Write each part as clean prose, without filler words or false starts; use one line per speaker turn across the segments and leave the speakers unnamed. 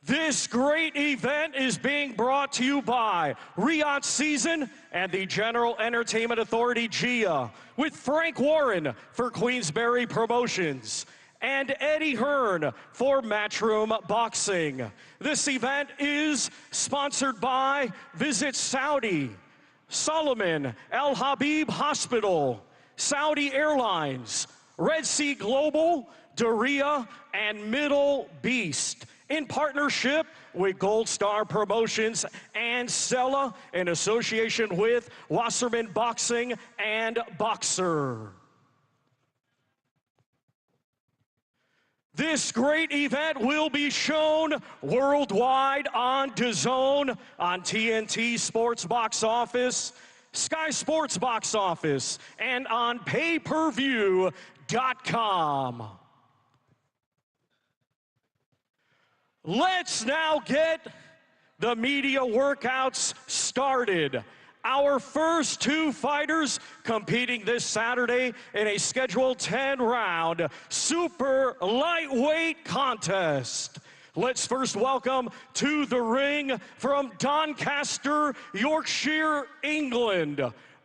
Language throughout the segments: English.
This great event is being brought to you by Riyadh Season and the General Entertainment Authority, GIA, with Frank Warren for Queensberry Promotions and Eddie Hearn for Matchroom Boxing. This event is sponsored by Visit Saudi, Solomon Al Habib Hospital, Saudi Airlines, Red Sea Global, Doria, and Middle Beast, in partnership with Gold Star Promotions and Sella, in association with Wasserman Boxing and Boxer. This great event will be shown worldwide on DAZN, on TNT Sports Box Office, Sky Sports Box Office, and on payperview.com. Let's now get the media workouts started. Our first two fighters competing this Saturday in a scheduled 10-round super lightweight contest. Let's first welcome to the ring from Doncaster, Yorkshire, England,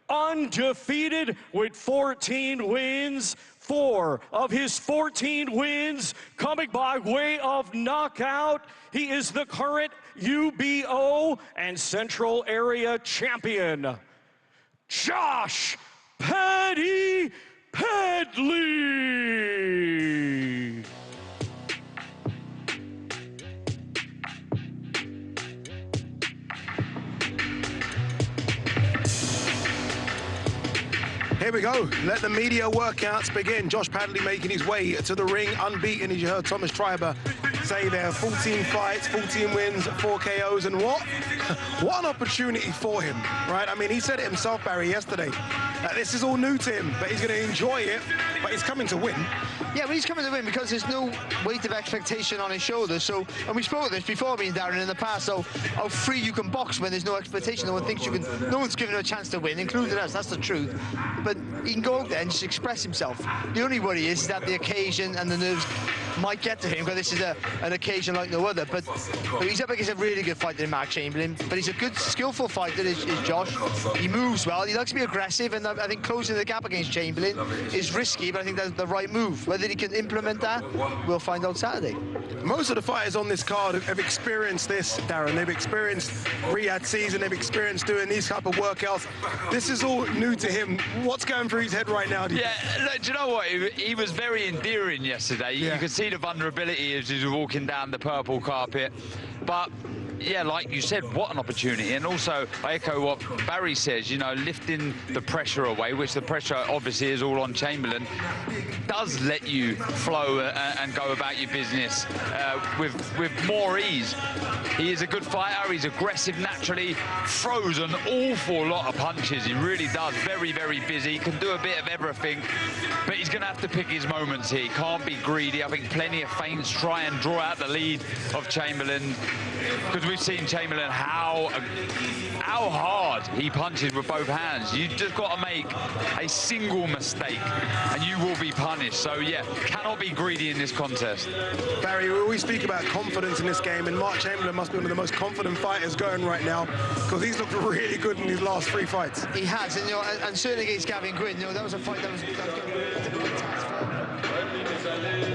undefeated with 14 wins. 4 of his 14 wins coming by way of knockout. He is the current UBO and Central Area champion, Josh Paddy Pedley.
Here we go. Let the media workouts begin. Josh Padley making his way to the ring, unbeaten, as you heard Thomas Treiber say there. 14 fights, 14 wins, 4 KOs, and what an opportunity for him, right? I mean, he said it himself, Barry, yesterday. This is all new to him, but he's going to enjoy it, but he's coming to win.
Yeah, but he's coming to win because there's no weight of expectation on his shoulders. So, and we spoke of this before, me and Darren, in the past, so how free you can box when there's no expectation. No one thinks you can, no one's given him a chance to win, including us, that's the truth. But he can go out there and just express himself. The only worry is that the occasion and the nerves might get to him, because this is an occasion like no other. But he's up against a really good fighter in Mark Chamberlain. But he's a good, skillful fighter, is Josh. He moves well, he likes to be aggressive, and I think closing the gap against Chamberlain is risky, but I think that's the right move. Whether he can implement that, we'll find out Saturday.
Most of the fighters on this card have experienced this, Darren. They've experienced Riyadh Season, they've experienced doing these type of workouts. This is all new to him. What's going through his head right now?
Yeah, look, do you know what? He was very endearing yesterday. Yeah. You could see the vulnerability as he was walking down the purple carpet. But yeah, like you said, what an opportunity. And also, I echo what Barry says, you know, lifting the pressure away, which the pressure obviously is all on Chamberlain, does let you flow and go about your business with more ease. He is a good fighter, he's aggressive naturally, throws an awful lot of punches, he really does, very, very busy, can do a bit of everything, but he's going to have to pick his moments here. He can't be greedy. I think plenty of feints, try and draw out the lead of Chamberlain, because we've seen Chamberlain how hard he punches with both hands. You just got to make a single mistake and you will be punished. So yeah, cannot be greedy in this contest.
Barry, we always speak about confidence in this game, and Mark Chamberlain must be one of the most confident fighters going right now, because he's looked really good in his last 3 fights.
He has, and, you know, and certainly against Gavin Quinn, you know, that was a fight that was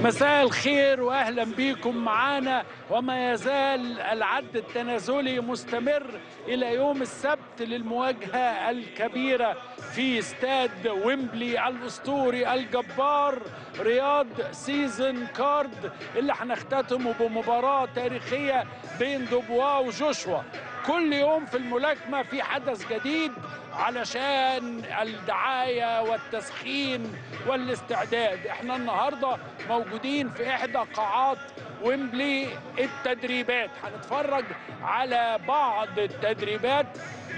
مساء الخير واهلا بكم معانا، وما يزال العد التنازلي مستمر الى يوم السبت للمواجهه الكبيره في استاد ويمبلي الاسطوري الجبار رياض سيزن كارد، اللي هنختتمه بمباراه تاريخيه بين دوبوا وجوشوا. كل يوم في الملاكمه في حدث جديد علشان الدعايه والتسخين والاستعداد. احنا النهارده موجودين في احدى قاعات ويمبلي التدريبات، هنتفرج على بعض التدريبات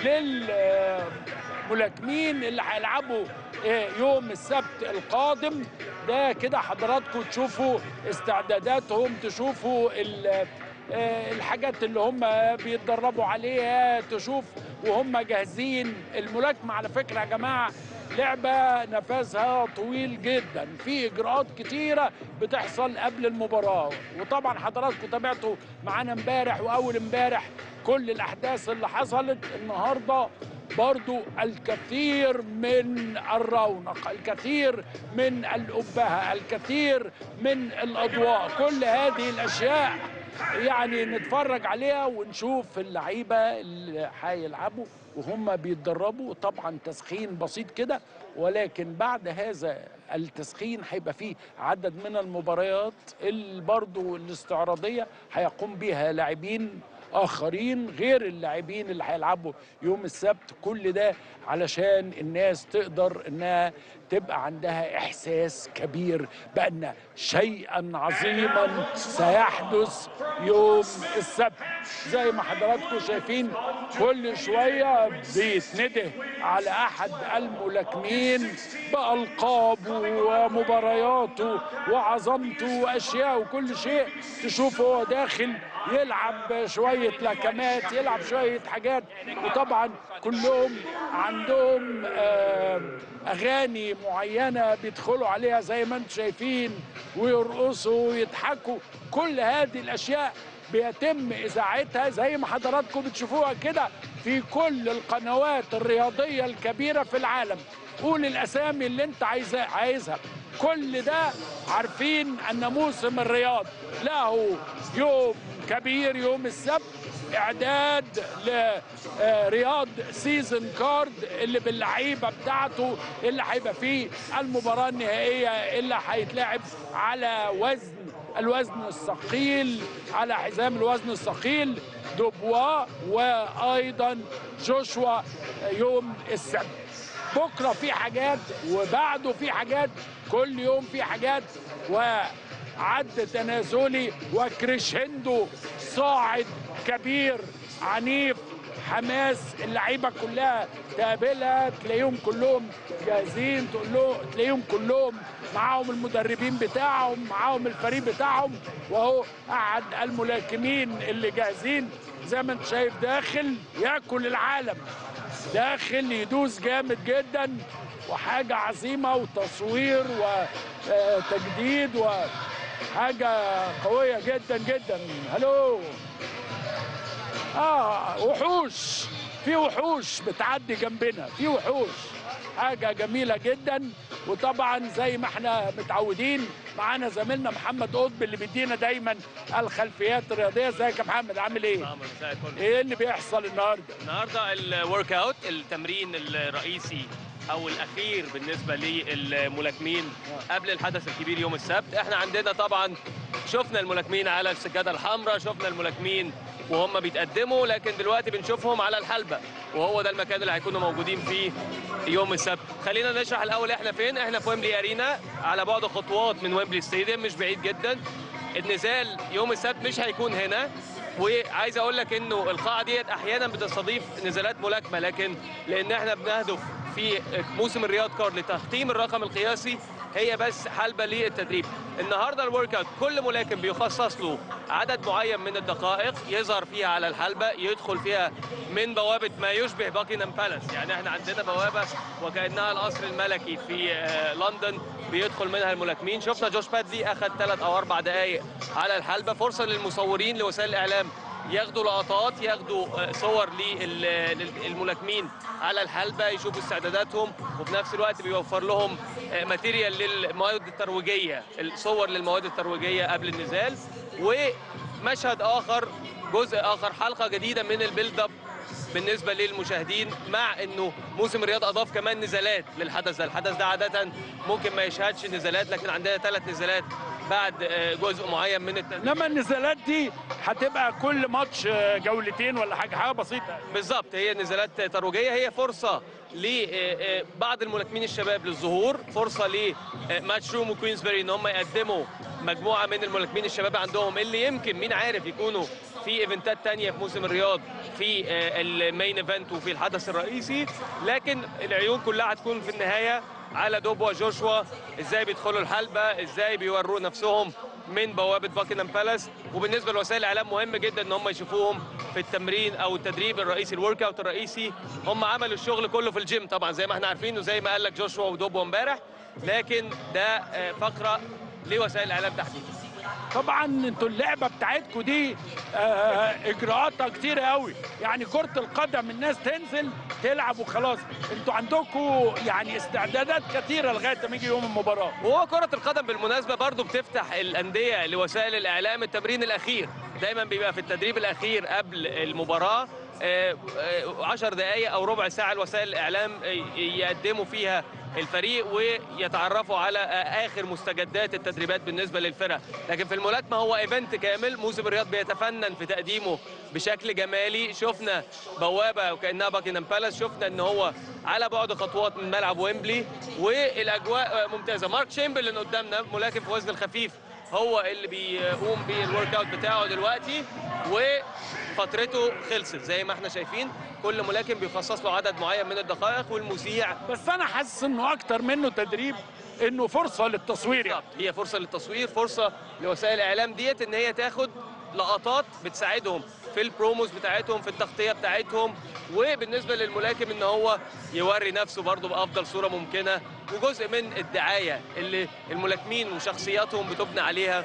للملاكمين اللي هيلعبوا يوم السبت القادم. ده كده حضراتكم تشوفوا استعداداتهم، تشوفوا الحاجات اللي هم بيتدربوا عليها، تشوف وهم جاهزين. الملاكمة على فكرة يا جماعة لعبة نفسها طويل جدا، في إجراءات كتيرة بتحصل قبل المباراة. وطبعا حضراتكم تابعتوا معانا امبارح وأول امبارح كل الأحداث اللي حصلت. النهاردة برضو الكثير من الرونق، الكثير من الأبهة، الكثير من الأضواء، كل هذه الأشياء يعني نتفرج عليها ونشوف اللعيبة اللي هيلعبوا وهم بيتدربوا. طبعا تسخين بسيط كده، ولكن بعد هذا التسخين هيبقى فيه عدد من المباريات برضو الاستعراضية هيقوم بها لاعبين آخرين غير اللاعبين اللي هيلعبوا يوم السبت. كل ده علشان الناس تقدر انها تبقى عندها إحساس كبير بأن شيئا عظيما سيحدث يوم السبت. زي ما حضراتكم شايفين كل شوية بيتنده على أحد الملاكمين بألقابه ومبارياته وعظمته وأشياء وكل شيء. تشوف هو داخل يلعب شوية لكمات، يلعب شوية حاجات، وطبعا كلهم عندهم أغاني معينة بيدخلوا عليها زي ما انتم شايفين، ويرقصوا ويضحكوا. كل هذه الأشياء بيتم إذاعتها زي ما حضراتكم بتشوفوها كده في كل القنوات الرياضية الكبيرة في العالم. قول الأسامي اللي انت عايزها. كل ده عارفين أن موسم الرياض له يوم كبير يوم السبت، إعداد لرياض سيزن كارد اللي باللعيبة بتاعته اللي هيبقى فيه المباراة النهائية اللي هيتلعب على الوزن الثقيل، على حزام الوزن الثقيل دوبوا وأيضا جوشوا يوم السبت. بكرة في حاجات وبعده في حاجات، كل يوم في حاجات، وعد تنازلي وكريشندو صاعد كبير عنيف حماس. اللعيبة كلها تقابلها تلاقيهم كلهم جاهزين، تلاقيهم كلهم معاهم المدربين بتاعهم، معاهم الفريق بتاعهم، وهو أحد الملاكمين اللي جاهزين زي ما انت شايف داخل ياكل العالم، داخل يدوس جامد جدا، وحاجة عظيمة وتصوير وتجديد وحاجة قوية جدا جدا. هلو وحوش، في وحوش بتعدي جنبنا، في وحوش، حاجة جميلة جدا. وطبعا زي ما احنا متعودين معانا زميلنا محمد قطب اللي بيدينا دايما الخلفيات الرياضية. ازيك يا محمد، عامل ايه؟ ايه اللي بيحصل النهارده؟
النهارده الورك اوت، التمرين الرئيسي او الاخير بالنسبه للملاكمين قبل الحدث الكبير يوم السبت. احنا عندنا طبعا شفنا الملاكمين على السجاده الحمراء، شفنا الملاكمين وهم بيتقدموا، لكن دلوقتي بنشوفهم على الحلبة، وهو ده المكان اللي هيكونوا موجودين فيه يوم السبت. خلينا نشرح الاول احنا فين. احنا في ويمبلي ارينا على بعد خطوات من ويمبلي ستاديوم، مش بعيد جدا. النزال يوم السبت مش هيكون هنا، وعايز اقول لك انه القاعه ديت احيانا بتستضيف نزالات ملاكمه، لكن لان احنا بنهدف في موسم الرياض كار لتحطيم الرقم القياسي، هي بس حلبة للتدريب. النهارده الورك اوت كل ملاكم بيخصص له عدد معين من الدقائق يظهر فيها على الحلبة، يدخل فيها من بوابة ما يشبه باكنهام بالاس. يعني احنا عندنا بوابة وكأنها القصر الملكي في لندن بيدخل منها الملاكمين. شفنا جوش بادلي اخذ 3 أو 4 دقائق على الحلبة. فرصة للمصورين لوسائل الاعلام ياخدوا لقطات، ياخدوا صور للملاكمين على الحلبة، يشوفوا استعداداتهم، وفي نفس الوقت بيوفر لهم ماتيريال للمواد الترويجية، الصور للمواد الترويجية قبل النزال. ومشهد آخر، جزء آخر، حلقة جديدة من البيلد اب بالنسبة للمشاهدين، مع انه موسم الرياض اضاف كمان نزالات للحدث ده. الحدث ده عادة ممكن ما يشهدش نزالات، لكن عندنا 3 نزالات بعد جزء معين من التدريب.
انما النزالات دي هتبقى كل ماتش جولتين ولا حاجه بسيطه.
بالظبط، هي نزالات ترويجيه، هي فرصه لبعض الملاكمين الشباب للظهور، فرصه لماتش روم وكوينزبري ان هم يقدموا مجموعه من الملاكمين الشباب عندهم اللي يمكن مين عارف يكونوا في ايفنتات تانية في موسم الرياض، في المين ايفنت وفي الحدث الرئيسي. لكن العيون كلها هتكون في النهايه على دوبوا جوشوا، ازاي بيدخلوا الحلبة، ازاي بيوروا نفسهم من بوابه باكنهام بالاس. وبالنسبه لوسائل الاعلام مهم جدا ان هم يشوفوهم في التمرين او التدريب الرئيسي، الورك اوت الرئيسي. هم عملوا الشغل كله في الجيم طبعا زي ما احنا عارفين وزي ما قال لك جوشوا ودوبو امبارح، لكن ده فقره لوسائل الاعلام تحديدا.
طبعا انتوا اللعبه بتاعتكم دي اجراءاتها كتير قوي، يعني كره القدم الناس تنزل تلعب وخلاص، انتوا عندكم يعني استعدادات كتيره لغايه ما يجي يوم المباراه.
وهو كره القدم بالمناسبه برضو بتفتح الانديه لوسائل الاعلام التمرين الاخير، دايما بيبقى في التدريب الاخير قبل المباراه 10 دقائق او ربع ساعه لوسائل الاعلام يقدموا فيها الفريق ويتعرفوا على اخر مستجدات التدريبات بالنسبه للفرق. لكن في الملاكمه هو ايفنت كامل، موسم الرياض بيتفنن في تقديمه بشكل جمالي. شفنا بوابه وكانها باكنهام بالاس، شفنا ان هو على بعد خطوات من ملعب ويمبلي والاجواء ممتازه. مارك شامبرلين قدامنا ملاكم في وزن الخفيف هو اللي بيقوم بالورك اوت بتاعه دلوقتي وفترته خلصت زي ما احنا شايفين. كل ملاكم بيخصص له عدد معين من الدقائق والمذيع.
بس انا حاسس انه اكتر منه تدريب، انه فرصه للتصوير يعني.
هي فرصه للتصوير، فرصه لوسائل الاعلام ديت ان هي تاخد لقطات بتساعدهم في البروموز بتاعتهم، في التغطيه بتاعتهم، وبالنسبه للملاكم ان هو يوري نفسه برضه بافضل صوره ممكنه، وجزء من الدعايه اللي الملاكمين وشخصياتهم بتبنى عليها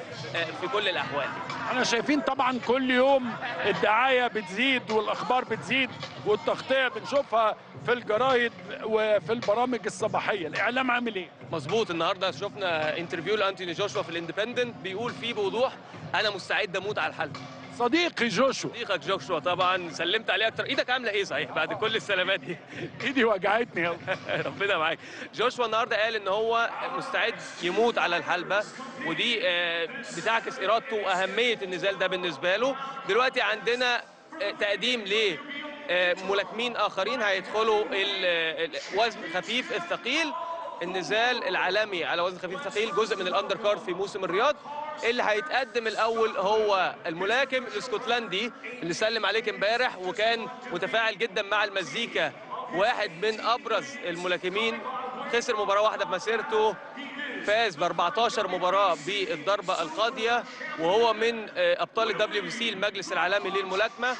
في كل الاحوال.
احنا شايفين طبعا كل يوم الدعايه بتزيد والاخبار بتزيد والتغطيه بنشوفها في الجرايد وفي البرامج الصباحيه. الاعلام عامل ايه؟
مظبوط. النهارده شفنا انترفيو لانتوني جوشوا في الاندبندنت بيقول فيه بوضوح انا مستعد اموت على الحلبه.
صديقي جوشوا.
صديقك جوشوا طبعا، سلمت عليه اكتر. ايدك عامله ايه صحيح بعد كل السلامات دي؟
ايدي وجعتني قوي.
ربنا معاك. جوشوا النهارده قال ان هو مستعد يموت على الحلبه، ودي بتعكس ارادته واهميه النزال ده بالنسبه له. دلوقتي عندنا تقديم لملاكمين اخرين هيدخلوا الوزن خفيف الثقيل، النزال العالمي على وزن خفيف ثقيل، جزء من الاندر كارد في موسم الرياض. اللي هيتقدم الاول هو الملاكم الاسكتلندي اللي سلم عليك امبارح وكان متفاعل جدا مع المزيكا، واحد من ابرز الملاكمين، خسر مباراه واحده في مسيرته، فاز ب 14 مباراه بالضربه القاضيه، وهو من ابطال الدبليو بي سي المجلس العالمي للملاكمه.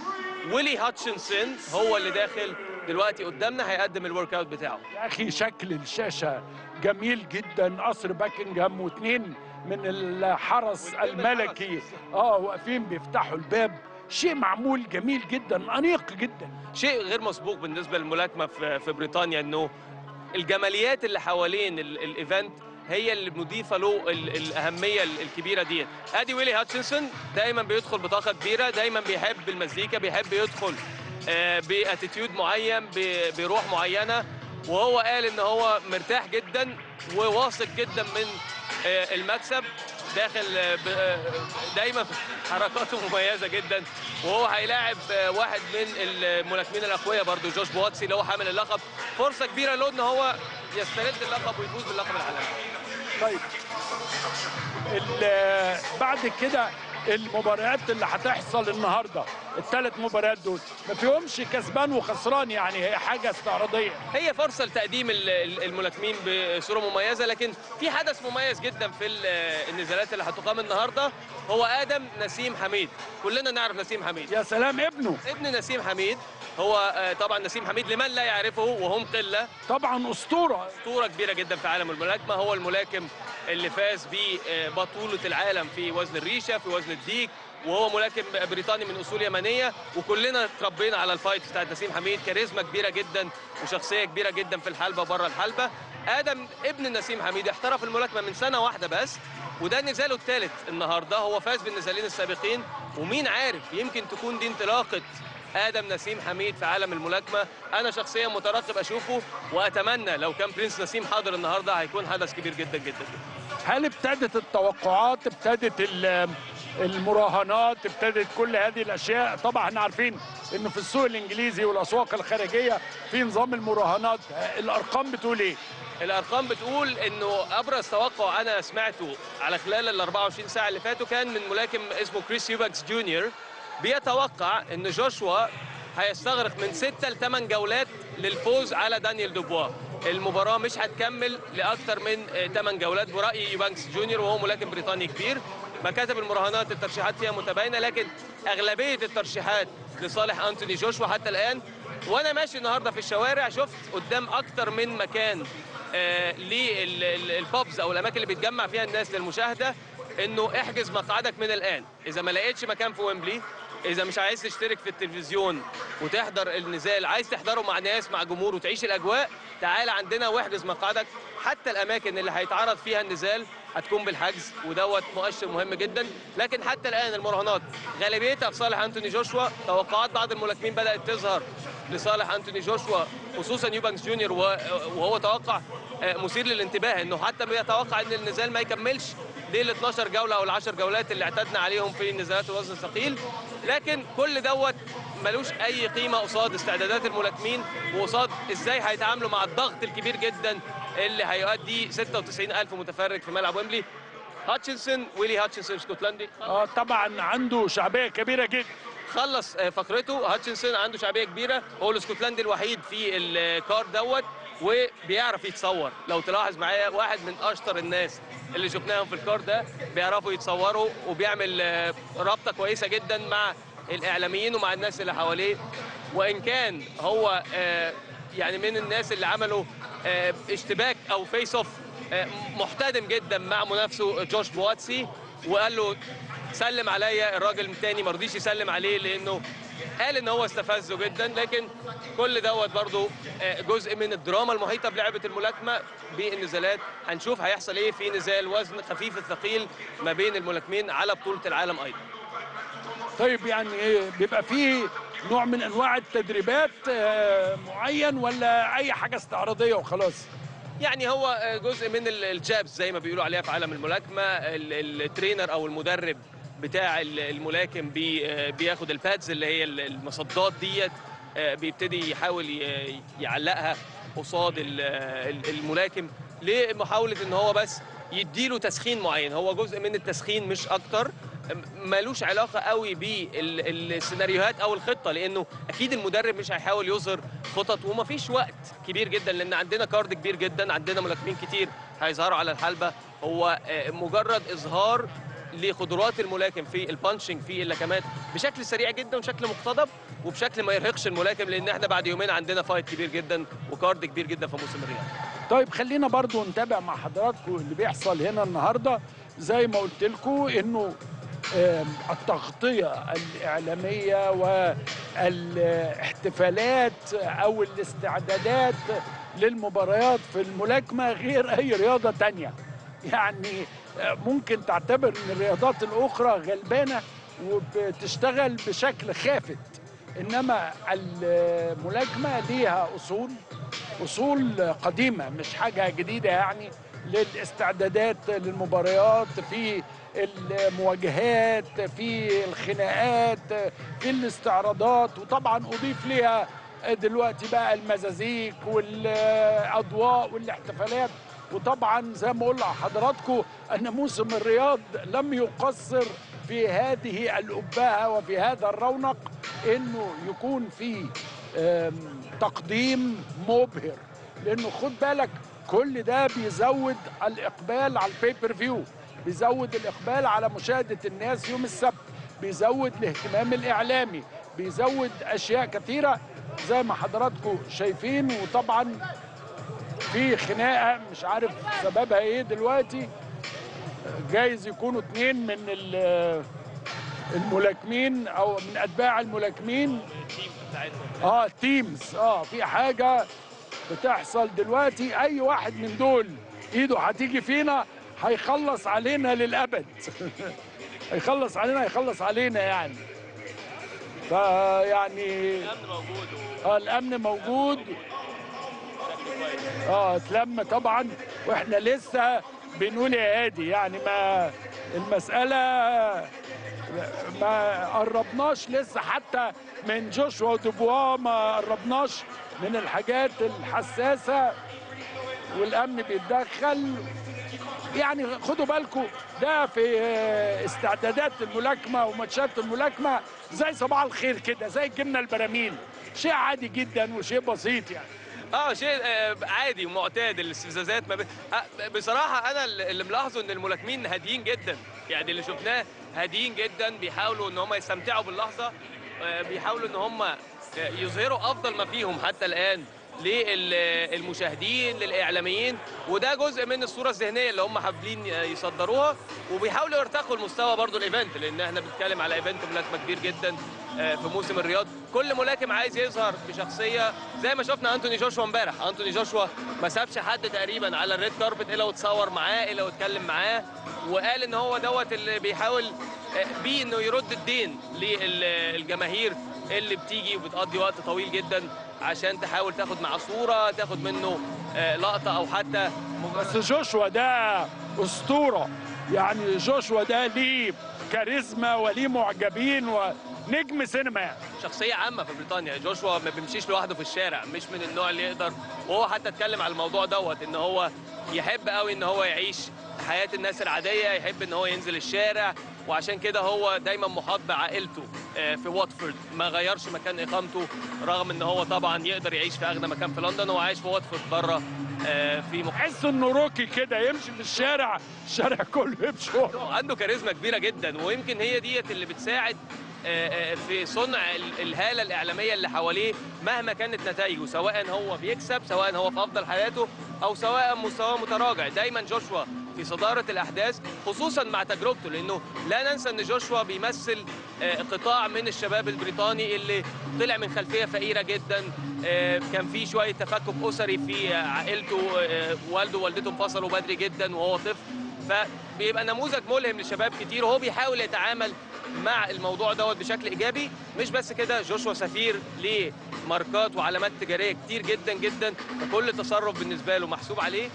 ويلي هاتشنسون هو اللي داخل دلوقتي قدامنا هيقدم الورك اوت بتاعه.
يا اخي شكل الشاشه جميل جدا، قصر باكنجهام واثنين من الحرس الملكي واقفين بيفتحوا الباب، شيء معمول جميل جدا، انيق جدا،
شيء غير مسبوق بالنسبه للملاكمه في بريطانيا، انه الجماليات اللي حوالين الايفنت هي اللي مضيفه له الاهميه الكبيره ديت. ادي ويلي هاتشنسون دايما بيدخل بطاقه كبيره، دايما بيحب المزيكا، بيحب يدخل باتيتيود معين، بروح معينه، وهو قال ان هو مرتاح جدا وواثق جدا من المكسب، داخل دايما حركاته مميزه جدا. وهو هيلاعب واحد من الملاكمين الاقوياء برضو، جوش بواتسي اللي هو حامل اللقب. فرصه كبيره له ان هو يسترد اللقب ويفوز باللقب العالمي.
طيب بعد كده المباريات اللي هتحصل النهارده، الثلاث مباريات دول ما فيهمش كسبان وخسران، يعني هي حاجه استعراضيه،
هي فرصه لتقديم الملاكمين بصوره مميزه. لكن في حدث مميز جدا في النزالات اللي هتقام النهارده، هو ادم نسيم حميد. كلنا نعرف نسيم حميد.
يا سلام، ابن
نسيم حميد. هو طبعا نسيم حميد لمن لا يعرفه وهم قله،
طبعا اسطوره
كبيره جدا في عالم الملاكمه. هو الملاكم اللي فاز ببطوله العالم في وزن الريشه، في وزن الديك، وهو ملاكم بريطاني من اصول يمنيه. وكلنا اتربينا على الفايت بتاع نسيم حميد، كاريزما كبيره جدا وشخصيه كبيره جدا في الحلبه وبره الحلبه. ادم ابن نسيم حميد احترف الملاكمه من سنه واحده بس، وده نزاله الثالث النهارده. هو فاز بالنزالين السابقين، ومين عارف يمكن تكون دي انطلاقه ادم نسيم حميد في عالم الملاكمه. انا شخصيا مترقب اشوفه، واتمنى لو كان برنس نسيم حاضر النهارده هيكون حدث كبير جدا جدا.
هل ابتدت التوقعات، ابتدت المراهنات، ابتدت كل هذه الاشياء؟ طبعا احنا عارفين انه في السوق الانجليزي والاسواق الخارجيه في نظام المراهنات، الارقام بتقول ايه؟
الارقام بتقول انه ابرز توقع انا سمعته على خلال ال 24 ساعه اللي فاتوا كان من ملاكم اسمه كريس يوباكس جونيور، بيتوقع ان جوشوا هيستغرق من 6 ل 8 جولات للفوز على دانيال دوبوا. المباراه مش هتكمل لاكثر من 8 جولات براي يوباكس جونيور، وهو ملاكم بريطاني كبير. مكاتب المراهنات الترشيحات فيها متباينه، لكن اغلبيه الترشيحات لصالح انتوني جوشوا حتى الان. وانا ماشي النهارده في الشوارع شفت قدام اكتر من مكان للبابز او الاماكن اللي بيتجمع فيها الناس للمشاهده، انه احجز مقعدك من الان. اذا ما لقيتش مكان في ويمبلي، اذا مش عايز تشترك في التلفزيون وتحضر النزال، عايز تحضره مع ناس مع جمهور وتعيش الاجواء، تعال عندنا واحجز مقعدك. حتى الاماكن اللي هيتعرض فيها النزال هتكون بالحجز، ودوت مؤشر مهم جدا. لكن حتى الان المراهنات غالبيتها في صالح انتوني جوشوا. توقعات بعض الملاكمين بدات تظهر لصالح انتوني جوشوا، خصوصا يوبانكس جونيور، وهو توقع مثير للانتباه انه حتى بيتوقع ان النزال ما يكملش لل 12 جوله او ال10 جولات اللي اعتدنا عليهم في نزالات الوزن الثقيل. لكن كل دوت ملوش اي قيمه قصاد استعدادات الملاكمين وقصاد ازاي هيتعاملوا مع الضغط الكبير جدا اللي هيؤدي 96,000 متفرج في ملعب ويمبلي. هاتشنسون، ويلي هاتشنسون اسكتلندي،
طبعا عنده شعبيه كبيره جدا.
خلص فقرته. هاتشنسون عنده شعبيه كبيره، هو الاسكتلندي الوحيد في الكار دوت، وبيعرف يتصور. لو تلاحظ معايا واحد من اشطر الناس اللي شفناهم في الكار ده، بيعرفوا يتصوروا وبيعمل رابطه كويسه جدا مع الاعلاميين ومع الناس اللي حواليه. وان كان هو يعني من الناس اللي عملوا اشتباك او فيس اوف محتدم جدا مع منافسه جوش بواتسي، وقال له سلم عليا. الراجل الثاني ما رضيش يسلم عليه لانه قال ان هو استفزه جدا. لكن كل دوت برضو جزء من الدراما المحيطه بلعبه الملاكمه بالنزالات. هنشوف هيحصل ايه في نزال وزن خفيف الثقيل ما بين الملاكمين على بطوله العالم ايضا.
طيب يعني بيبقى فيه نوع من انواع التدريبات معين ولا اي حاجه استعراضيه وخلاص؟
يعني هو جزء من الجابس زي ما بيقولوا عليها في عالم الملاكمه. الترينر او المدرب بتاع الملاكم بياخد البادز اللي هي المصدات ديت، بيبتدي يحاول يعلقها قصاد الملاكم لمحاوله ان هو بس يديله تسخين معين. هو جزء من التسخين مش اكتر، مالوش علاقه قوي بالسيناريوهات او الخطه، لانه اكيد المدرب مش هيحاول يظهر خطط ومفيش وقت كبير جدا، لان عندنا كارد كبير جدا، عندنا ملاكمين كتير هيظهروا على الحلبه. هو مجرد اظهار لقدرات الملاكم في البانشنج في اللكمات بشكل سريع جدا وشكل مقتضب وبشكل ما يرهقش الملاكم، لان احنا بعد يومين عندنا فايت كبير جدا وكارد كبير جدا في موسم الرياض.
طيب خلينا برضو نتابع مع حضراتكم اللي بيحصل هنا النهارده. زي ما قلت لكم انه التغطيه الاعلاميه والاحتفالات او الاستعدادات للمباريات في الملاكمه غير اي رياضه تانية. يعني ممكن تعتبر ان الرياضات الاخرى غلبانه وبتشتغل بشكل خافت، انما الملاكمه ليها اصول قديمه مش حاجه جديده، يعني للاستعدادات للمباريات، في المواجهات، في الخناقات، في الاستعراضات، وطبعا اضيف ليها دلوقتي بقى المزازيك والاضواء والاحتفالات. وطبعا زي ما اقول لحضراتكم ان موسم الرياض لم يقصر في هذه الأبهة وفي هذا الرونق، انه يكون في تقديم مبهر، لانه خد بالك كل ده بيزود الاقبال على البيبر فيو، بيزود الاقبال على مشاهده الناس يوم السبت، بيزود الاهتمام الاعلامي، بيزود اشياء كثيره زي ما حضراتكم شايفين. وطبعا في خناقه مش عارف سببها ايه دلوقتي، جايز يكونوا 2 من الملاكمين او من اتباع الملاكمين تيمز في حاجه بتحصل دلوقتي. اي واحد من دول ايده هتيجي فينا هيخلص علينا للابد هيخلص علينا يعني. فيعني الامن موجود اتلم طبعا، واحنا لسه بنقول يا هادي، يعني ما المساله ما قربناش لسه حتى من جوشوا ودبوا، ما قربناش من الحاجات الحساسه والامن بيتدخل. يعني خدوا بالكم ده في استعدادات الملاكمه وماتشات الملاكمه زي صباح الخير كده، زي الجبنه البراميل، شيء عادي جدا وشيء بسيط يعني.
شيء عادي ومعتاد الاستفزازات ما بصراحه انا اللي ملاحظه ان الملاكمين هاديين جدا، يعني اللي شفناه هاديين جدا، بيحاولوا ان هم يستمتعوا باللحظه، بيحاولوا ان هم يظهروا افضل ما فيهم حتى الان للمشاهدين للاعلاميين، وده جزء من الصوره الذهنيه اللي هم حابين يصدروها، وبيحاولوا يرتقوا المستوى برضو الايفنت، لان احنا بنتكلم على ايفنت ملاكمه كبير جدا في موسم الرياض. كل ملاكم عايز يظهر بشخصيه زي ما شفنا انتوني جوشوا امبارح. انتوني جوشوا ما سابش حد تقريبا على الريد كاربت الا وتصور معاه الا واتكلم معاه، وقال ان هو دوت اللي بيحاول بيه انه يرد الدين للجماهير اللي بتيجي وبتقضي وقت طويل جدا عشان تحاول تاخد معاه صوره، تاخد منه لقطه او حتى
بس جوشوا ده اسطوره، يعني جوشوا ده ليه كاريزما وليه معجبين ونجم سينما،
شخصيه عامه في بريطانيا. جوشوا ما بيمشيش لوحده في الشارع، مش من النوع اللي يقدر، وهو حتى اتكلم على الموضوع دوت ان هو يحب قوي ان هو يعيش حياه الناس العاديه، يحب ان هو ينزل الشارع، وعشان كده هو دايما محاط بعائلته في واتفورد، ما غيرش مكان اقامته رغم ان هو طبعا يقدر يعيش في اغنى مكان في لندن، هو عايش في واتفورد بره في
تحس انه روكي كده يمشي في الشارع كله يمشي وراه.
عنده كاريزما كبيره جدا، ويمكن هي ديت اللي بتساعد في صنع الهاله الاعلاميه اللي حواليه مهما كانت نتائجه، سواء هو بيكسب، سواء هو في افضل حياته، او سواء مستواه متراجع. دايما جوشوا في صداره الاحداث، خصوصا مع تجربته، لانه لا ننسى ان جوشوا بيمثل قطاع من الشباب البريطاني اللي طلع من خلفيه فقيره جدا، كان في شويه تفكك اسري في عائلته، والده ووالدته انفصلوا بدري جدا وهو طفل، فبيبقى نموذج ملهم لشباب كتير، وهو بيحاول يتعامل مع الموضوع دوت بشكل ايجابي. مش بس كده، جوشوا سفير لماركات وعلامات تجاريه كتير جدا جدا، فكل تصرف بالنسبه له محسوب عليه،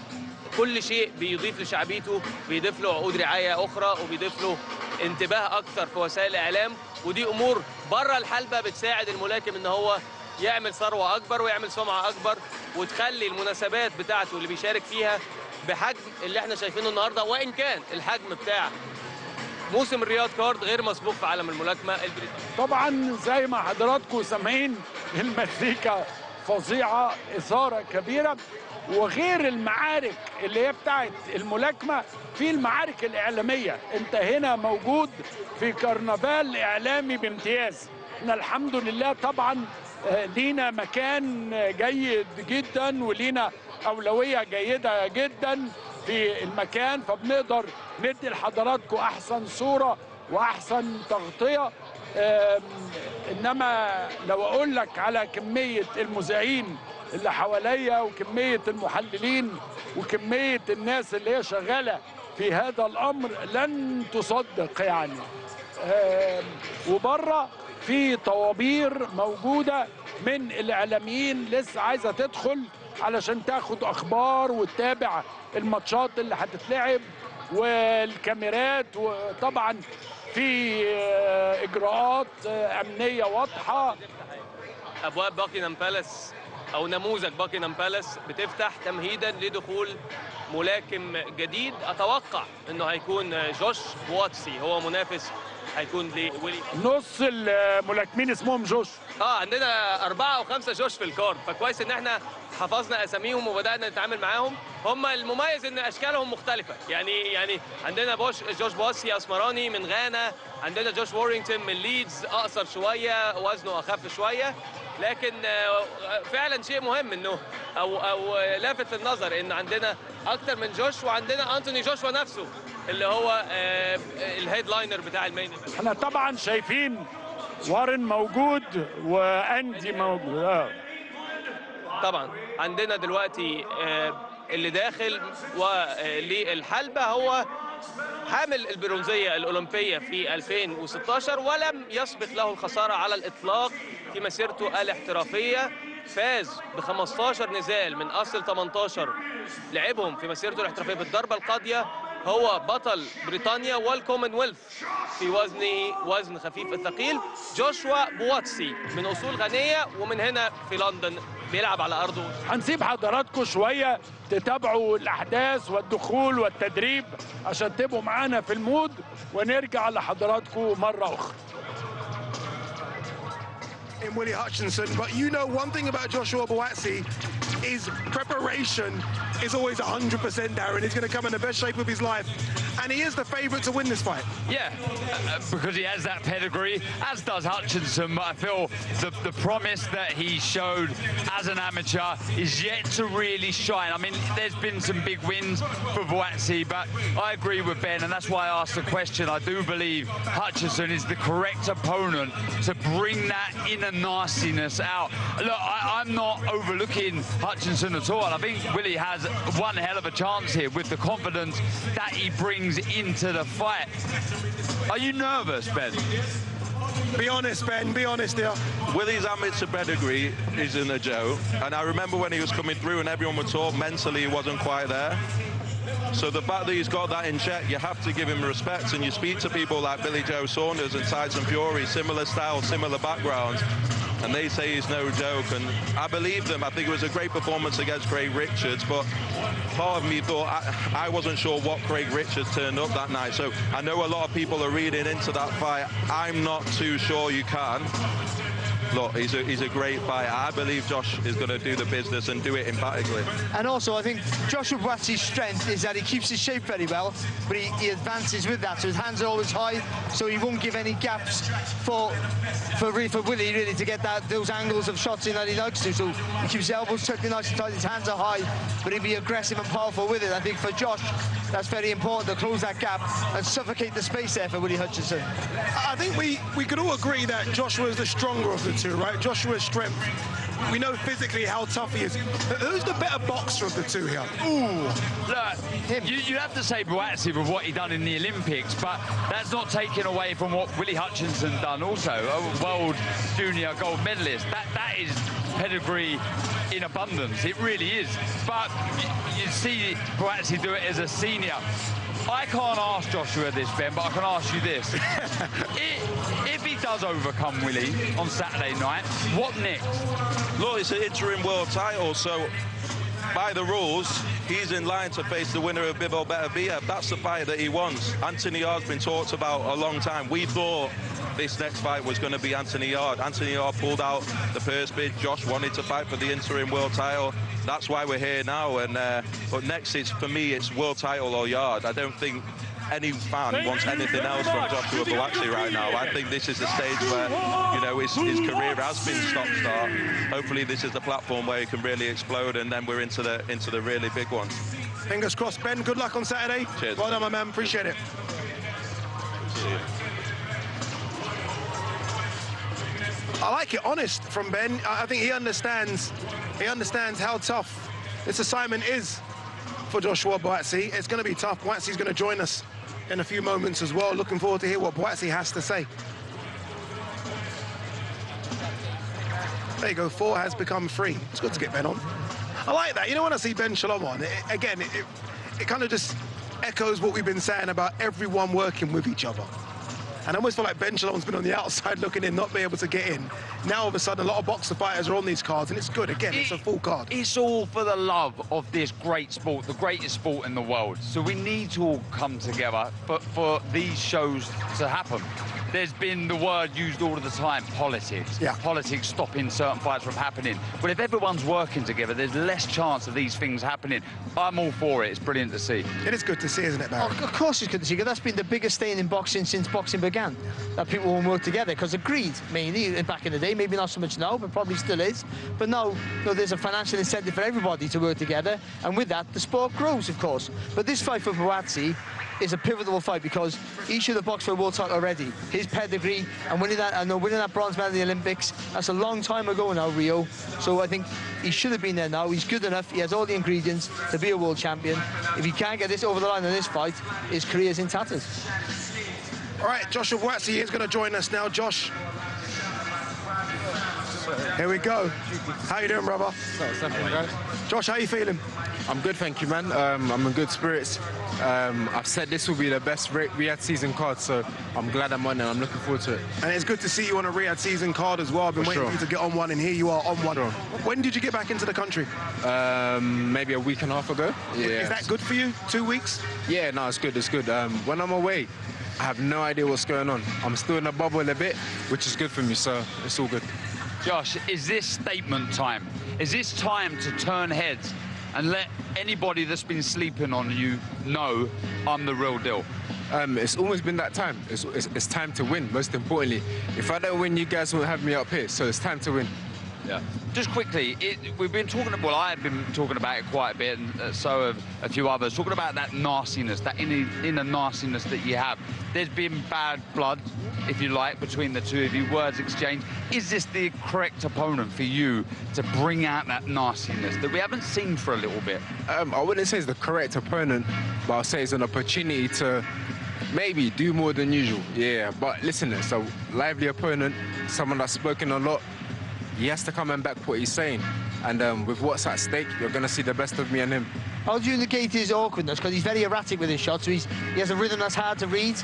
كل شيء بيضيف لشعبيته، بيضيف له عقود رعايه اخرى، وبيضيف له انتباه اكتر في وسائل الاعلام، ودي امور بره الحلبه بتساعد الملاكم ان هو يعمل ثروه اكبر ويعمل سمعه اكبر، وتخلي المناسبات بتاعته اللي بيشارك فيها بحجم اللي احنا شايفينه النهارده، وان كان الحجم بتاع موسم الرياض كارد غير مسبوق في عالم الملاكمه البريطاني.
طبعا زي ما حضراتكم سامعين المزيكا فظيعه، اثاره كبيره، وغير المعارك اللي هي بتاعت الملاكمه، في المعارك الاعلاميه. انت هنا موجود في كرنفال اعلامي بامتياز. احنا الحمد لله طبعا لينا مكان جيد جدا ولينا اولويه جيده جدا في المكان، فبنقدر ندي لحضراتكم احسن صوره واحسن تغطيه. انما لو اقول لك على كميه المذيعين اللي حواليا وكميه المحللين وكميه الناس اللي هي شغاله في هذا الامر لن تصدق يعني. وبره في طوابير موجوده من الاعلاميين لسه عايزه تدخل علشان تاخد اخبار وتتابع الماتشات اللي هتتلعب والكاميرات، وطبعا في اجراءات امنيه واضحه.
ابواب باكنهام بالاس او نموذج باكنهام بالاس بتفتح تمهيدا لدخول ملاكم جديد، اتوقع انه هيكون جوش بواتسي، هو منافس هيكون لويلي.
نص الملاكمين اسمهم جوش.
عندنا 4 أو 5 جوش في الكارد، فكويس ان احنا حفظنا اساميهم وبدانا نتعامل معاهم. هم المميز ان اشكالهم مختلفه، يعني عندنا جوش بواتسي اسمراني من غانا، عندنا جوش وارينغتون من ليدز اقصر شويه وزنه اخف شويه، لكن فعلا شيء مهم انه او لافت للنظر ان عندنا اكتر من جوش، وعندنا انتوني جوشوا نفسه اللي هو الهيدلاينر بتاع المين.
احنا طبعا شايفين وارن موجود واندي موجود.
طبعا عندنا دلوقتي اللي داخل وللحلبة هو حامل البرونزية الأولمبية في 2016 ولم يسبق له الخسارة على الإطلاق في مسيرته الاحترافية. فاز ب 15 نزال من أصل 18 لعبهم في مسيرته الاحترافية بالضربة القاضية. هو بطل بريطانيا والكومنولث في وزن خفيف الثقيل. جوشوا بواتسي من أصول غنية ومن هنا في لندن بيلعب على أرضه.
هنسيب حضراتكم شوية تتابعوا الأحداث والدخول والتدريب عشان تبقوا معانا في المود، ونرجع لحضراتكم مرة أخرى.
In Willie Hutchinson, but you know one thing about Joshua Buatsi is preparation is always 100%, Darren. He's going to come in the best shape of his life. And he is the favourite to win this fight.
Yeah, because he has that pedigree, as does Hutchinson. But I feel the promise that he showed as an amateur is yet to really shine. I mean, there's been some big wins for Buatsi, but I agree with Ben, and that's why I asked the question. I do believe Hutchinson is the correct opponent to bring that inner nastiness out. Look, I'm not overlooking Hutchinson at all. I think Willie has one hell of a chance here with the confidence that he brings into the fight. Are you nervous, Ben?
Be honest, Ben, be honest here.
Willie's amateur pedigree isn't a joke. And I remember when he was coming through and everyone would talk, mentally he wasn't quite there. So the fact that he's got that in check, you have to give him respect. And you speak to people like Billy Joe Saunders and Tyson Fury, similar style, similar backgrounds, and they say he's no joke. And I believe them. I think it was a great performance against Craig Richards, but part of me thought I wasn't sure what Craig Richards turned up that night. So I know a lot of people are reading into that fight. I'm not too sure you can. Look, he's a great fighter. I believe Josh is going to do the business and do it emphatically.
And also, I think Joshua Buatsi's strength is that he keeps his shape very well, but he advances with that. So his hands are always high, so he won't give any gaps for Willie, really, to get those angles of shots in that he likes to. So he keeps his elbows tucked in nice and tight, his hands are high, but he'll be aggressive and powerful with it. I think for Josh, that's very important to close that gap and suffocate the space there for Willie Hutchinson.
I think we could all agree that Joshua is the stronger of the two, right? Joshua's strength. We know physically how tough he is. But who's the better boxer of the two here?
Ooh, look, you have to say Buatsi with what he done in the Olympics, but that's not taken away from what Willie Hutchinson done also, a world junior gold medalist. That is pedigree in abundance, it really is. But you see Buatsi do it as a senior. I can't ask Joshua this, Ben, but I can ask you this. If he does overcome Willie on Saturday night, what next?
Look, it's an interim world title, so by the rules, he's in line to face the winner of Bivol Beterbiev. That's the fight that he wants. Anthony Yard's been talked about a long time. We thought this next fight was going to be Anthony Yard. Anthony Yard pulled out the purse bid. Josh wanted to fight for the interim world title. That's why we're here now. And but next, for me, it's world title or Yard. I don't think any fan wants anything else from Joshua Buatsi right now. I think this is the stage where, you know, his career has been stop-start. Hopefully, this is the platform where he can really explode, and then we're into the really big ones.
Fingers crossed, Ben. Good luck on Saturday.
Cheers.
Well done, my man. Appreciate it. I like it honest from Ben. I think he understands how tough this assignment is for Joshua Buatsi. It's going to be tough. Buatsi's going to join us in a few moments as well. Looking forward to hear what Buatsi has to say. There you go, 4 has become 3. It's good to get Ben on. I like that. You know, when I see Ben Shalom on, it kind of just echoes what we've been saying about everyone working with each other. And I almost feel like Ben Shalom's been on the outside looking in, not be able to get in. Now, all of a sudden, a lot of boxer fighters are on these cards, and it's good. Again, it's a full card.
It's all for the love of this great sport, the greatest sport in the world. So we need to all come together for these shows to happen. There's been the word used all of the time, politics.
Yeah.
Politics stopping certain fights from happening. But if everyone's working together, there's less chance of these things happening. I'm all for it. It's brilliant to see.
It is good to see, isn't it, Barry?
Of course it's good to see, because that's been the biggest thing in boxing since boxing began, that people won't work together, because of greed, mainly, back in the day. Maybe not so much now, but probably still is. But now, there's a financial incentive for everybody to work together, and with that, the sport grows, of course. But this fight for Buatsi is a pivotal fight, because he should have boxed for a world title already. His pedigree and winning that bronze medal in the Olympics, that's a long time ago now, Rio. So I think he should have been there now. He's good enough. He has all the ingredients to be a world champion. If he can't get this over the line in this fight, his career's in tatters.
All right, Joshua Buatsi is going to join us now. Josh. Here we go. How you doing, brother? Josh, how you feeling?
I'm good, thank you, man. I'm in good spirits. I've said this will be the best Riyadh season card, so I'm glad I'm on it. I'm looking forward to it.
And it's good to see you on a Riyadh season card as well. I've been waiting for you to get on one, and here you are on one.
Sure.
When did you get back into the country?
Maybe a week and a half ago. Yeah.
Is that good for you? 2 weeks?
Yeah, no, it's good. It's good. When I'm away, I have no idea what's going on. I'm still in a bubble a bit, which is good for me, so it's all good.
Josh, is this statement time? Is this time to turn heads and let anybody that's been sleeping on you know I'm the real deal.
It's almost been that time. It's time to win, most importantly. If I don't win, you guys won't have me up here, so it's time to win.
Yeah. Just quickly, we've been talking about, well, I've been talking about it quite a bit, and so have a few others, talking about that nastiness, that inner nastiness that you have. There's been bad blood, if you like, between the two of you, words exchanged. Is this the correct opponent for you to bring out that nastiness that we haven't seen for a little bit?
I wouldn't say it's the correct opponent, but I'll say it's an opportunity to maybe do more than usual. Yeah, but listen, it's a lively opponent, someone that's spoken a lot. He has to come and back what he's saying. And with what's at stake, you're going to see the best of me and him.
How do you negate his awkwardness? Because he's very erratic with his shots, so he has a rhythm that's hard to read.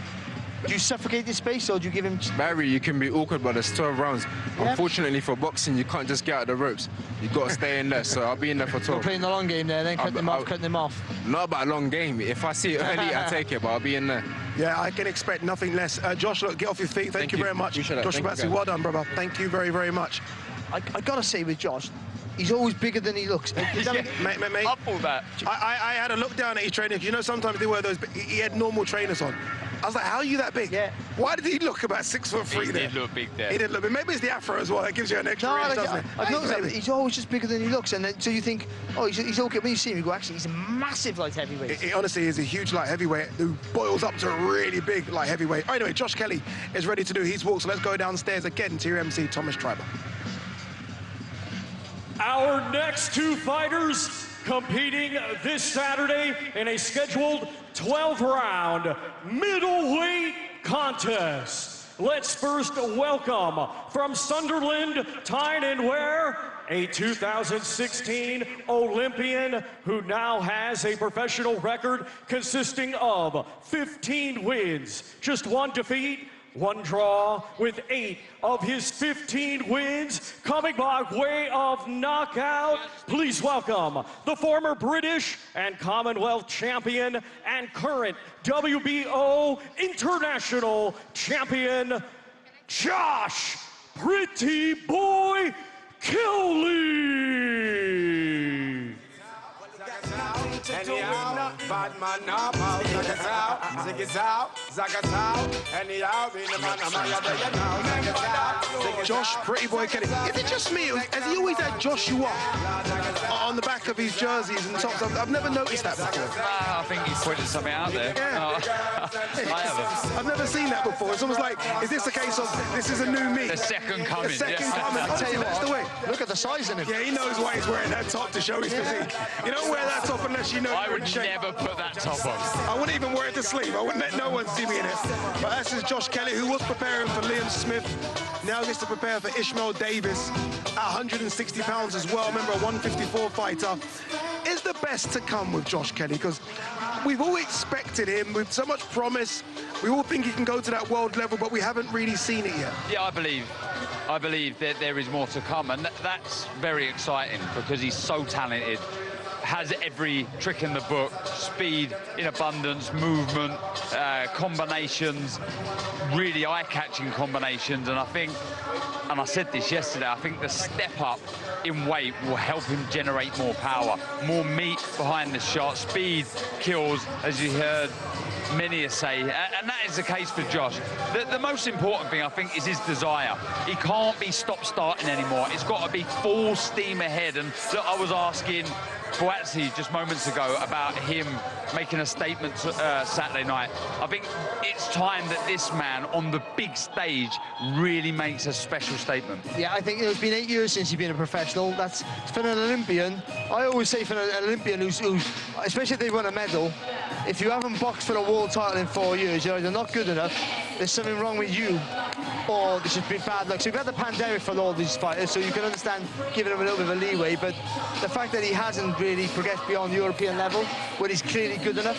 Do you suffocate his space, or do you give him...
Barry, you can be awkward, but there's 12 rounds. Yeah. Unfortunately, for boxing, you can't just get out of the ropes. You've got to stay in there, so I'll be in there for 12.
You're playing the long game there, then cutting him off.
Not about a long game. If I see it early, I take it, but I'll be in there.
Yeah, I can expect nothing less. Josh, look, get off your feet. Thank you very much. Josh Buatsi, well done, brother. Thank you very, very much.
I got to say with Josh, he's always bigger than he looks.
Mate.
Up all that.
I had a look down at his training. You know, sometimes they wear those, but he had normal trainers on. I was like, how are you that big?
Yeah.
Why did he look about 6'3" there?
He did look big there.
He did look big. Maybe it's the afro as well. That gives you an extra range, doesn't it?
I've noticed that. He's always just bigger than he looks. And then, so you think, oh, he's okay. When you see him, you go, actually, he's a massive light heavyweight.
He honestly is a huge light heavyweight who boils up to a really big light heavyweight. Anyway, Josh Kelly is ready to do his walk. So let's go downstairs again to your MC, Thomas Treiber.
Our next two fighters competing this Saturday in a scheduled 12-round middleweight contest. Let's first welcome from Sunderland, Tyne and Wear, a 2016 Olympian who now has a professional record consisting of 15 wins, just one defeat, one draw, with 8 of his 15 wins coming by way of knockout. Please welcome the former British and Commonwealth champion and current WBO International champion, Josh Pretty Boy Kelly.
Anyhow, bad man now,
Josh Pretty Boy Kelly. Is it just me, or has he always had Joshua on the back of his jerseys and tops? I've never noticed that before.
I think he's pointed something out there.
Yeah.
I haven't.
I've never seen that before. It's almost like, is this a case of, this is a new me?
The second coming.
The second coming. I'll tell you
what,
that's the way.
Look at the size in him.
Yeah, he knows why he's wearing that top to show his physique. You don't wear that top unless you know
I
you're
would
in shape.
never put that top on.
I wouldn't even wear it to sleep. I wouldn't let no one see me in it. But this is Josh Kelly, who was preparing for Liam Smith. Now gets to prepare for Ishmael Davis at 160 pounds as well. Remember, a 154 fighter. Is the best to come with Josh Kelly? Because we've all expected him with so much promise. We all think he can go to that world level, but we haven't really seen it yet.
Yeah, I believe that there is more to come, and that's very exciting because he's so talented. Has every trick in the book, speed in abundance, movement, combinations, really eye-catching combinations. And I think, and I said this yesterday, I think the step up in weight will help him generate more power, more meat behind the shot. Speed kills, as you heard many say, and that is the case for Josh. The most important thing, I think, is his desire. He can't be stop-starting anymore. It's got to be full steam ahead. And look, I was asking Buatsi just moments ago about him making a statement Saturday night. I think it's time that this man on the big stage really makes a special statement.
Yeah, I think it's been 8 years since he's been a professional. That's for an Olympian. I always say for an Olympian who's especially if they won a medal, if you haven't boxed for a world title in 4 years, you're either not good enough, there's something wrong with you, or this has been bad luck. So we've had the pandemic for all these fighters, so you can understand giving him a little bit of a leeway, but the fact that he hasn't really progressed beyond the European level, where he's clearly good enough,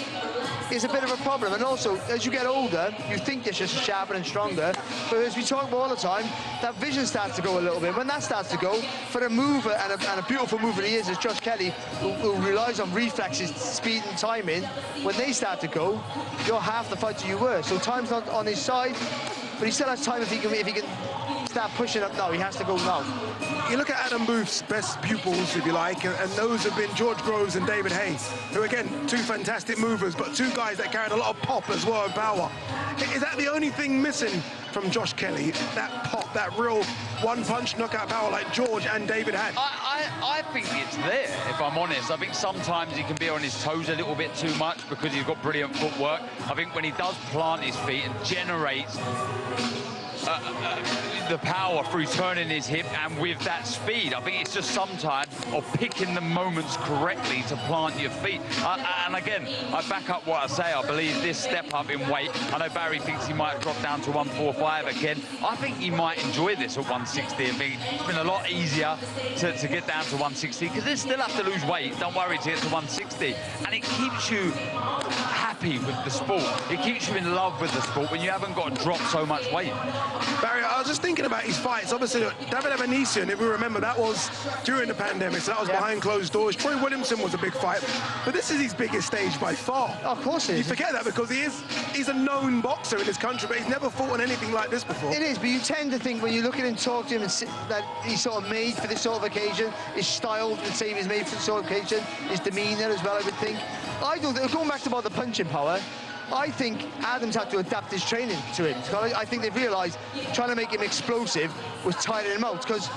is a bit of a problem. And also, as you get older, you think you're just sharper and stronger, but as we talk about all the time, that vision starts to go a little bit. When that starts to go, for a mover, and a beautiful mover he is, as Josh Kelly, who relies on reflexes, speed and timing, when they start to go, you're half the fighter you were. So time's not on his side. but he still has time if he can start pushing up now. He has to go now.
You look at Adam Booth's best pupils, if you like, and those have been George Groves and David Hay, who, again, two fantastic movers, but two guys that carried a lot of pop as well, and power. Is that the only thing missing from Josh Kelly? That pop, that real one-punch knockout power like George and David had?
I think it's there, if I'm honest. I think sometimes he can be on his toes a little bit too much because he's got brilliant footwork. I think when he does plant his feet and generates the power through turning his hip and with that speed, I think it's just sometimes of picking the moments correctly to plant your feet. And again, I back up what I say. I believe this step up in weight, I know Barry thinks he might drop down to 145 again. I think he might enjoy this at 160. I think it's been a lot easier to get down to 160 because they still have to lose weight, don't worry, to get to 160. And it keeps you happy with the sport. It keeps you in love with the sport when you haven't got to drop so much weight.
Barry, I was just thinking about his fights. Obviously, David Evanesian, if we remember, that was during the pandemic, so that was behind closed doors. Troy Williamson was a big fight, but this is his biggest stage by far.
Oh, of course it is.
You forget that because he's a known boxer in this country, but he's never fought on anything like this before.
It is, but you tend to think when you look at him, talk to him, that he's sort of made for this sort of occasion. His style would say he's made for this sort of occasion. His demeanour as well, I would think. I don't think, going back to about the punching power, I think Adams had to adapt his training to him. I think they've realised trying to make him explosive was tiring him out. Because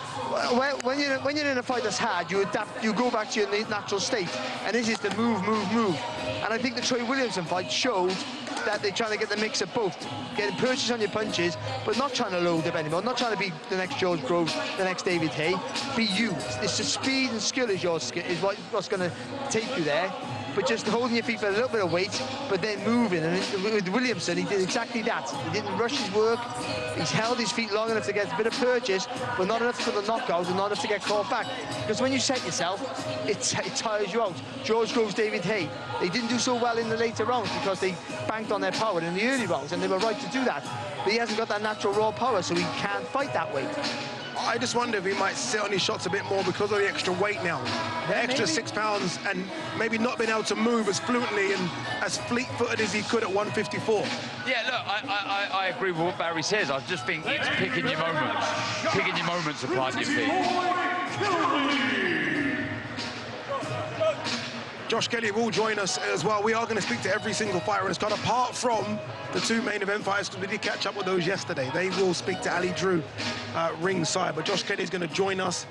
when you're in a fight that's hard, you adapt, you go back to your natural state. And this is the move, move, move. And I think the Troy Williamson fight showed that they're trying to get the mix of both. Getting purchase on your punches, but not trying to load up anymore. Not trying to be the next George Groves, the next David Hay. Be you. It's the speed and skill is what's going to take you there. But just holding your feet for a little bit of weight, but then moving. And with Williamson, he did exactly that. He didn't rush his work. He's held his feet long enough to get a bit of purchase, but not enough for the knockout and not enough to get caught back. Because when you set yourself, it tires you out. George Groves, David Hay, they didn't do so well in the later rounds because they banked on their power in the early rounds, and they were right to do that. But he hasn't got that natural raw power, so he can't fight that weight.
I just wonder if he might sit on his shots a bit more because of the extra weight now. The extra 6 pounds and maybe not being able to move as fluently and as fleet-footed as he could at 154.
Yeah, look, I agree with what Barry says. I just think it's picking your moments to plant your feet.
Josh Kelly will join us as well. We are going to speak to every single fighter in this card, apart from the two main event fighters, because we did catch up with those yesterday. They will speak to Ali Drew ringside, but Josh Kelly is going to join us.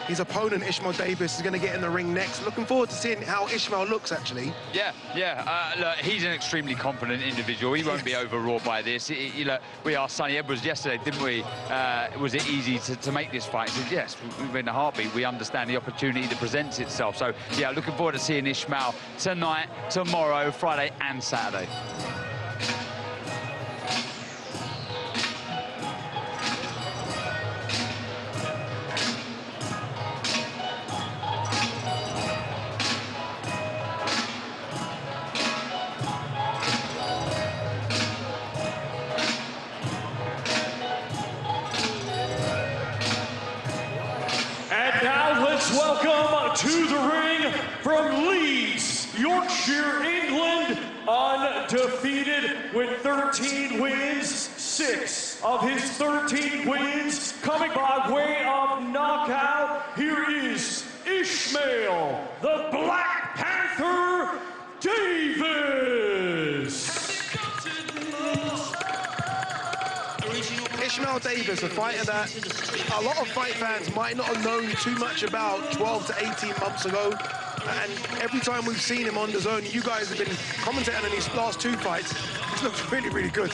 His opponent, Ishmael Davis, is going to get in the ring next. Looking forward to seeing how Ishmael looks, actually.
Yeah. Look, he's an extremely confident individual. He won't be overwrought by this. Look, we asked Sonny Edwards yesterday, didn't we? Was it easy to make this fight? He said, yes, we're in a heartbeat. We understand the opportunity that presents itself. So, yeah, looking forward to seeing Ishmael tonight, tomorrow, Friday and Saturday.
Welcome to the ring from Leeds, Yorkshire, England, undefeated with 13 wins, 6 of his 13 wins coming by way of knockout. Here is Ishmael, the Black Panther Davis.
Ishmael Davis, a fighter that a lot of fight fans might not have known too much about 12 to 18 months ago. And every time we've seen him on the zone, you guys have been commentating on his last 2 fights. He's looked really, really good.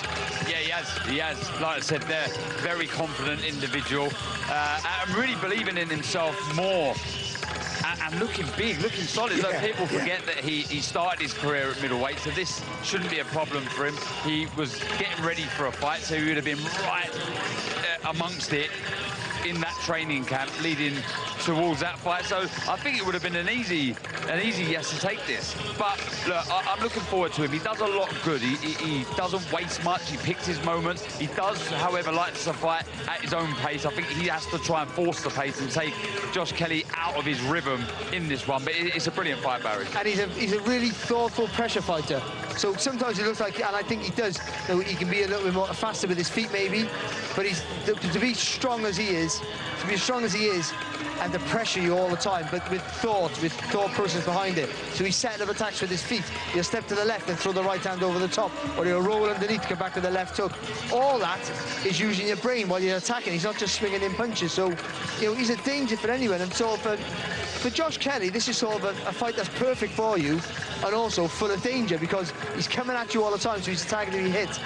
Yeah, he has. Like I said, they're very confident individual. And really believing in himself more. And looking big, looking solid. Look, people forget that he started his career at middleweight, so this shouldn't be a problem for him. He was getting ready for a fight, so he would have been right amongst it in that training camp leading towards that fight. So I think it would have been an easy yes to take this. But look, I'm looking forward to him. He does a lot good. He doesn't waste much. He picks his moments. He does, however, likes to fight at his own pace. I think he has to try and force the pace and take Josh Kelly out of his rhythm in this one. But it's a brilliant fight, Barry.
And he's a really thoughtful pressure fighter. So sometimes it looks like, and I think he does, you know, he can be a little bit more faster with his feet maybe, but he's to be strong as he is, and to pressure you all the time, but with thought process behind it. So he's setting up attacks with his feet. He'll step to the left and throw the right hand over the top, or he'll roll underneath, come back to the left hook. All that is using your brain while you're attacking. He's not just swinging in punches. So, you know, he's a danger for anyone. And so for Josh Kelly, this is sort of a fight that's perfect for you, and also full of danger, because he's coming at you all the time, so he's attacking and he hits.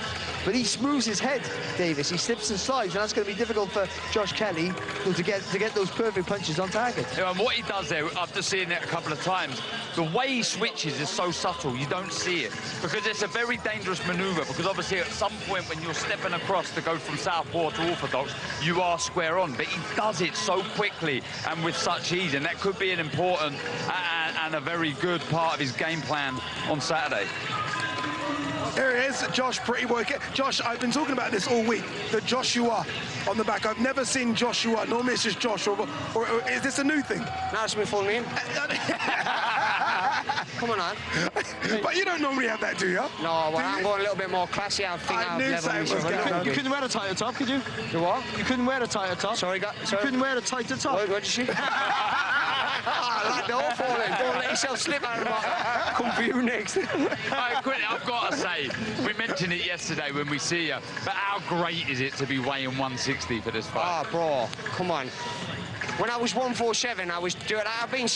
But he smooths his head, Davis. He slips and slides, and that's going to be difficult for Josh Kelly to get those perfect punches on target.
Yeah, and what he does there, after seeing it a couple of times, the way he switches is so subtle, you don't see it. Because it's a very dangerous manoeuvre, because obviously at some point when you're stepping across to go from southpaw to orthodox, you are square on. But he does it so quickly and with such ease, and that could be an important and a very good part of his game plan on Saturday.
Here he is, Josh, pretty boy. Josh, I've been talking about this all week, the Joshua on the back. I've never seen Joshua. Normally it's just Josh, or is this a new thing?
No, it's my full name. Come on.
But you don't normally have that, do you?
No, well, I'm going a little bit more classy. I think
I knew something was going on.
You couldn't wear a tighter top, could you?
You what?
You couldn't wear a tighter top.
Sorry.
You couldn't wear a tighter top.
What did you say? I like the whole falling. Don't let yourself slip out of the box. Come for you next.
Quinn, I've got to say, we mentioned it yesterday when we see you, but how great is it to be weighing 160 for this fight?
Oh, bro, come on. When I was 147, I've been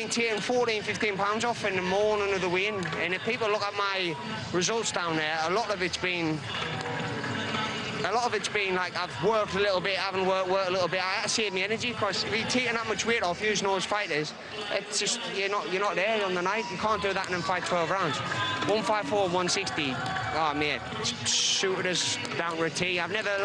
taking 14, 15 pounds off in the morning of the weigh-in. And if people look at my results down there, a lot of it's been like I've worked a little bit, haven't worked a little bit. I had to save my energy, because if you're taking that much weight off using those fighters, it's just you're not there on the night. You can't do that and then fight 12 rounds. 154, 160. Oh man, suited us down to a T. I've never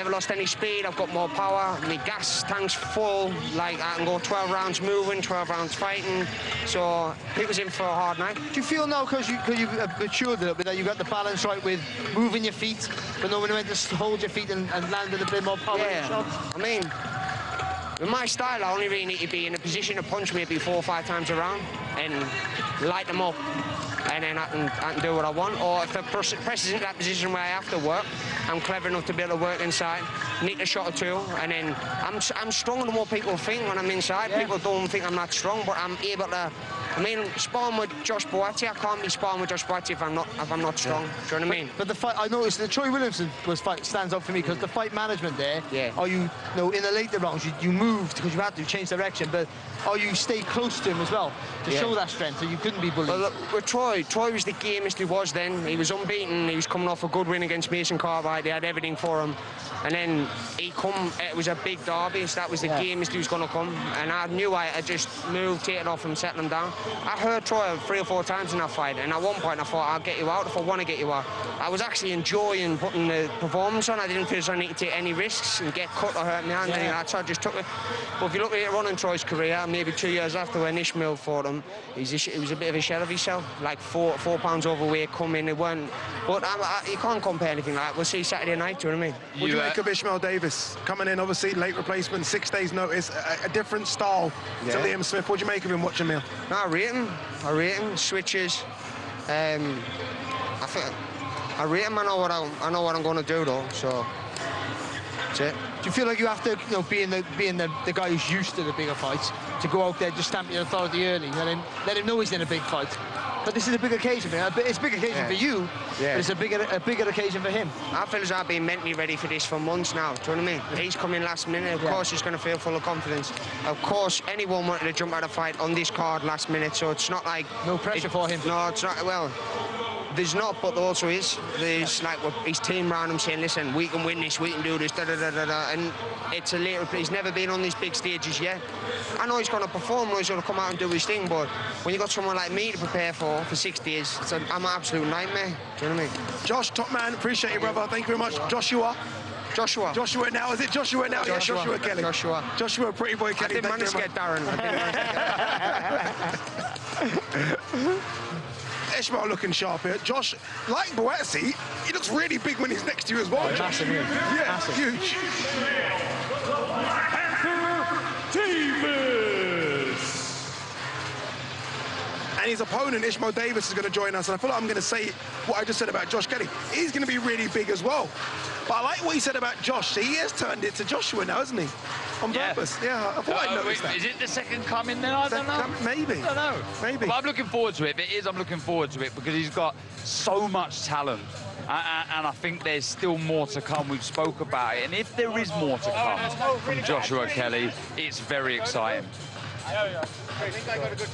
lost any speed. I've got more power. My gas tank's full. Like I can go 12 rounds moving, 12 rounds fighting. So he was in for a hard night.
Do you feel now, because you've matured a little bit, that you got the balance right with moving your feet, but knowing when to hold your feet and land with a bit more power?
Yeah, I mean, with my style, I only really need to be in a position to punch maybe 4 or 5 times around and light them up. And then I can do what I want. Or if the press is in that position where I have to work, I'm clever enough to be able to work inside, nick a shot or two, and then I'm stronger than what people think when I'm inside. Yeah. People don't think I'm that strong, but I'm able to. I mean, sparring with Josh Buatsi, I can't be sparring with Josh Buatsi if I'm not strong. Do you know what I mean?
But the fight, I noticed that Troy Williamson stands out for me, because the fight management there.
Yeah.
Are you know, in the later rounds you moved because you had to change direction, but or you stay close to him as well to show that strength, so you couldn't be bullied.
Well, look, with Troy was the gamest he was then. He was unbeaten. He was coming off a good win against Mason Cartwright. They had everything for him. And then it was a big derby, so that was the gamest he was going to come. And I knew I had just moved, taken off him, setting him down. I heard Troy 3 or 4 times in that fight, and at one point I thought, I'll get you out if I want to get you out. I was actually enjoying putting the performance on. I didn't feel I need to take any risks and get cut or hurt my hand. Yeah. So I just took it. But if you look at it running Troy's career, maybe 2 years after when Ishmael fought him, he was a bit of a shell of himself, like 4 pounds overweight, coming. It weren't. But you can't compare anything like that. We'll see Saturday night. Do you know what I mean?
What do you make of Ishmael Davis coming in? Obviously, late replacement, 6 days' notice, a different style to Liam Smith. What do you make of him watching him?
No, I rate him. Switches. I rate him. I know what I'm going to do though. So that's it.
Do you feel like you have to, you know, being the guy who's used to the bigger fights, to go out there, just stamp your authority early, and let him know he's in a big fight? But this is a big occasion for him. It's a big occasion for you, but it's a bigger occasion for him.
I feel as I've been mentally ready for this for months now. Do you know what I mean? He's coming last minute. Of course, he's going to feel full of confidence. Of course, anyone wanted to jump out of fight on this card last minute, so it's not like
no pressure for him.
No, it's not. Well, there's not, but there also is. There's like his team around him saying, "Listen, we can win this. We can do this." Da da da da da. And it's a little. He's never been on these big stages yet. I know he's going to perform. I know he's going to come out and do his thing. But when you got someone like me to prepare for 6 days, I'm an absolute nightmare. Do you know what I mean?
Josh, top man, appreciate you, brother. Thank you very much. Joshua now, is it Joshua now?
Joshua.
Yeah, Joshua Kelly. Joshua, pretty boy Kelly.
I didn't manage to get Darren.
Ishmael looking sharp here. Josh, like Buatsi, he looks really big when he's next to you as well.
Massive, massive.
Huge.
Davis.
and his opponent, Ishmael Davis, is going to join us. And I feel like I'm going to say what I just said about Josh Kelly. He's going to be really big as well. But I like what he said about Josh. He has turned it to Joshua now, hasn't he? On purpose. Yeah, I thought I noticed that.
Is it the second coming then? I don't know.
Maybe.
I don't know.
Maybe.
But I'm looking forward to it. If it is, I'm looking forward to it because he's got so much talent. And I think there's still more to come. We've spoke about it. And if there is more to come from Joshua Kelly, it's very exciting.
I think I got a good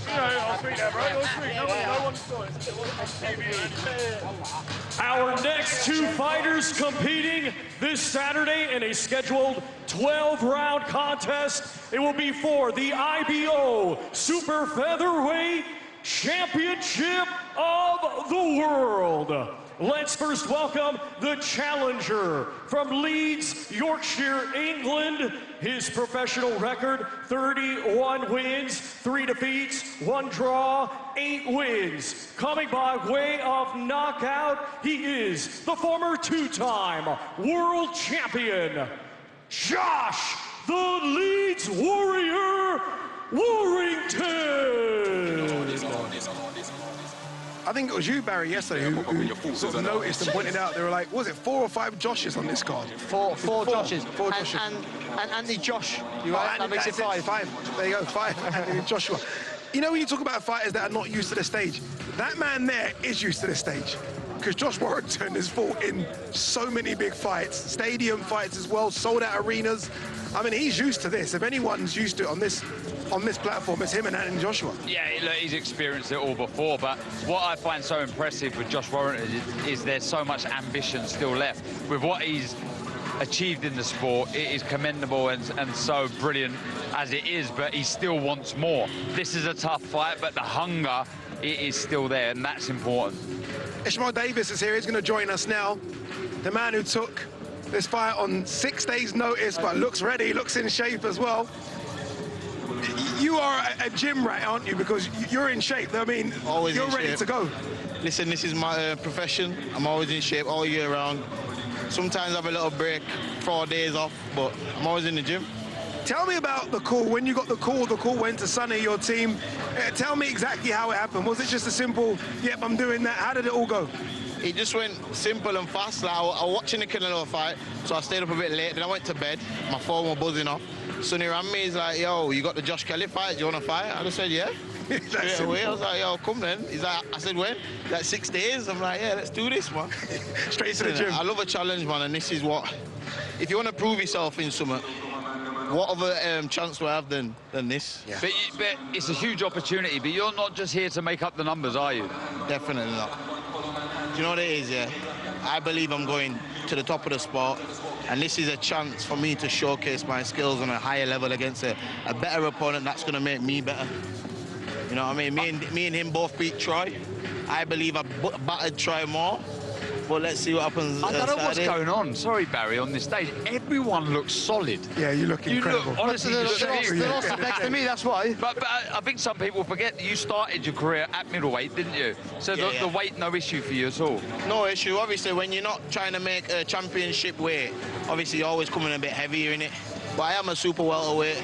Our next two fighters competing this Saturday in a scheduled 12-round contest. It will be for the IBO Super Featherweight Championship of the World. Let's first welcome the challenger from Leeds, Yorkshire, England. His professional record, 31 wins, 3 defeats, 1 draw, 8 wins. Coming by way of knockout, he is the former 2-time world champion, Josh the Leeds Warrior Warrington.
I think it was you, Barry, yesterday, who sort of noticed and pointed out, they were like, was it 4 or 5 Joshes on this card?
Four Joshes.
4 Joshes.
And Anthony Josh, you right? That makes it 5.
5. There you go, 5. Anthony Joshua. You know when you talk about fighters that are not used to the stage, that man there is used to the stage. Because Josh Warrington has fought in so many big fights, stadium fights as well, sold-out arenas. I mean, he's used to this. If anyone's used to it on this platform, it's him and Anthony Joshua.
Yeah, look, he's experienced it all before, but what I find so impressive with Josh Warrington is there's so much ambition still left. With what he's achieved in the sport, it is commendable and so brilliant as it is, but he still wants more. This is a tough fight, but the hunger, it is still there, and that's important.
Ishmael Davis is here. He's going to join us now. The man who took this fight on 6 days' notice, but looks ready, looks in shape as well. You are a gym rat, aren't you? Because you're in shape. I mean,
always
you're ready to go.
Listen, this is my profession. I'm always in shape all year round. Sometimes I have a little break, 4 days off, but I'm always in the gym.
Tell me about the call. When you got the call went to Sonny, your team. Tell me exactly how it happened. Was it just a simple, yep, I'm doing that? How did it all go?
It just went simple and fast. Like, I was watching the Canelo fight, so I stayed up a bit late. Then I went to bed. My phone was buzzing off. Sonny ran me. He's like, yo, you got the Josh Kelly fight? Do you want to fight? I just said, yeah. Straight away. I was like, yo, come then. He's like, I said, when? Like 6 days. I'm like, yeah, let's do this, man.
Straight to the gym.
I love a challenge, man, and this is what, if you want to prove yourself in something, what other chance do I have than this?
Yeah. But it's a huge opportunity, but you're not just here to make up the numbers, are you?
Definitely not. Do you know what it is, yeah? I believe I'm going to the top of the sport, and this is a chance for me to showcase my skills on a higher level against a better opponent that's going to make me better. You know what I mean? Me and him both beat Troy. I believe I battered Troy more. But let's see what happens.
I don't know what's going on. Sorry, Barry, on this stage. Everyone looks solid.
Yeah, you look incredible.
Honestly, you look
They lost next to me, that's why.
But I think some people forget that you started your career at middleweight, didn't you? So the weight, no issue for you at all?
No issue. Obviously, when you're not trying to make a championship weight, obviously you're always coming a bit heavier in it. But I am a super welterweight.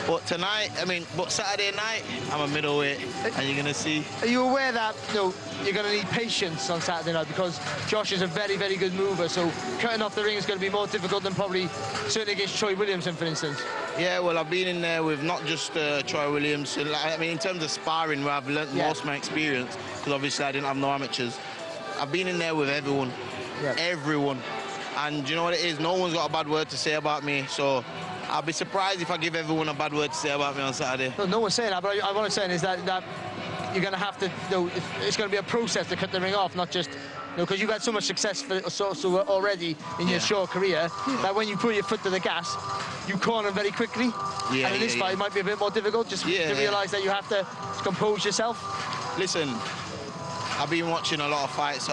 But Saturday night, I'm a middleweight, and you're going to see.
Are you aware that you're going to need patience on Saturday night because Josh is a very, very good mover, so cutting off the ring is going to be more difficult than probably certainly against Troy Williamson, for instance?
Yeah, well, I've been in there with not just Troy Williamson. I mean, in terms of sparring, where I've learnt most of my experience, because obviously I didn't have no amateurs, I've been in there with everyone, everyone. And you know what it is? No one's got a bad word to say about me, so I'll be surprised if I give everyone a bad word to say about me on Saturday.
No one's saying that, but what I'm saying is that you're going to have to, it's going to be a process to cut the ring off, not just, because you've had so much success already in your short career, that when you put your foot to the gas, you corner very quickly. And in this fight, it might be a bit more difficult just to realise that you have to compose yourself.
Listen, I've been watching a lot of fights,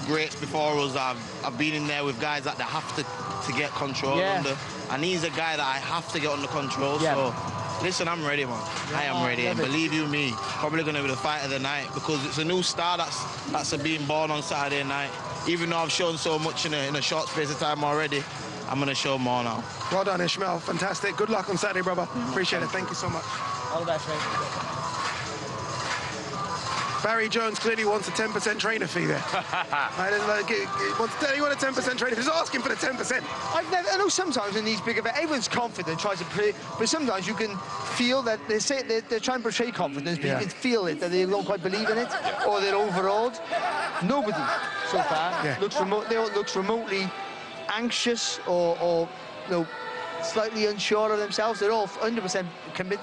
greats before us. I've been in there with guys that they have to get control under. And he's a guy that I have to get under control. So, listen, I'm ready, man. I am ready. And believe you me, probably going to be the fight of the night because it's a new star that's being born on Saturday night. Even though I've shown so much in a short space of time already, I'm going to show more now.
Well done, Ishmael. Fantastic. Good luck on Saturday, brother. Appreciate it. Thank you so much.
All the best, mate.
Barry Jones clearly wants a 10% trainer fee there. He wants a 10% trainer. He's asking for the 10%.
I know sometimes in these big events, everyone's confident, tries to play, but sometimes you can feel that they say they're trying to portray confidence, but you can feel it, that they don't quite believe in it, or they're overawed. Nobody so far looks remotely anxious or you know, slightly unsure of themselves. They're all 100%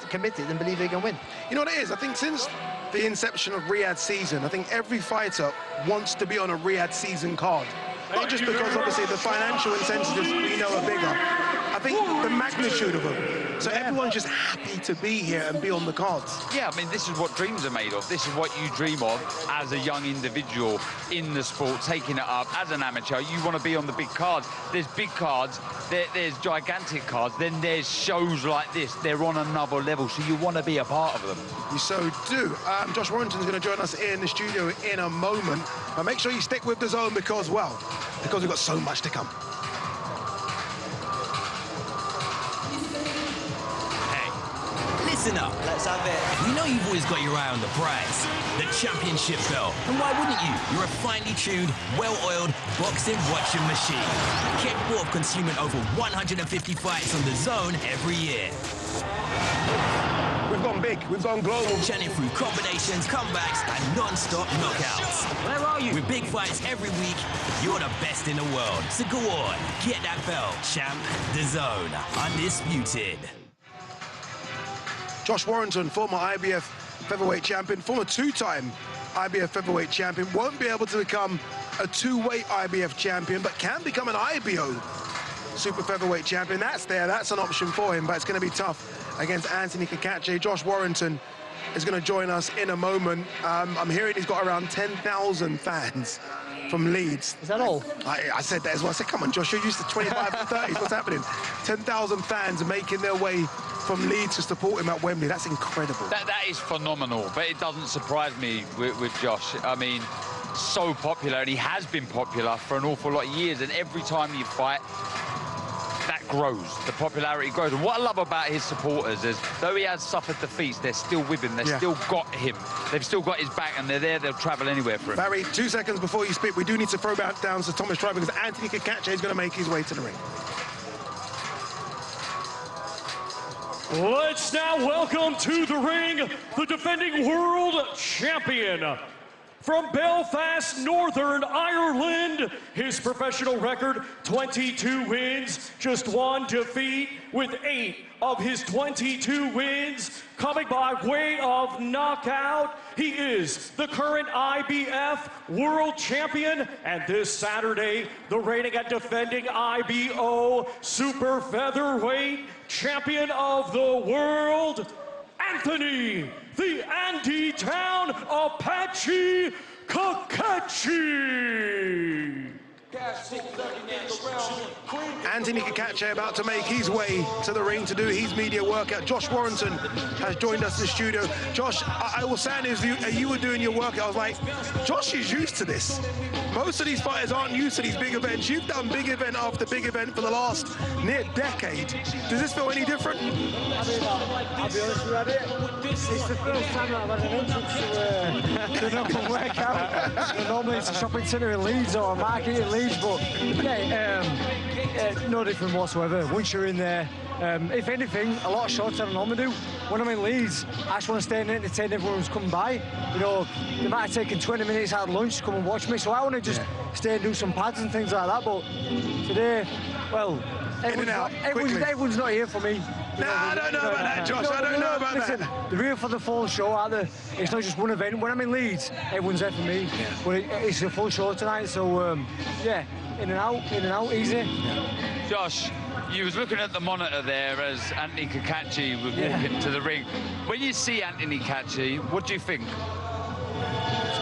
committed and believe they can win.
You know what it is? I think since the inception of Riyadh season, I think every fighter wants to be on a Riyadh season card. Not just because, obviously, the financial incentives we know are bigger. I think the magnitude of them. So everyone's just happy to be here and be on the cards.
Yeah, I mean, this is what dreams are made of. This is what you dream of as a young individual in the sport, taking it up as an amateur. You want to be on the big cards. There's big cards, there's gigantic cards, then there's shows like this. They're on another level, so you want to be a part of them.
You so do. Josh Warrington's going to join us in the studio in a moment. But make sure you stick with the zone because we've got so much to come.
Listen up. Let's have it. We know you've always got your eye on the prize, the championship belt. And why wouldn't you? You're a finely tuned, well-oiled boxing watching machine, capable of consuming over 150 fights on the zone every year.
We've gone big, we've gone global.
Churning through combinations, comebacks, and non-stop knockouts. Where are you? With big fights every week, you're the best in the world. So go on, get that belt. Champ, the zone, undisputed.
Josh Warrington, former IBF featherweight champion, former two-time IBF featherweight champion, won't be able to become a two-weight IBF champion, but can become an IBO super featherweight champion. That's an option for him, but it's going to be tough against Anthony Kakache. Josh Warrington is going to join us in a moment. I'm hearing he's got around 10,000 fans from Leeds.
Is that all?
I said that as well. I said, come on, Josh, you're used to 25 and 30s. What's happening? 10,000 fans making their way from Leeds to support him at Wembley. That's incredible.
That is phenomenal, but it doesn't surprise me with Josh. I mean, so popular, and he has been popular for an awful lot of years, and every time you fight, that grows, the popularity grows. And what I love about his supporters is, though he has suffered defeats, they're still with him, they've still got him, they've still got his back, and they're there, they'll travel anywhere for him.
Barry, 2 seconds before you speak, we do need to throw back down to Thomas Tribe because Anthony Kakache is going to make his way to the ring.
Let's now welcome to the ring the defending world champion. From Belfast, Northern Ireland, his professional record, 22 wins, just 1 defeat, with 8 of his 22 wins coming by way of knockout. He is the current IBF world champion, and this Saturday, the reigning and defending IBO super featherweight champion of the world, Anthony the Andy Town Apache Kakache.
Anthony Kakache about to make his way to the ring to do his media workout. Josh Warrington has joined us in the studio. Josh, I was saying as you were doing your workout, I was like, Josh is used to this. Most of these fighters aren't used to these big events. You've done big event after big event for the last near decade. Does this feel any different?
I mean, I'll be honest with you, it's the first time I've had an entrance to an open workout. Normally it's a shopping centre in Leeds or a market in Leeds, but yeah, no different whatsoever. Once you're in there, if anything, a lot shorter than I normally do. When I'm in Leeds, I just want to stay and entertain everyone who's coming by. You know, they might have taken 20 minutes out of lunch to come and watch me, so I want to just stay and do some pads and things like that. But today, well, everyone's not here for me.
I don't know about that, Josh. I don't know about that.
They're here for the full show, aren't they? It's not just one event. When I'm in Leeds, everyone's there for me. But it's a full show tonight, so yeah, in and out, easy.
Josh, you was looking at the monitor there as Anthony Kakache was walking to the ring. When you see Anthony Kakache, what do you think?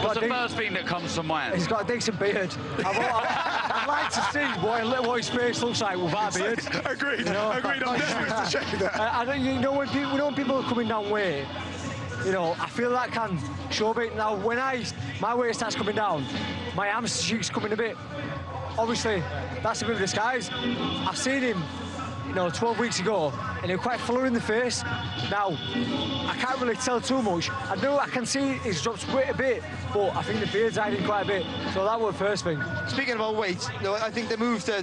What's the first thing that comes to mind?
He's got a decent beard. I'd like to see what his face looks like without a beard.
Agreed. You know? Agreed. I'm desperate to check that.
You know, when people are coming down weight, you know, I feel that can show a bit. Now, when my weight starts coming down, my hamstring's coming a bit. Obviously, that's a bit of disguise. I've seen him you know, 12 weeks ago, and he was quite fuller in the face. Now, I can't really tell too much. I know I can see he's dropped weight a bit, but I think the beard's hiding quite a bit. So that was the first thing.
Speaking about weight, you know, I think the move to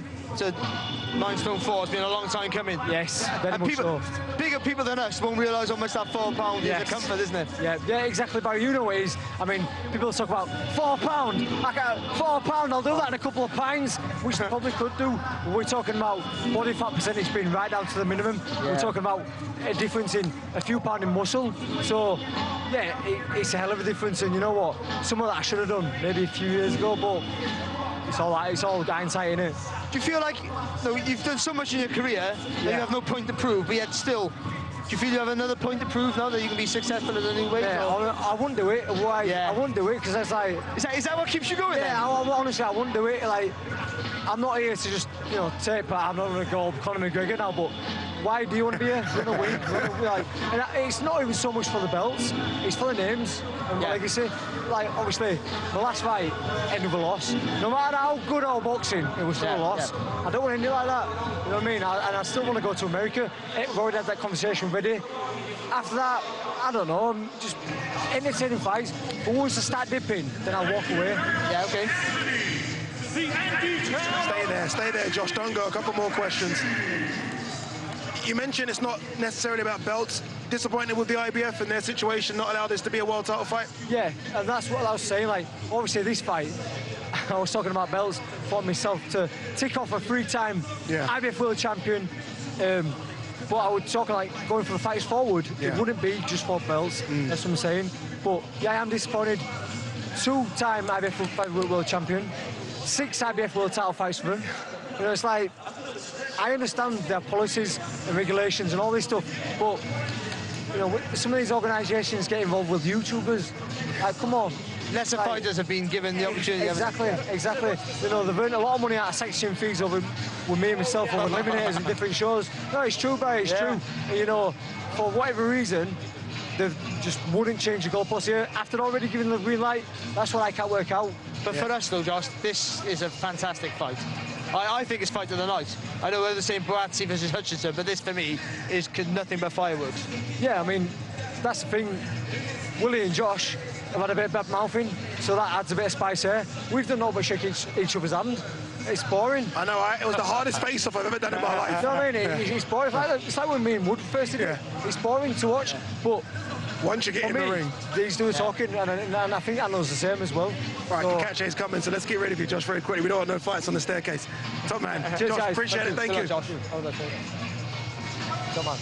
9 stone 4 has been a long time coming.
Yes, very much so.
Bigger people than us won't realise how much that 4 pound is a comfort, isn't it?
Yeah, exactly, Barry. You know what it is. I mean, people talk about 4 pound. I got 4 pound, I'll do that in a couple of pints, which they probably could do. But we're talking about body fat percentage being right down to the minimum. Yeah. We're talking about a difference in a few pound in muscle. So, yeah, it's a hell of a difference. And you know what? Some of that I should have done maybe a few years ago, but it's all hindsight, innit?
Do you feel like, no, you've done so much in your career that you have no point to prove, but yet still, do you feel you have another point to prove now that you can be successful at any weight?
Yeah, I wouldn't do it. Why? Yeah. I wouldn't do it because that's like...
Is that what keeps you going then?
Yeah, honestly, I wouldn't do it. Like, I'm not here to just, you know, take part. I'm not going to go Conor McGregor now, but why do you want to be here? Run away. Like, and it's not even so much for the belts, it's for the names and the legacy. Like, obviously, the last fight ended with a loss. No matter how good our boxing, it was still a loss. I don't want to end it like that. You know what I mean? And I still want to go to America. We've already had that conversation ready. After that, I don't know, just entertaining fights. But once I start dipping, then I'll walk away.
Yeah, okay.
Stay there, Josh. Don't go. A couple more questions. You mentioned it's not necessarily about belts. Disappointed with the IBF and their situation, not allow this to be a world title fight?
Yeah, and that's what I was saying. Like, obviously, this fight, I was talking about belts for myself to tick off a 3-time IBF world champion. But I would talk like going for the fights forward. It wouldn't be just for belts. That's what I'm saying. But yeah, I am disappointed. 2-time IBF world champion, 6 IBF world title fights for them. You know, it's like, I understand their policies and regulations and all this stuff, but you know, some of these organisations get involved with YouTubers. Like, come on.
Lesser fighters have been given the opportunity.
Exactly. You know, they've earned a lot of money out of section fees over with me and myself over eliminators and different shows. No, it's true, Barry, it's true. You know, for whatever reason, they just wouldn't change the goalposts here. After already giving the green light, that's what I can't work out.
But for us, though, Josh, this is a fantastic fight. I think it's fight of the night. I know we're the same Buatsi versus Hutchinson, but this, for me, is nothing but fireworks.
Yeah, I mean, that's the thing. Willie and Josh have had a bit of bad mouthing, so that adds a bit of spice here. We've done all but shake each other's hand. It's boring.
I know, it was the hardest face-off I've ever done in my life.
You know what I mean? It's boring. It's like when me and Wood first did it. It's boring to watch, but
once you get in the ring,
these two are talking, and I think Anno's the same as well.
Right, the catch is coming, so let's get ready for you, Josh, very quickly. We don't want no fights on the staircase. Top man.
Cheers,
Josh,
guys.
appreciate it. Thank you.
Josh. Top man.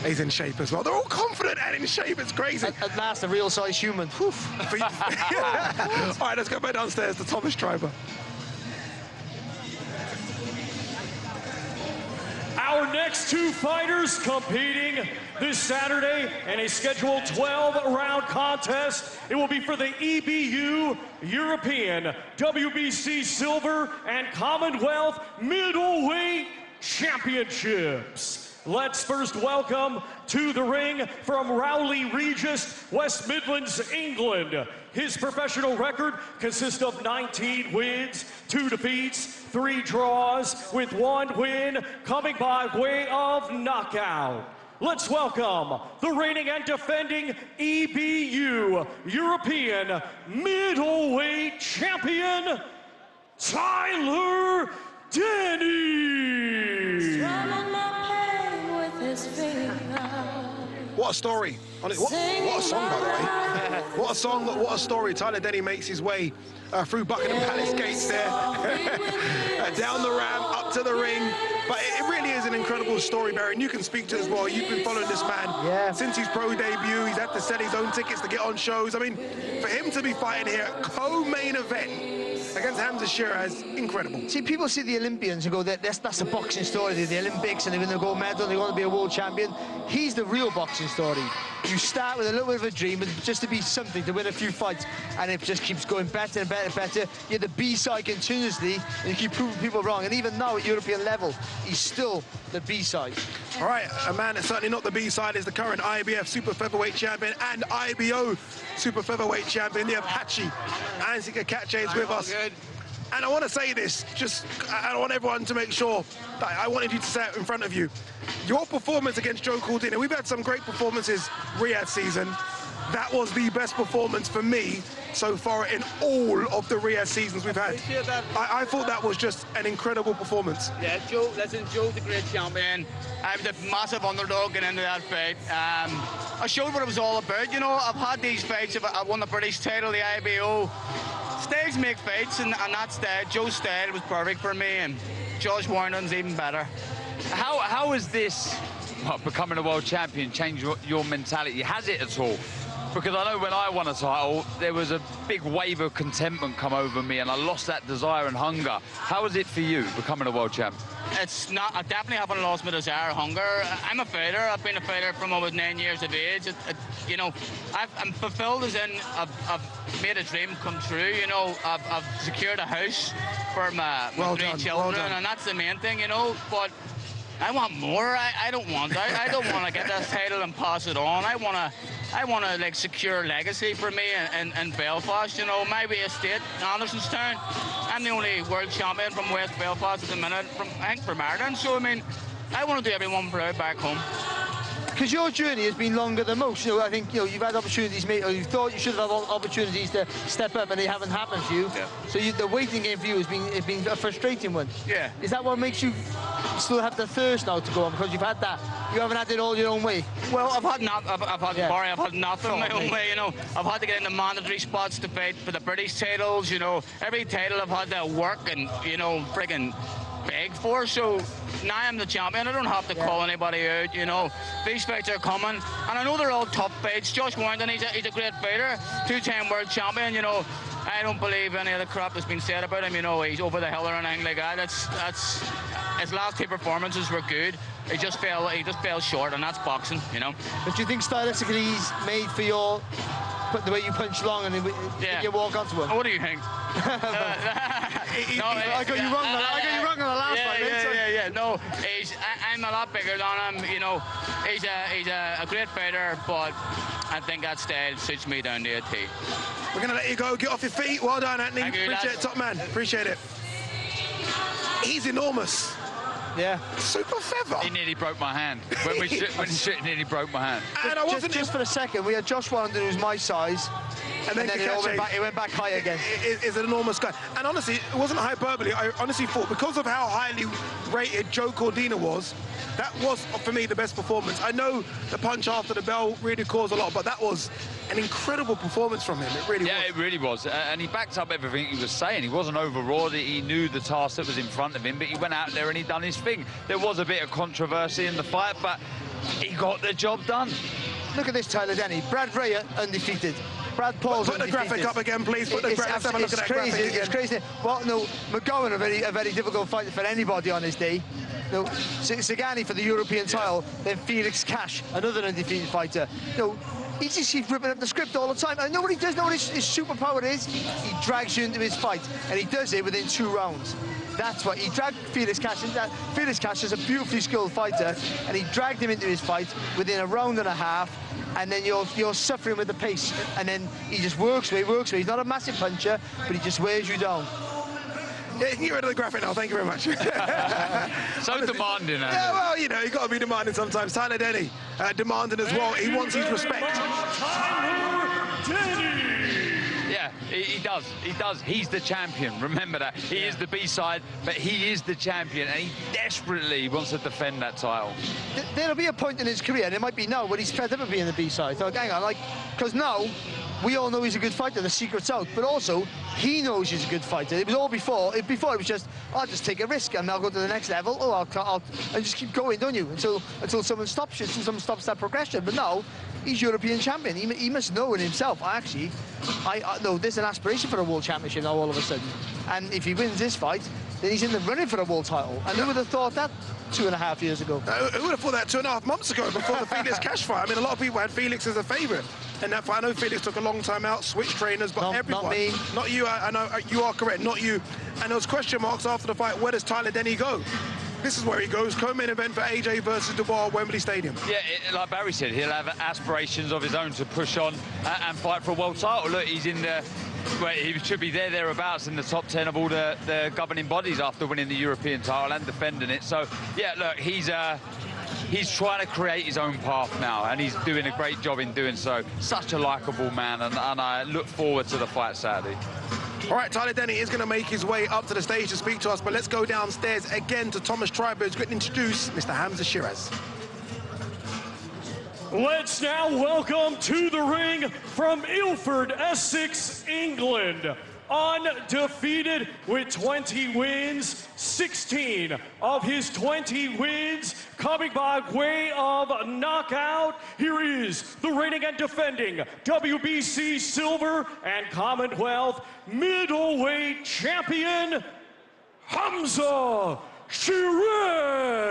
He's in shape as well. They're all confident and in shape. It's crazy.
At last, a real-size human.
All right, let's go back downstairs to Thomas Triber.
Our next 2 fighters competing this Saturday in a scheduled 12-round contest. It will be for the EBU European WBC Silver and Commonwealth Middleweight Championships. Let's first welcome to the ring from Rowley Regis, West Midlands, England. His professional record consists of 19 wins, 2 defeats, 3 draws, with 1 win coming by way of knockout. Let's welcome the reigning and defending EBU European Middleweight Champion, Tyler Denny.
What a story. What a song, by the way. What a song, what a story. Tyler Denny makes his way through Buckingham Palace gates there, down the ramp, up to the ring. But it really is an incredible story, Barry, and you can speak to it as well. You've been following this man since his pro debut. He's had to sell his own tickets to get on shows. I mean, for him to be fighting here, co-main event against Hamza Sheeraz, incredible.
See, people see the Olympians and go, that's a boxing story. They're the Olympics and they win the gold medal, they want to be a world champion. He's the real boxing story. You start with a little bit of a dream, just to be something, to win a few fights, and it just keeps going better and better and better. You're the B-side continuously, and you keep proving people wrong. And even now at European level, he's still the B-side.
All right, a man that's certainly not the B-side is the current IBF Super Featherweight champion and IBO Super Featherweight champion, the Apache. Ansika Kache is with us. And I want to say this, I want everyone to make sure that I wanted you to say it in front of you. Your performance against Joe Cordina, we've had some great performances Riyadh season. That was the best performance for me so far in all of the Riyadh seasons we've had. I thought that was just an incredible performance.
Yeah, Joe, listen, Joe's the great champion. I was a massive underdog getting into that fight. I showed what it was all about. You know, I've had these fights. I won the British title, the IBO. Stags make fights, and that style, Joe's style was perfect for me, and Josh Warrington's even better.
How has this, becoming a world champion, changed your mentality? Has it at all? Because I know when I won a title, there was a big wave of contentment come over me, and I lost that desire and hunger. How is it for you, becoming a world champ?
It's not, I definitely haven't lost my desire, hunger. I'm a fighter. I've been a fighter from I was 9 years of age. You know, I'm fulfilled as in I've made a dream come true. You know, I've secured a house for my three children, and that's the main thing, you know. But I want more. I don't want that. I don't want to get that title and pass it on. I want to like secure legacy for me in Belfast. You know, my way of state, Andersonstown. I'm the only world champion from West Belfast at the minute, I think from Ireland. So I mean, I want to do everyone proud back home.
Because your journey has been longer than most. You know, I think you've had opportunities, or you thought you should have had opportunities to step up, and they haven't happened for you. Yeah. So the waiting game for you has been a frustrating one.
Yeah.
Is that what makes you still have the thirst now to go on? Because you've had that, you haven't had it all your own way.
Well, I've had nothing my own way. You know, I've had to get into mandatory spots to fight for the British titles. You know, every title I've had to work and friggin' beg for. So now I'm the champion. I don't have to call anybody out. You know, these fights are coming, and I know they're all tough fights. Josh Warrington, he's a great fighter, two-time world champion. You know, I don't believe any of the crap that's been said about him. You know, he's over the hill or anything like that. That's his last two performances were good. He just fell short, and that's boxing. You know.
But do you think stylistically he's made for your? The way you punch long and you walk onto him.
What do you think?
I got you wrong. I got you wrong on the last fight.
Yeah. No, I'm a lot bigger than him. You know, he's a great fighter, but I think that style suits me down to a T.
We're gonna let you go. Get off your feet. Well done, Anthony. Appreciate it, top man. Appreciate it. He's enormous.
Yeah.
Super feather.
He nearly broke my hand. When he shit, nearly broke my hand.
And I wasn't just for a second. We had Josh Warrington, who's my size, and then he went back high again.
Is an enormous guy. And honestly, it wasn't hyperbole. I honestly thought, because of how highly rated Joe Cordina was, that was, for me, the best performance. I know the punch after the bell really caused a lot, but that was an incredible performance from him. It really was.
Yeah, it really was. And he backed up everything he was saying. He wasn't overawed. He knew the task that was in front of him, but he went out there and he done his thing. There was a bit of controversy in the fight, but he got the job done.
Look at this, Tyler Denny. Brad Ray undefeated. Brad Paul's
Put the graphic up again, please. Put the graphic. Let's have a look at that graphic again.
It's crazy. Well, no, McGowan, a very difficult fight for anybody on his day. No, Sagani for the European title, then Felix Cash, another undefeated fighter. No, he just keeps ripping up the script all the time. And nobody does know what his superpower is. He drags you into his fight, and he does it within 2 rounds. That's what he dragged Felix Cash into. Felix Cash is a beautifully skilled fighter, and he dragged him into his fight within a round and a half. And then you're suffering with the pace, and then he just works away. He's not a massive puncher, but he just wears you down.
Yeah, you can get rid of the graphic now. Thank you very much.
So demanding.
Yeah, well, you know, you got to be demanding sometimes. Tyler Denny, demanding as well. He wants his respect.
Yeah, he does. He does. He's the champion. Remember that. He is the B-side, but he is the champion, and he desperately wants to defend that title.
There'll be a point in his career, and it might be now, where he's fed up of being the B-side. So hang on, because now we all know he's a good fighter. The secret's out, but also he knows he's a good fighter. It was all before. Before it was just, I'll just take a risk and I'll go to the next level. Oh, I'll and just keep going, don't you? Until someone stops you, until someone stops that progression. But now he's European champion. He must know in himself. I know there's an aspiration for a world championship now all of a sudden. And if he wins this fight, then he's in the running for a world title. And who would have thought that 2.5 years ago?
Who would have thought that 2.5 months ago before the Felix Cash fight? I mean, a lot of people had Felix as a favourite. And that fight, I know Felix took a long time out, switched trainers, but everyone.
Not me.
Not you, I know you are correct, not you. And there was question marks after the fight, where does Tyler Denny go? This is where he goes, co-main event for AJ versus Dubois at Wembley Stadium.
Yeah, like Barry said, he'll have aspirations of his own to push on and fight for a world title. Look, he's in the Well, he should be thereabouts in the top 10 of all the governing bodies after winning the European title and defending it. So, yeah, look, he's trying to create his own path now, and he's doing a great job in doing so. Such a likeable man, and I look forward to the fight Saturday.
All right, Tyler Denny is going to make his way up to the stage to speak to us, but let's go downstairs again to Thomas Treiber, who's going to introduce Mr. Hamza Sheeraz.
Let's now welcome to the ring from Ilford, Essex, England. Undefeated with 20 wins, 16 of his 20 wins coming by way of knockout. Here is the reigning and defending WBC Silver and Commonwealth Middleweight Champion, Hamza Sheeraz.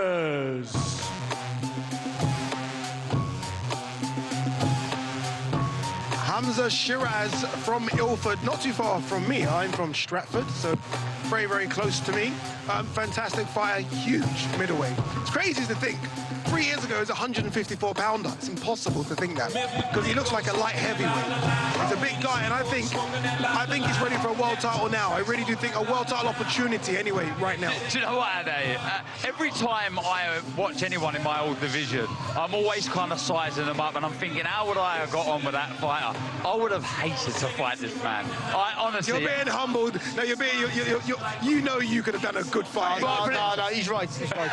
Hamza Sheeraz from Ilford, not too far from me. I'm from Stratford, so very, very close to me. Fantastic fighter, huge middleweight. It's crazy to think. 3 years ago, he was a 154-pounder. It's impossible to think that, because he looks like a light heavyweight. He's a big guy, and I think he's ready for a world title now. I really do think a world title opportunity anyway right now.
Do you know what, Ade? Every time I watch anyone in my old division, I'm always kind of sizing them up, and I'm thinking, how would I have got on with that fighter? I would have hated to fight this man. I honestly...
You're being humbled. No, you're being... You know you could have done a good fight.
No, he's right. He's right.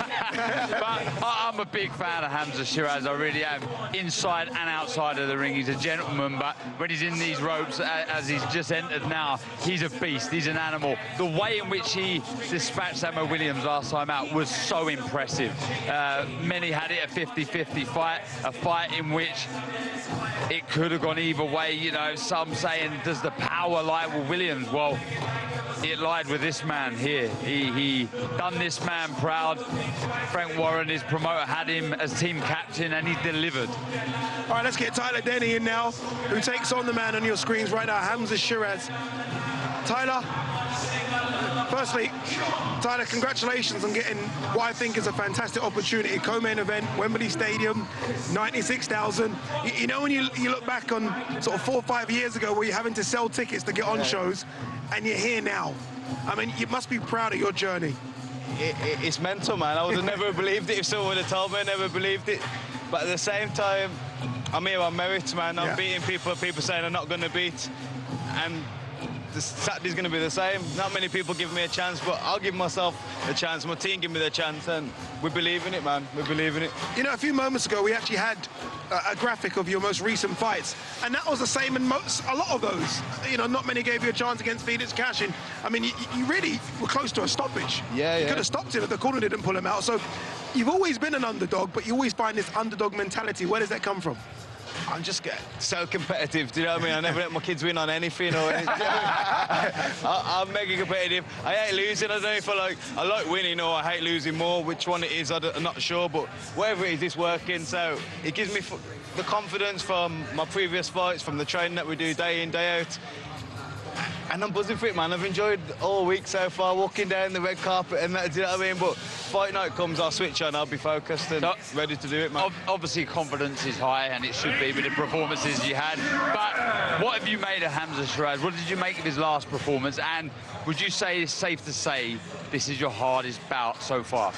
But I'm a big fan of Hamza Sheeraz, I really am. Inside and outside of the ring, he's a gentleman, but when he's in these ropes, as he's just entered now, he's a beast, he's an animal. The way in which he dispatched Samuel Williams last time out was so impressive. Many had it a 50-50 fight, a fight in which it could have gone either way. You know, some saying, does the power lie with Williams? Well, it lied with this man here. He done this man proud. Frank Warren, his promoter, had him as team captain, and he delivered.
All right, let's get Tyler Denny in now, who takes on the man on your screens right now, Hamza Sheeraz. Tyler, firstly, Tyler, congratulations on getting what I think is a fantastic opportunity. Co-main event, Wembley Stadium, 96,000. You know, when you look back on sort of 4 or 5 years ago where you're having to sell tickets to get on shows, and you're here now. I mean, you must be proud of your journey.
It's mental, man. I would have never believed it if someone would have told me. I never believed it. But at the same time, I'm here on merit, man. I'm beating people saying I'm not going to beat. And Saturday's going to be the same. Not many people give me a chance, but I'll give myself a chance. My team give me the chance, and we believe in it, man. We believe in it.
You know, a few moments ago, we actually had a graphic of your most recent fights, and that was the same in a lot of those. You know, not many gave you a chance against Felix Cashin. I mean, you really were close to a stoppage. You could have stopped him if the corner didn't pull him out. So you've always been an underdog, but you always find this underdog mentality. Where does that come from?
I'm just so competitive, do you know what I mean? I never let my kids win on anything or anything. I'm mega competitive. I hate losing. I don't know if I like winning or I hate losing more. Which one it is, I'm not sure, but whatever it is, it's working. So it gives me the confidence from my previous fights, from the training that we do day in, day out. And I'm buzzing for it, man. I've enjoyed all week so far, walking down the red carpet and that, do you know what I mean? But fight night comes, I'll switch on, I'll be focused and ready to do it, man.
Obviously, confidence is high, and it should be with the performances you had. But what have you made of Hamza Sheeraz? What did you make of his last performance? And would you say it's safe to say this is your hardest bout so far?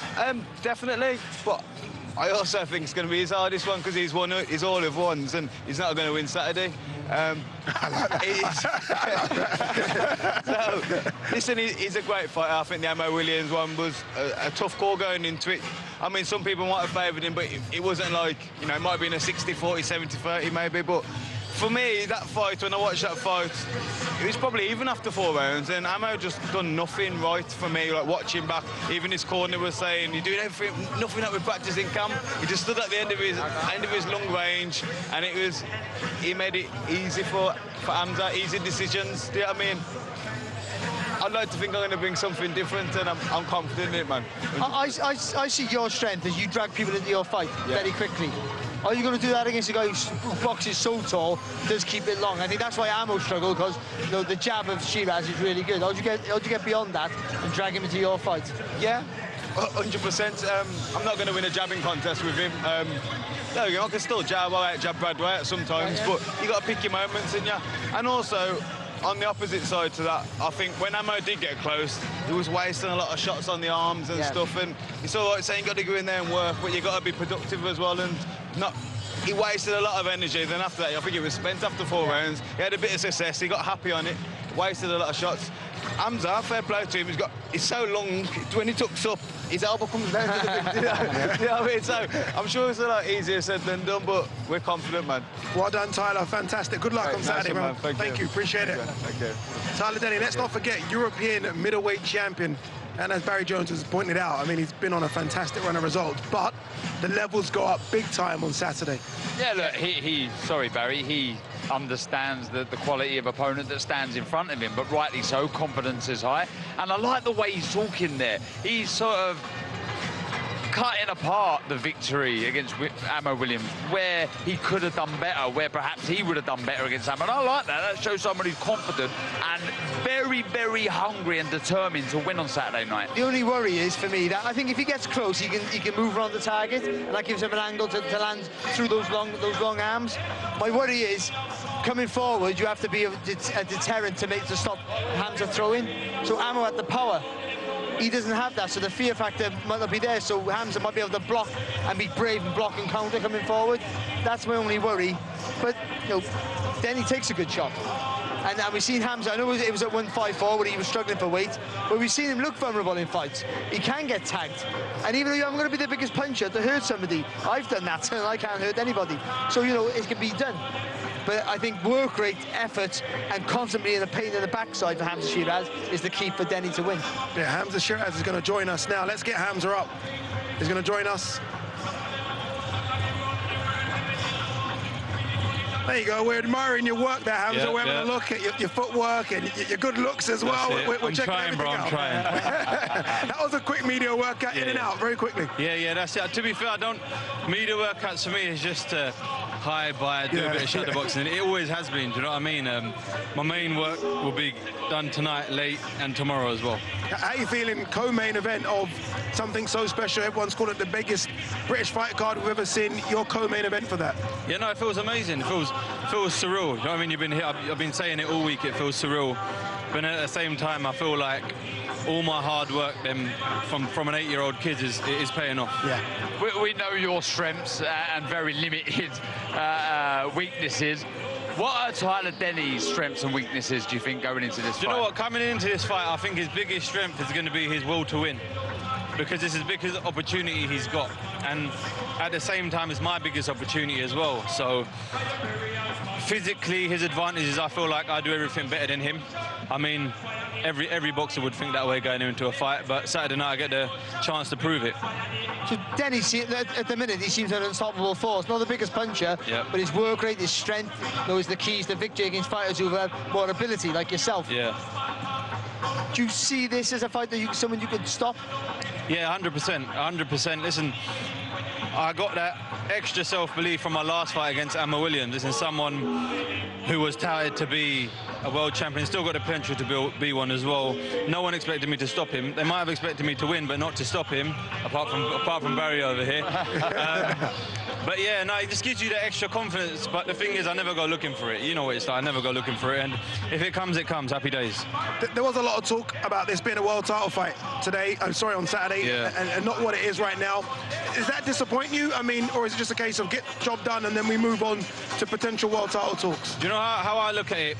Definitely, but I also think it's going to be his hardest one because he's all of ones and he's not going to win Saturday. So, listen, he's a great fighter. I think the Mo Williams one was a tough call going into it. I mean, some people might have favoured him, but it wasn't like, you know, it might have been a 60-40, 70-30 maybe, but for me, that fight, when I watched that fight, it was probably even after 4 rounds, and Amo just done nothing right for me, like watching back. Even his corner was saying, you're doing everything, nothing that we practice in camp. He just stood at the end of his long range, and he made it easy for Hamza, easy decisions, do you know what I mean? I'd like to think I'm going to bring something different, and I'm confident in it, man.
I see your strength as you drag people into your fight very quickly. Are you going to do that against a guy who boxes so tall, does keep it long? I think that's why Amo struggled, because, you know, the jab of Sheeraz is really good. How'd you get beyond that and drag him into your fight?
Yeah, 100%. I'm not going to win a jabbing contest with him. There we go, I can still jab. I jab Brad Wyatt sometimes, but you got to pick your moments, and and also, on the opposite side to that, I think when Ammo did get close, he was wasting a lot of shots on the arms and stuff, and it's all right saying you got to go in there and work, but you got to be productive as well, and not. He wasted a lot of energy. Then after that, I think it was spent after 4 rounds. He had a bit of success. He got happy on it. Wasted a lot of shots. Hamza, fair play to him. He's so long. When he tucks up, his elbow comes down to the thing. You know what I mean? So I'm sure it's a lot easier said than done, but we're confident, man.
Well done, Tyler. Fantastic. Good luck on Saturday, man. Thank you. Appreciate it.
Thank you.
Tyler Denny, let's not forget, European middleweight champion. And as Barry Jones has pointed out, I mean, he's been on a fantastic run of results, but the levels go up big time on Saturday.
Yeah, look, sorry, Barry, he understands the quality of opponent that stands in front of him, but rightly so, confidence is high. And I like the way he's talking there. He's sort of cutting apart the victory against Ammo Williams, where he could have done better, where perhaps he would have done better against Ammo. And I like that. That shows someone who's confident and very, very hungry and determined to win on Saturday night.
The only worry is, for me, that I think if he gets close, he can move around the target, and that gives him an angle to land through those long arms. My worry is, coming forward, you have to be a deterrent to stop Hamza throwing. So Ammo had the power. He doesn't have that, so the fear factor might not be there, so Hamza might be able to block and be brave and block and counter coming forward. That's my only worry. But, you know, Denny takes a good shot. And we've seen Hamza, I know it was at 154 where he was struggling for weight, but we've seen him look vulnerable in fights. He can get tagged. And even though I'm going to be the biggest puncher to hurt somebody, I've done that, and I can't hurt anybody. So, you know, it can be done. But I think work rate, effort, and constantly in the pain in the backside for Hamza Sheeraz is the key for Denny to win.
Yeah, Hamza Sheeraz is going to join us now. Let's get Hamza up. He's going to join us. There you go. We're admiring your work there, Hamza. We're having a look at your footwork and your good looks as well. We're checking everything out.
I'm trying.
That was a quick media workout, in and out, very quickly.
Yeah, that's it. To be fair, media workouts for me is just high by, do a bit of shadow boxing. It always has been, do you know what I mean? My main work will be done tonight, late, and tomorrow as well.
How are you feeling co-main event of something so special? Everyone's called it the biggest British fight card we've ever seen. Your co-main event for that?
Yeah, no, it feels amazing. It feels surreal. You know what I mean? You've been here. I've been saying it all week. It feels surreal. But at the same time, I feel like all my hard work from an 8-year-old kid is paying off.
Yeah.
We know your strengths and very limited weaknesses. What are Tyler Denny's strengths and weaknesses, do you think, going into this fight?
Do you know what? Coming into this fight, I think his biggest strength is going to be his will to win, because it's his biggest opportunity he's got. And at the same time, it's my biggest opportunity as well. So physically, his advantage is I feel like I do everything better than him. I mean, every boxer would think that way going into a fight, but Saturday night I get the chance to prove it.
So Denny, at the minute, he seems an unstoppable force. Not the biggest puncher, but his work rate, his strength, those are the keys to victory against fighters who have more ability, like yourself.
Yeah.
Do you see this as a fight that someone you could stop?
Yeah, 100%. 100%. Listen, I got that extra self-belief from my last fight against Ammo Williams. Listen, someone who was touted to be a world champion, still got the potential to be one as well. No one expected me to stop him. They might have expected me to win, but not to stop him, apart from Barry over here. But yeah, no, it just gives you that extra confidence. But the thing is, I never go looking for it. You know what it's like, I never go looking for it. And if it comes, it comes. Happy days.
There was a lot of talk about this being a world title fight today, I'm sorry, on Saturday, and not what it is right now. Is that disappointing you? I mean, or is it just a case of get the job done and then we move on to potential world title talks?
Do you know how I look at it?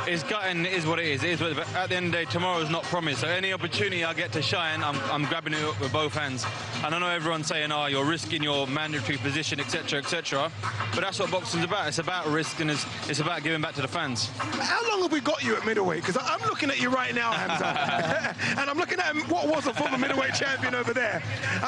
Is gutting is what it is. It is what, at the end of the day, tomorrow is not promised. So any opportunity I get to shine, I'm grabbing it up with both hands. And I know everyone's saying, oh, you're risking your mandatory position, etc., etc. But that's what boxing's about. It's about risk, and it's about giving back to the fans.
How long have we got you at middleweight? Because I'm looking at you right now, Hamza, and I'm looking at what was a former middleweight champion over there.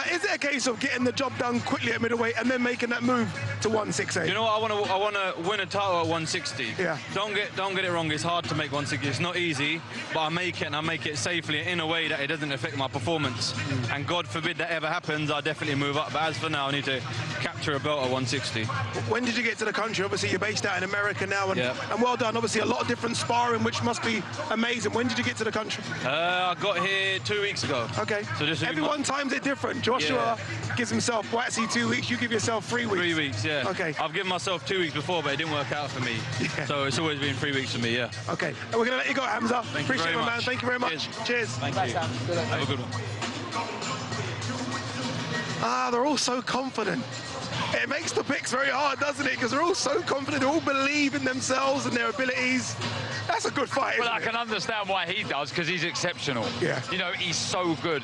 Is it a case of getting the job done quickly at middleweight and then making that move to 168?
You know what? I want to win a title at 160.
Yeah.
Don't get it wrong. It's hard to make 160. It's not easy, but I make it, and I make it safely in a way that it doesn't affect my performance. And God forbid that ever happens. happens, I'll definitely move up. But as for now, I need to capture a belt at 160.
When did you get to the country? Obviously, you're based out in America now, and well done. Obviously, a lot of different sparring, which must be amazing. When did you get to the country?
I got here 2 weeks ago.
Okay.
So just
everyone times it different. Joshua gives himself Buatsi 2 weeks. You give yourself 3 weeks.
3 weeks, yeah.
Okay.
I've given myself 2 weeks before, but it didn't work out for me. So it's always been 3 weeks for me, yeah.
Okay. And we're going to let you go, Hamza.
Thank
Appreciate
you very
it, man.
much.
Thank you very much. Cheers.
Thank you. Have a good one.
They're all so confident. It makes the picks very hard, doesn't it? Because they're all so confident. They all believe in themselves and their abilities. That's a good fight,
Well, I can understand why he does, because he's exceptional.
Yeah.
You know, he's so good.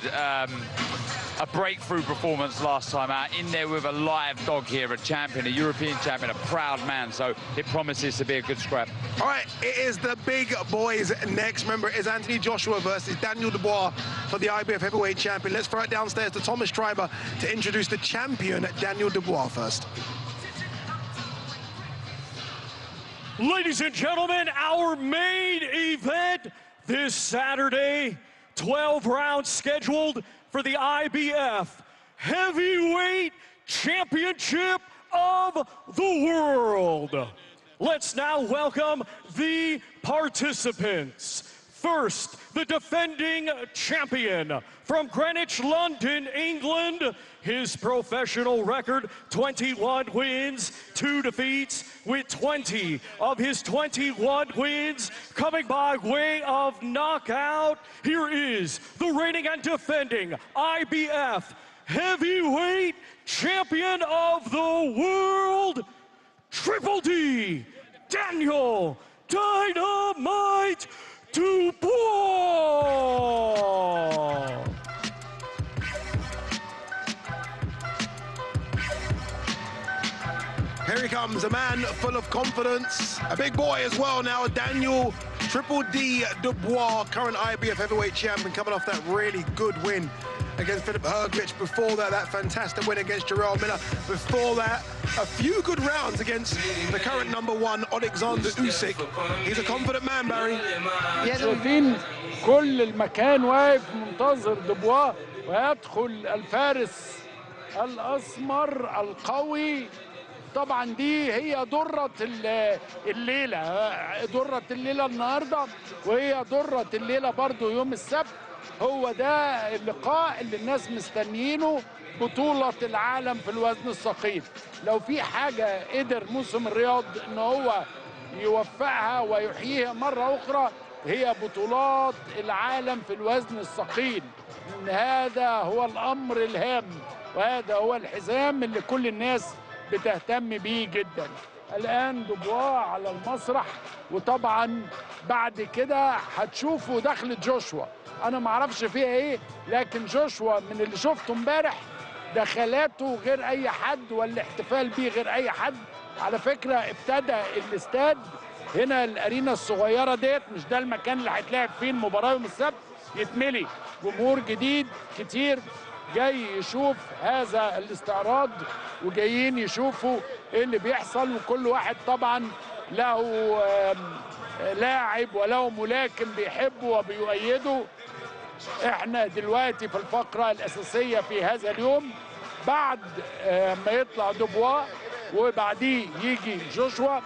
A breakthrough performance last time out, in there with a live dog here, a champion, a European champion, a proud man. So it promises to be a good scrap.
All right, it is the big boys next. Remember, it is Anthony Joshua versus Daniel Dubois for the IBF heavyweight champion. Let's throw it downstairs to Thomas Schreiber to introduce the champion, Daniel Dubois, first.
Ladies and gentlemen, our main event this Saturday, 12 rounds scheduled for the IBF Heavyweight Championship of the World. Let's now welcome the participants. First, the defending champion from Greenwich, London, England. His professional record, 21 wins, 2 defeats, with 20 of his 21 wins coming by way of knockout. Here is the reigning and defending IBF Heavyweight Champion of the World, Triple D, Daniel Dynamite Dubois.
Here he comes, a man full of confidence, a big boy as well now, Daniel Triple D Dubois, current IBF heavyweight champion, coming off that really good win against Philip Hergovich. Before that, that fantastic win against Jarrell Miller. Before that, a few good rounds against the current #1, Alexander Usyk. He's a confident man, Barry.
شايفين كل المكان واقف منتظر دبوا، ويدخل الفارس الأسمر القوي. طبعا دي هي درة الليلة، درة الليلة النهاردة، وهي درة الليلة برضو يوم السبت. هو ده اللقاء اللي الناس مستنيينه، بطولة العالم في الوزن الثقيل. لو في حاجة قدر موسم الرياض ان هو يوفقها ويحييها مرة أخرى، هي بطولات العالم في الوزن الثقيل. إن هذا هو الأمر الهام، وهذا هو الحزام اللي كل الناس بتهتم بيه جدا. الآن دبوا على المسرح، وطبعا بعد كده هتشوفوا دخلة جوشوا. أنا معرفش فيها إيه، لكن جوشوا من اللي شفته امبارح دخلاته غير أي حد، والاحتفال بيه غير أي حد. على فكرة ابتدى الاستاد هنا، الأرينا الصغيرة ديت، مش ده المكان اللي هيتلعب فيه المباراة يوم السبت، يتملي جمهور جديد كتير جاي يشوف هذا الاستعراض، وجايين يشوفوا ايه اللي بيحصل. وكل واحد طبعا له لاعب وله ملاكم بيحبه وبيؤيده. احنا دلوقتي في الفقرة الأساسية في هذا اليوم، بعد ما يطلع دبوا وبعديه يجي جوشوا،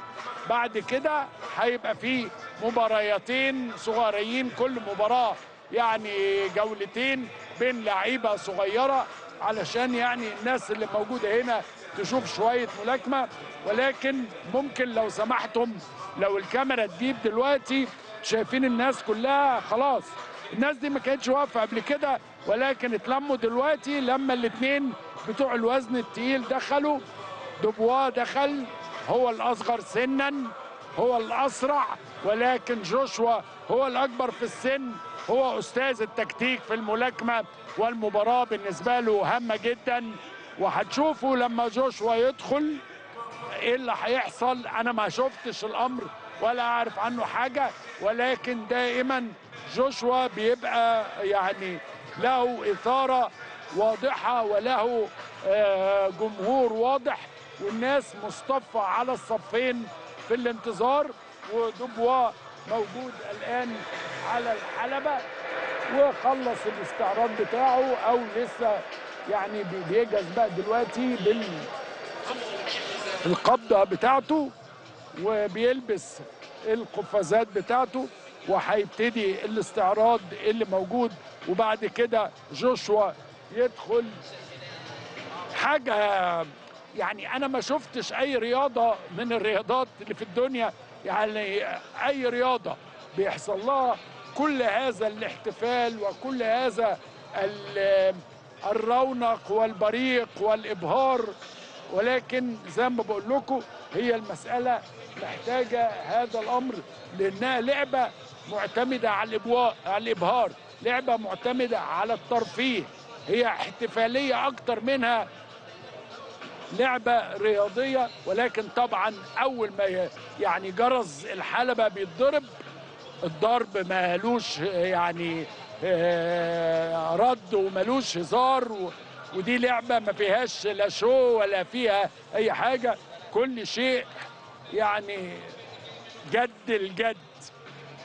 بعد كده هيبقى فيه مباريتين صغيرين، كل مباراة يعني جولتين بين لعيبة صغيرة، علشان يعني الناس اللي موجودة هنا تشوف شوية ملاكمة. ولكن ممكن لو سمحتم، لو الكاميرا تجيب دلوقتي، شايفين الناس كلها خلاص، الناس دي ما كانتش واقفة قبل كده، ولكن اتلموا دلوقتي لما الاثنين بتوع الوزن التقيل دخلوا. دبوا دخل، هو الأصغر سنا، هو الأسرع، ولكن جوشوا هو الأكبر في السن، هو أستاذ التكتيك في الملاكمة، والمباراة بالنسبة له هامة جدا. وهتشوفوا لما جوشوا يدخل ايه اللي هيحصل. انا ما شفتش الامر ولا اعرف عنه حاجة، ولكن دائما جوشوا بيبقى يعني له إثارة واضحة، وله جمهور واضح، والناس مصطفى على الصفين في الانتظار. ودبوا موجود الآن على الحلبة، وخلص الاستعراض بتاعه، أو لسه يعني بيجهز بقى دلوقتي بالقبضة بتاعته وبيلبس القفازات بتاعته وهيبتدي الاستعراض اللي موجود، وبعد كده جوشوا يدخل. حاجة يعني أنا ما شفتش أي رياضة من الرياضات اللي في الدنيا، يعني أي رياضة بيحصل لها كل هذا الاحتفال وكل هذا الرونق والبريق والإبهار، ولكن زي ما بقول لكم هي المسألة محتاجة هذا الأمر، لأنها لعبة معتمدة على الإبهار، لعبة معتمدة على الترفيه، هي احتفالية أكتر منها لعبة رياضية. ولكن طبعا أول ما يعني جرس الحلبة بيتضرب، الضرب مالوش يعني رد ومالوش هزار، ودي لعبة ما فيهاش لا شو ولا فيها أي حاجة، كل شيء يعني جد الجد.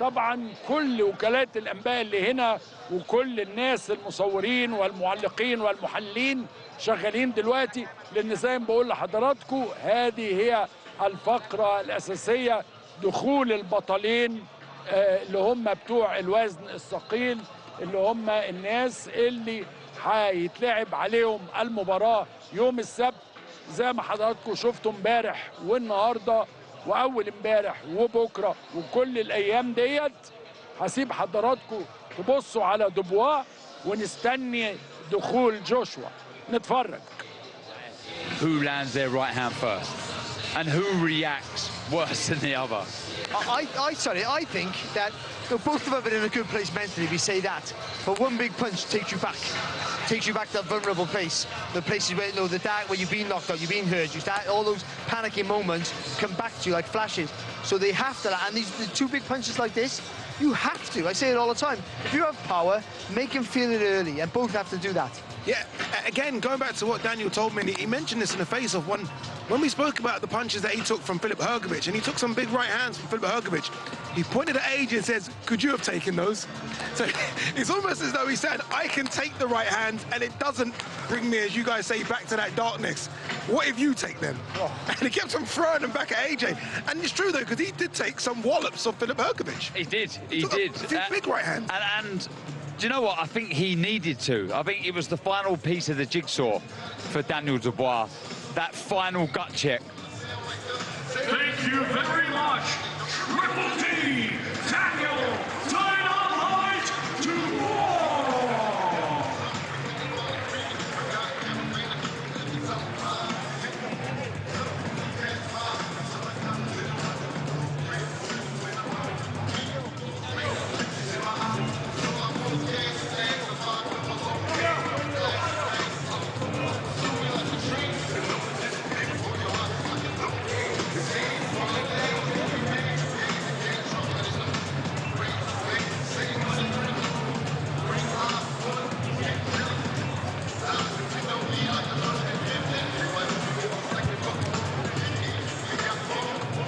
طبعا كل وكالات الأنباء اللي هنا وكل الناس المصورين والمعلقين والمحللين شغالين دلوقتي، لأن زي ما بقول لحضراتكم هذه هي الفقرة الأساسية، دخول البطلين اللي هم بتوع الوزن الثقيل، اللي هم الناس اللي هيتلعب عليهم المباراة يوم السبت زي ما حضراتكم شفتوا امبارح والنهارده واول امبارح وبكره وكل الايام ديت. هسيب حضراتكم تبصوا على دبوا ونستني دخول جوشوا، نتفرج.
Who lands their right hand first and who reacts worse than the other?
I think that both of them are in a good place mentally, we say that. But one big punch takes you back to that vulnerable place. The places where, you know, the dark, where you've been knocked out, you've been hurt, you start, all those panicking moments come back to you like flashes. So they have to, and these the two big punches like this, you have to, I say it all the time, if you have power, make him feel it early, and both have to do that.
Yeah, again, going back to what Daniel told me, he mentioned this in the face of when we spoke about the punches that he took from Filip Hrgović, and he took some big right hands from Filip Hrgović. He pointed at AJ and says, could you have taken those? So it's almost as though he said, I can take the right hand and it doesn't bring me, as you guys say, back to that darkness. What if you take them? Oh. And he kept on throwing them back at AJ. And it's true, though, because he did take some wallops of Filip Hrgović.
He did.
A few big right hands.
And do you know what? I think he needed to. I think it was the final piece of the jigsaw for Daniel Dubois. That final gut check.
Thank you very much, Triple D, Daniel Dynamite Dubois.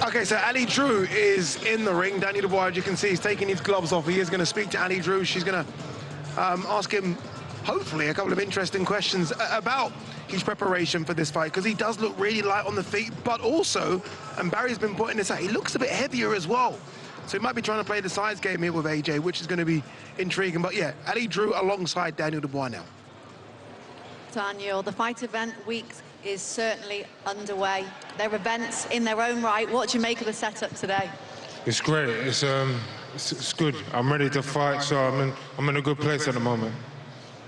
Okay, so Ali Drew is in the ring. Danny Dubois, as you can see, he's taking his gloves off. He is going to speak to Ali Drew. She's going to ask him, hopefully, a couple of interesting questions about his preparation for this fight, because he does look really light on the feet, but also, and Barry's been pointing this out, he looks a bit heavier as well. So he might be trying to play the size game here with AJ, which is going to be intriguing. But yeah, Ali Drew alongside Daniel Dubois now.
Daniel, the fight event week is certainly underway. They're events in their own right. What do you make of the setup today?
It's great. It's good. I'm ready to fight, so I'm in a good place at the moment.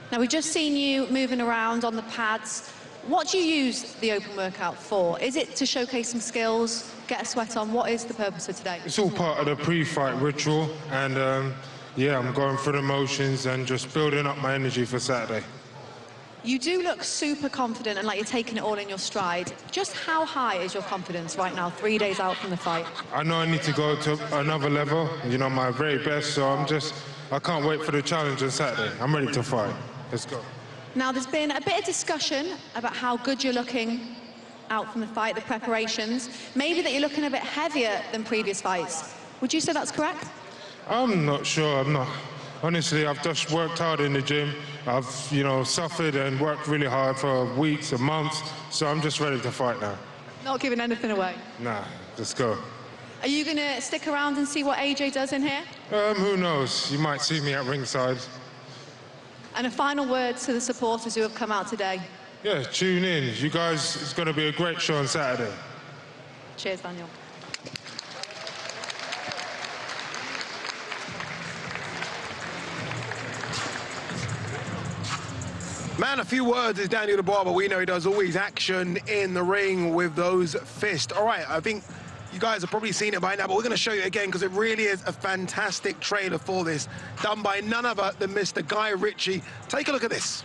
Now, we've just seen you moving around on the pads. What do you use the open workout for? Is it to showcase some skills, get a sweat on? What is the purpose of today?
It's all part of the pre-fight ritual, and yeah, I'm going through the motions and just building up my energy for Saturday.
You do look super confident and like you're taking it all in your stride. Just how high is your confidence right now, 3 days out from the fight?
I know I need to go to another level, you know, my very best, so I can't wait for the challenge on Saturday. I'm ready to fight. Let's go.
Now, there's been a bit of discussion about how good you're looking out from the fight, the preparations. Maybe that you're looking a bit heavier than previous fights. Would you say that's correct?
I'm not sure. honestly, I've just worked hard in the gym. I've, you know, suffered and worked really hard for weeks and months, so I'm just ready to fight now.
Not giving anything away.
Nah, let's go.
Are you going to stick around and see what AJ does in here?
Who knows? You might see me at ringside.
And a final word to the supporters who have come out today.
Yeah, tune in. You guys, it's going to be a great show on Saturday.
Cheers, Daniel.
Man, a few words is Daniel Dubois, but we know he does always action in the ring with those fists. All right, I think you guys have probably seen it by now, but we're going to show you again because it really is a fantastic trailer for this, done by none other than Mr. Guy Ritchie. Take a look at this.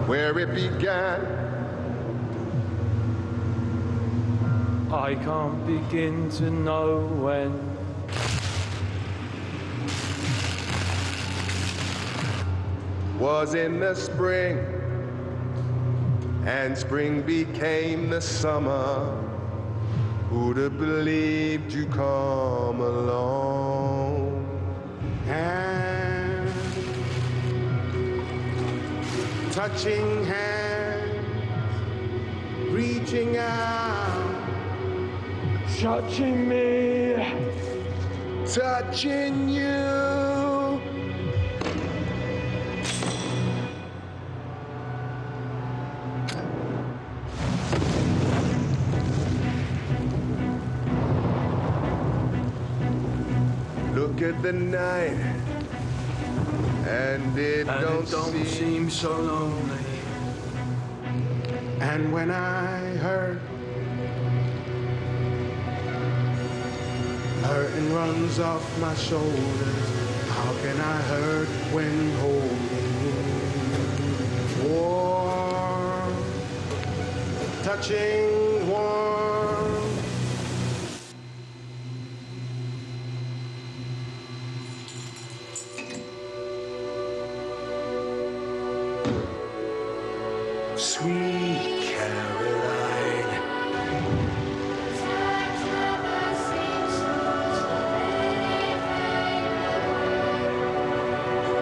Where it began,
I can't begin to know when.
Was in the spring, and spring became the summer. Who'd have believed you come along?
And touching hands, reaching out,
touching me,
touching you.
Look at the night, and it don't seem so lonely.
And when I hurt, hurting runs off my shoulders. How can I hurt when holding warm, touching warm?
Sweet Caroline.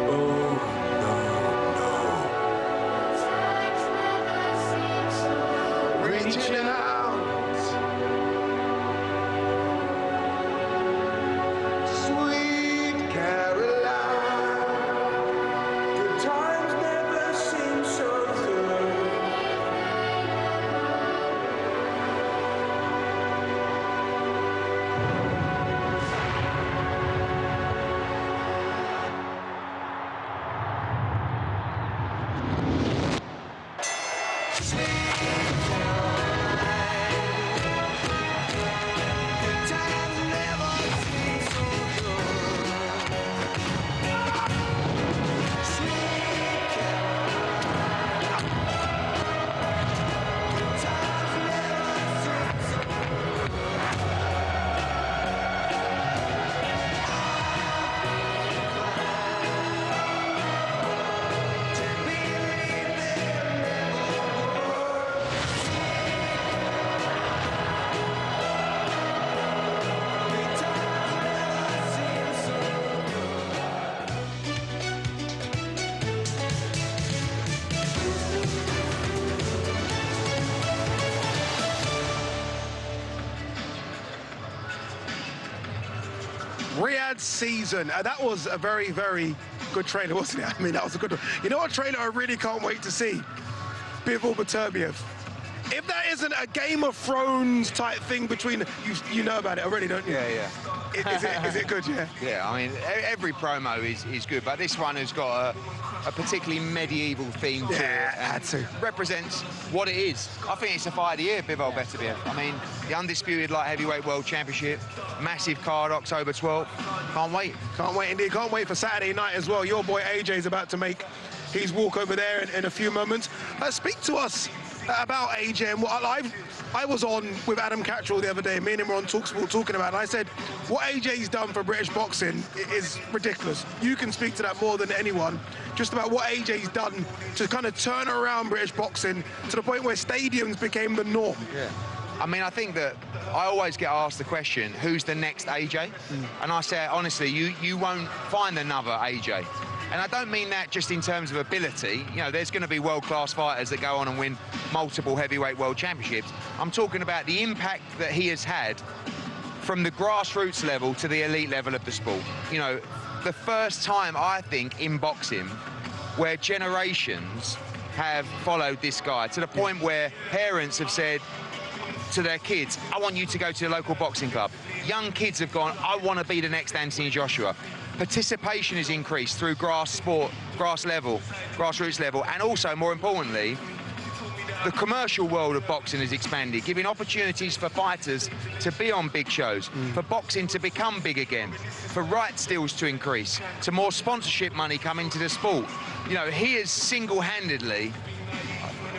Oh, no, no.
Reaching out.
Sweet Caroline. Good times never seem so good.
Riyadh season. That was a very, very good trailer, wasn't it? I mean, that was a good one. You know what trailer I really can't wait to see? Bivol Beterbiev If that isn't a Game of Thrones type thing between you know about it already, don't you?
Yeah.
Is it good? Yeah.
Yeah. I mean, every promo is good, but this one has got a particularly medieval theme to it.
Had to.
Represents what it is. I think it's a fight of the year, Bivol Beterbiev. I mean, the undisputed light heavyweight world championship, massive card, October 12th. Can't wait.
Can't wait indeed. Can't wait for Saturday night as well. Your boy AJ is about to make his walk over there in a few moments. Speak to us about AJ and what I was on with Adam Cattrall the other day. Me and him were on TalkSport talking about it. And I said, what AJ's done for British boxing is ridiculous. You can speak to that more than anyone. Just about what AJ's done to kind of turn around British boxing to the point where stadiums became the norm.
Yeah. I mean, I think that I always get asked the question, who's the next AJ? And I say, honestly, you won't find another AJ. And I don't mean that just in terms of ability. You know, there's going to be world-class fighters that go on and win multiple heavyweight world championships. I'm talking about the impact that he has had from the grassroots level to the elite level of the sport. You know, the first time, I think, in boxing where generations have followed this guy to the point where parents have said to their kids, I want you to go to the local boxing club. Young kids have gone, I want to be the next Anthony Joshua. Participation has increased through grassroots level, and also, more importantly, the commercial world of boxing has expanded, giving opportunities for fighters to be on big shows, for boxing to become big again, for rights deals to increase, to more sponsorship money come into the sport. You know, he is single-handedly,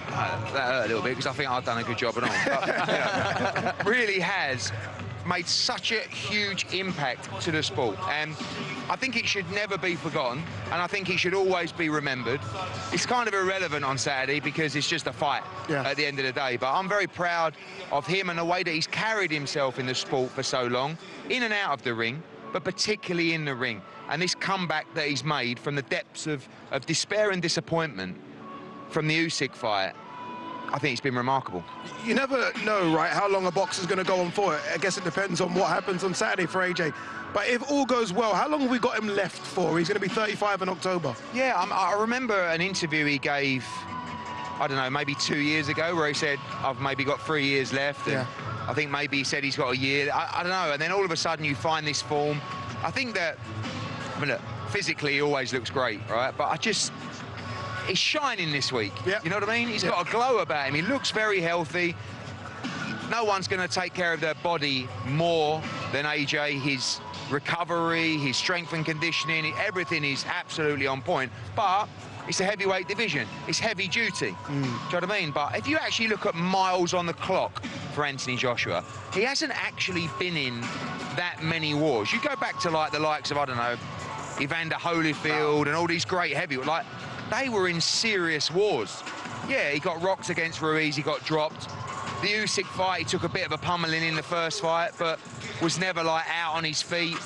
that hurt a little bit because I think I've done a good job at all, but, you know, really has made such a huge impact to the sport, and I think it should never be forgotten, and I think it should always be remembered. It's kind of irrelevant on Saturday because it's just a fight at the end of the day, but I'm very proud of him and the way that he's carried himself in the sport for so long, in and out of the ring, but particularly in the ring, and this comeback that he's made from the depths of despair and disappointment from the Usyk fight. I think it's been remarkable.
You never know, right, how long a boxer's going to go on for. I guess it depends on what happens on Saturday for AJ. But if all goes well, how long have we got him left for? He's going to be 35 in October.
Yeah, I remember an interview he gave, I don't know, maybe 2 years ago, where he said, I've maybe got 3 years left. And I think maybe he said he's got a year. I don't know. And then all of a sudden you find this form. I think that, I mean, look, physically he always looks great, right? But he's shining this week. You know what I mean? He's got a glow about him. He looks very healthy. No one's going to take care of their body more than AJ. His recovery, his strength and conditioning, everything is absolutely on point. But it's a heavyweight division. It's heavy duty. Do you know what I mean? But if you actually look at miles on the clock for Anthony Joshua, he hasn't actually been in that many wars. You go back to like the likes of, I don't know, Evander Holyfield and all these great heavyweights, like, they were in serious wars. Yeah, he got rocked against Ruiz, he got dropped. The Usyk fight, he took a bit of a pummeling in the first fight, but was never, like, out on his feet.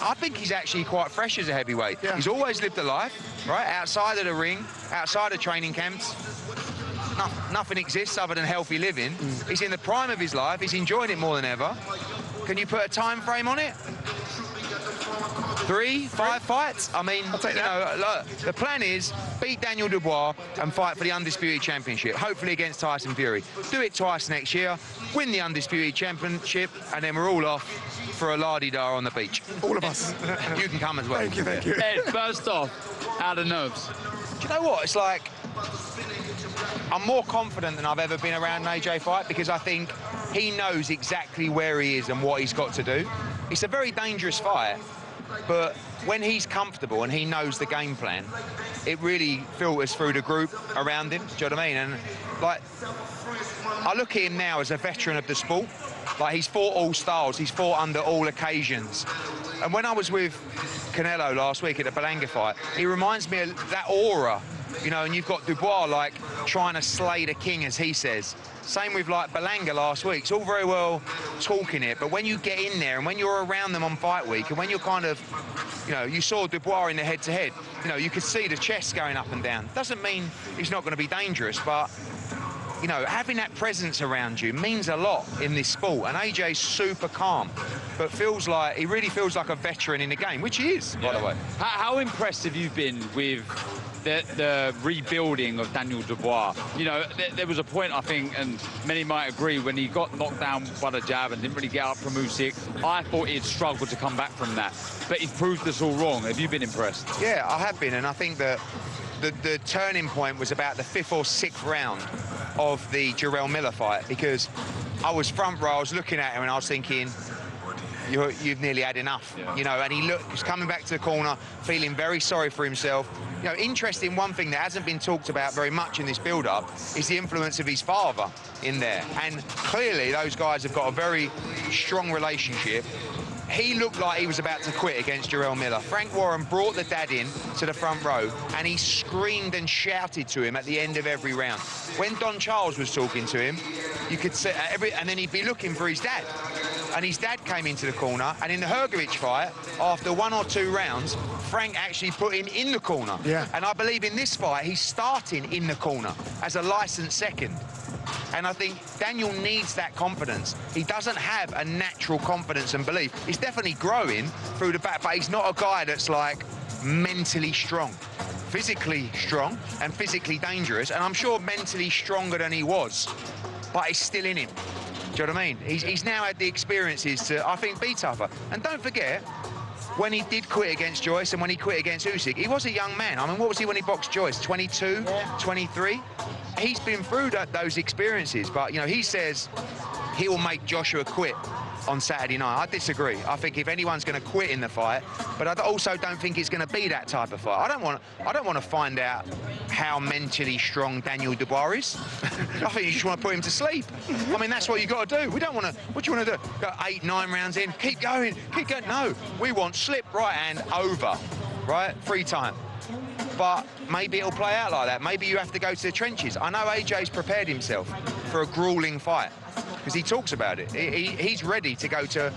I think he's actually quite fresh as a heavyweight. He's always lived a life, right, outside of the ring, outside of training camps. Nothing exists other than healthy living. He's in the prime of his life, he's enjoying it more than ever. Can you put a time frame on it? 3, 5 fights? I mean, you know, look, the plan is beat Daniel Dubois and fight for the Undisputed Championship, hopefully against Tyson Fury. Do it twice next year, win the Undisputed Championship, and then we're all off for a la-di-da on the beach.
All of us.
You can come as well.
Thank you, thank you.
Ed, first off, how the nerves?
Do you know what? It's like, I'm more confident than I've ever been around an AJ fight because I think he knows exactly where he is and what he's got to do. It's a very dangerous fight, but when he's comfortable and he knows the game plan, it really filters through the group around him. Do you know what I mean? And, like, I look at him now as a veteran of the sport. Like, he's fought all styles, he's fought under all occasions. And when I was with Canelo last week at the Berlanga fight, he reminds me of that aura, you know, and you've got Dubois, like, trying to slay the king, as he says. Same with, like, Berlanga last week. It's all very well talking it, but when you get in there and when you're around them on fight week and when you're kind of, you know, you saw Dubois in the head-to-head, you know, you could see the chest going up and down. Doesn't mean he's not going to be dangerous, but, you know, having that presence around you means a lot in this sport. And AJ's super calm, but he really feels like a veteran in the game, which he is, by the way.
How impressed have you been with the rebuilding of Daniel Dubois. You know, there was a point, I think, and many might agree, when he got knocked down by the jab and didn't really get up from Usyk, I thought he'd struggled to come back from that. But he's proved us all wrong. Have you been impressed?
Yeah, I have been, and I think that the turning point was about the 5th or 6th round of the Jarrell Miller fight, because I was front row, I was looking at him and I was thinking, you've nearly had enough, you know, and he was coming back to the corner, feeling very sorry for himself. You know, interesting, one thing that hasn't been talked about very much in this build-up is the influence of his father in there, and clearly those guys have got a very strong relationship. He looked like he was about to quit against Jarrell Miller. Frank Warren brought the dad in to the front row, and he screamed and shouted to him at the end of every round. When Don Charles was talking to him, you could see and then he'd be looking for his dad. And his dad came into the corner, and in the Hrgovic fight, after 1 or 2 rounds, Frank actually put him in the corner.
Yeah.
And I believe in this fight, he's starting in the corner as a licensed second. And I think Daniel needs that confidence. He doesn't have a natural confidence and belief. He's definitely growing through the back, but he's not a guy that's like mentally strong. Physically strong and physically dangerous, and I'm sure mentally stronger than he was, but it's still in him. Do you know what I mean? He's now had the experiences to, I think, be tougher. And don't forget, when he did quit against Joyce and when he quit against Usyk, he was a young man. I mean, what was he when he boxed Joyce? 22, 23? He's been through those experiences, but, you know, he says he'll make Joshua quit on Saturday night. I disagree. I think if anyone's going to quit in the fight, but I also don't think it's going to be that type of fight. I don't want to find out how mentally strong Daniel Dubois is. I think you just want to put him to sleep. I mean, that's what you got to do. We don't want to. What do you want to do? Go 8, 9 rounds in, keep going, keep going. No, we want slip, right hand, over, right, free time. But maybe it'll play out like that. Maybe you have to go to the trenches. I know AJ's prepared himself for a grueling fight, because he talks about it. He's ready to go to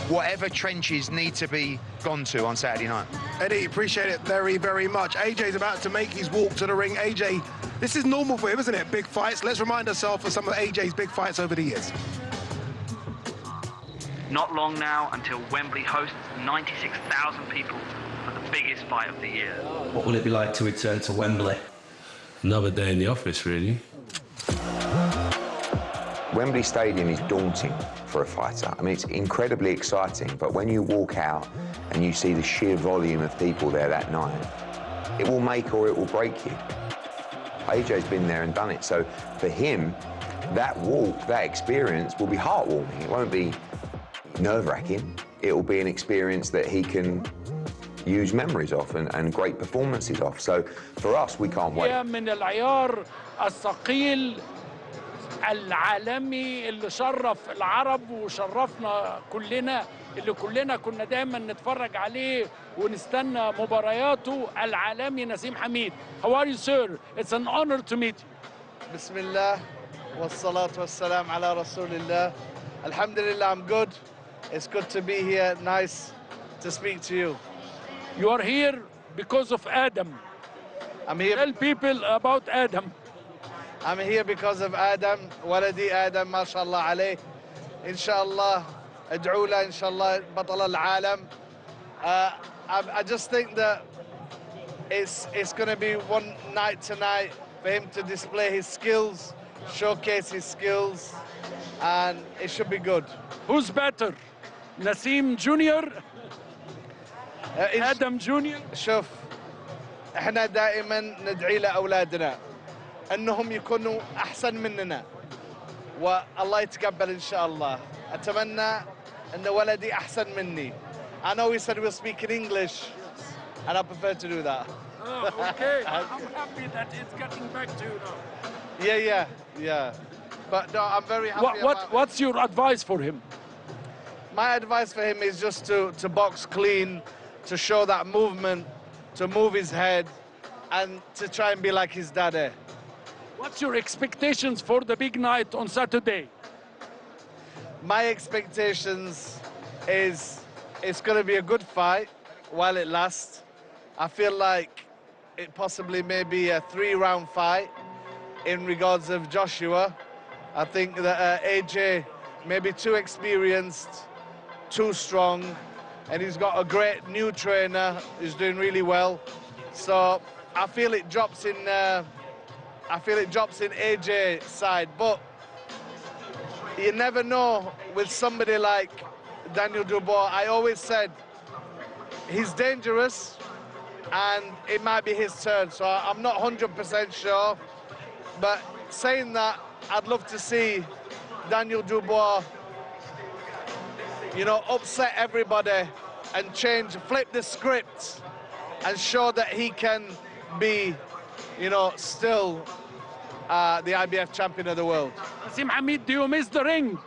whatever trenches need to be gone to on Saturday night.
Eddie, appreciate it very, very much. AJ's about to make his walk to the ring. AJ, this is normal for him, isn't it? Big fights. Let's remind ourselves of some of AJ's big fights over the years.
Not long now until Wembley hosts 96,000 people for the biggest fight of the year.
What will it be like to return to Wembley?
Another day in the office, really.
Wembley Stadium is daunting for a fighter. I mean, it's incredibly exciting, but when you walk out and you see the sheer volume of people there that night, it will make or it will break you. AJ's been there and done it, so for him, that walk, that experience will be heartwarming. It won't be nerve-wracking. It will be an experience that he can use memories of and great performances of. So for us, we can't wait.
من العيار الثقيل العالمي اللي شرف العرب وشرفنا كلنا، اللي كلنا كنا دايما نتفرج عليه ونستنى مبارياته، العالمي نسيم حميد. How are you, sir? It's an honor to meet you.
بسم الله والصلاة والسلام على رسول الله. الحمد لله, I'm good. It's good to be here. Nice to speak to you.
You are here because of Adam.
I'm here.
Tell people about Adam.
I'm here because of Adam. ولدي آدم ما شاء الله عليه. إن شاء الله ادعوا له إن شاء الله بطل العالم. I just think that it's going to be one night tonight for him to display his skills, showcase his skills, and it should be good.
Who's better? Naseem Jr. آدم Jr.
شوف, احنا دائما ندعي لأولادنا أنهم يكونوا أحسن مننا, والله يتقبل إن شاء الله. أتمنى أن ولدي أحسن مني. I know he said we'll speak in English, and I prefer to do that.
Oh, okay. I'm happy that it's getting back to you now.
Yeah. But no, I'm very happy about
What's your advice for him?
My advice for him is just to box clean, to show that movement, to move his head, and to try and be like his daddy.
What's your expectations for the big night on Saturday?
My expectations is it's going to be a good fight while it lasts. I feel like it possibly may be a 3-round fight in regards of Joshua. I think that AJ may be too experienced, too strong, and he's got a great new trainer who's doing really well. So I feel it drops in AJ's side, but you never know with somebody like Daniel Dubois. I always said he's dangerous and it might be his turn, so I'm not 100% sure, but saying that, I'd love to see Daniel Dubois, you know, upset everybody and flip the script and show that he can be, you know, still the IBF champion of the world.
Asim Hamid, do you miss the ring?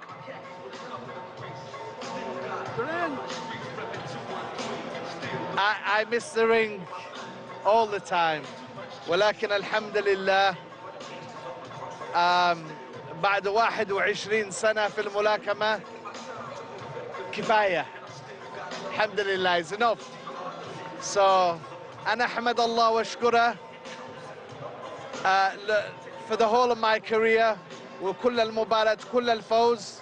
The ring.
I miss the ring all the time, ولكن الحمد لله بعد 21 سنة في الملاكمة كفاية. الحمد لله is enough. So أنا أحمد الله وأشكره for the whole of my career وكل المباراة كل الفوز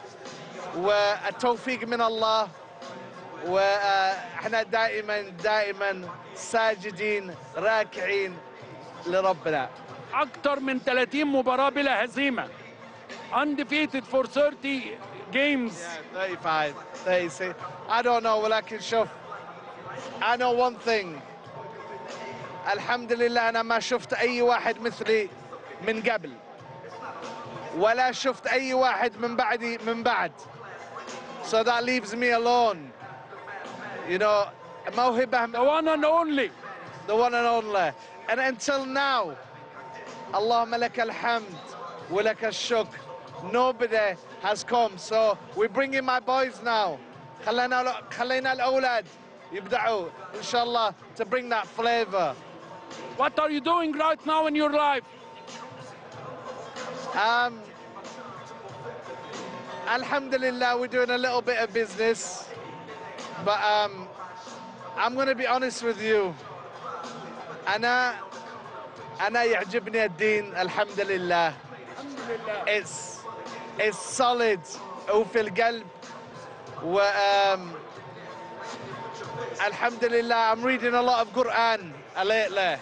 والتوفيق من الله، واحنا دائما ساجدين راكعين لربنا.
أكثر من 30 مباراة بلا هزيمة. Undefeated for 30 games.
Yeah, 35, 36. I don't know, ولكن شوف I know one thing. الحمد لله أنا ما شفت أي واحد مثلي من قبل ولا شفت أي واحد من بعدي من بعد. So that leaves me alone. You know, موهبة.
The one and only.
The one and only. And until now, اللهم لك الحمد ولك الشكر. Nobody has come. So we're bringing my boys now. خلينا الأولاد يبدعوا إن شاء الله to bring that flavor.
What are you doing right now in your life?
Alhamdulillah, we're doing a little bit of business, but I'm going to be honest with you. أنا يعجبني الدين الحمد لله. It's solid وفي القلب و الحمد لله. I'm reading a lot of Quran lately.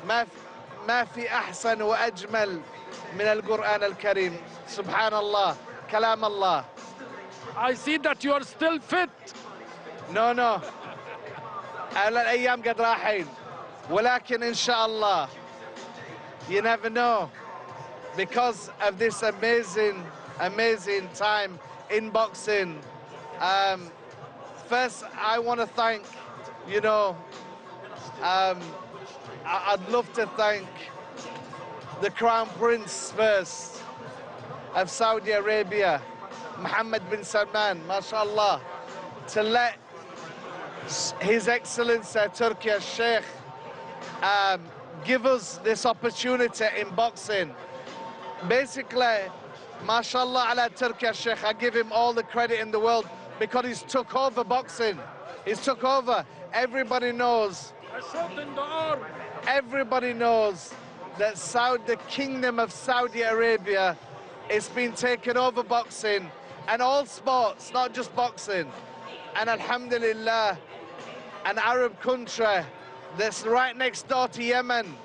ما في أحسن وأجمل من القرآن الكريم. سبحان الله كلام الله.
I see that you are still fit.
No. الأيام قد راحين ولكن إن شاء الله. You never know, because of this amazing time in boxing. First, I want to thank, you know, I'd love to thank the Crown Prince first of Saudi Arabia, Mohammed bin Salman, mashallah, to let His Excellency Turkey Sheikh give us this opportunity in boxing. Basically, mashallah ala Turkey Sheikh, I give him all the credit in the world because he's took over boxing. He's took over. Everybody knows. Everybody knows that the Kingdom of Saudi Arabia is being taken over boxing and all sports, not just boxing. And alhamdulillah, an Arab country that's right next door to Yemen.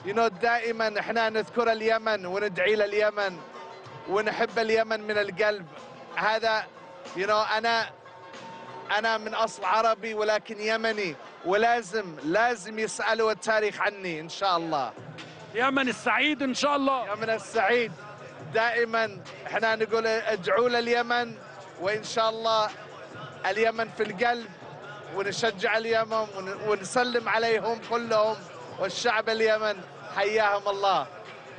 You know, دائما احنا نذكر اليمن وندعي لليمن ونحب اليمن من القلب. هذا you know أنا من أصل عربي ولكن يمني ولازم يسألوا التاريخ عني إن شاء الله.
يمن السعيد إن شاء الله.
يمن السعيد. دائما احنا نقول ادعوا لليمن وإن شاء الله اليمن في القلب ونشجع اليمن ونسلم عليهم كلهم والشعب اليمن حياهم الله.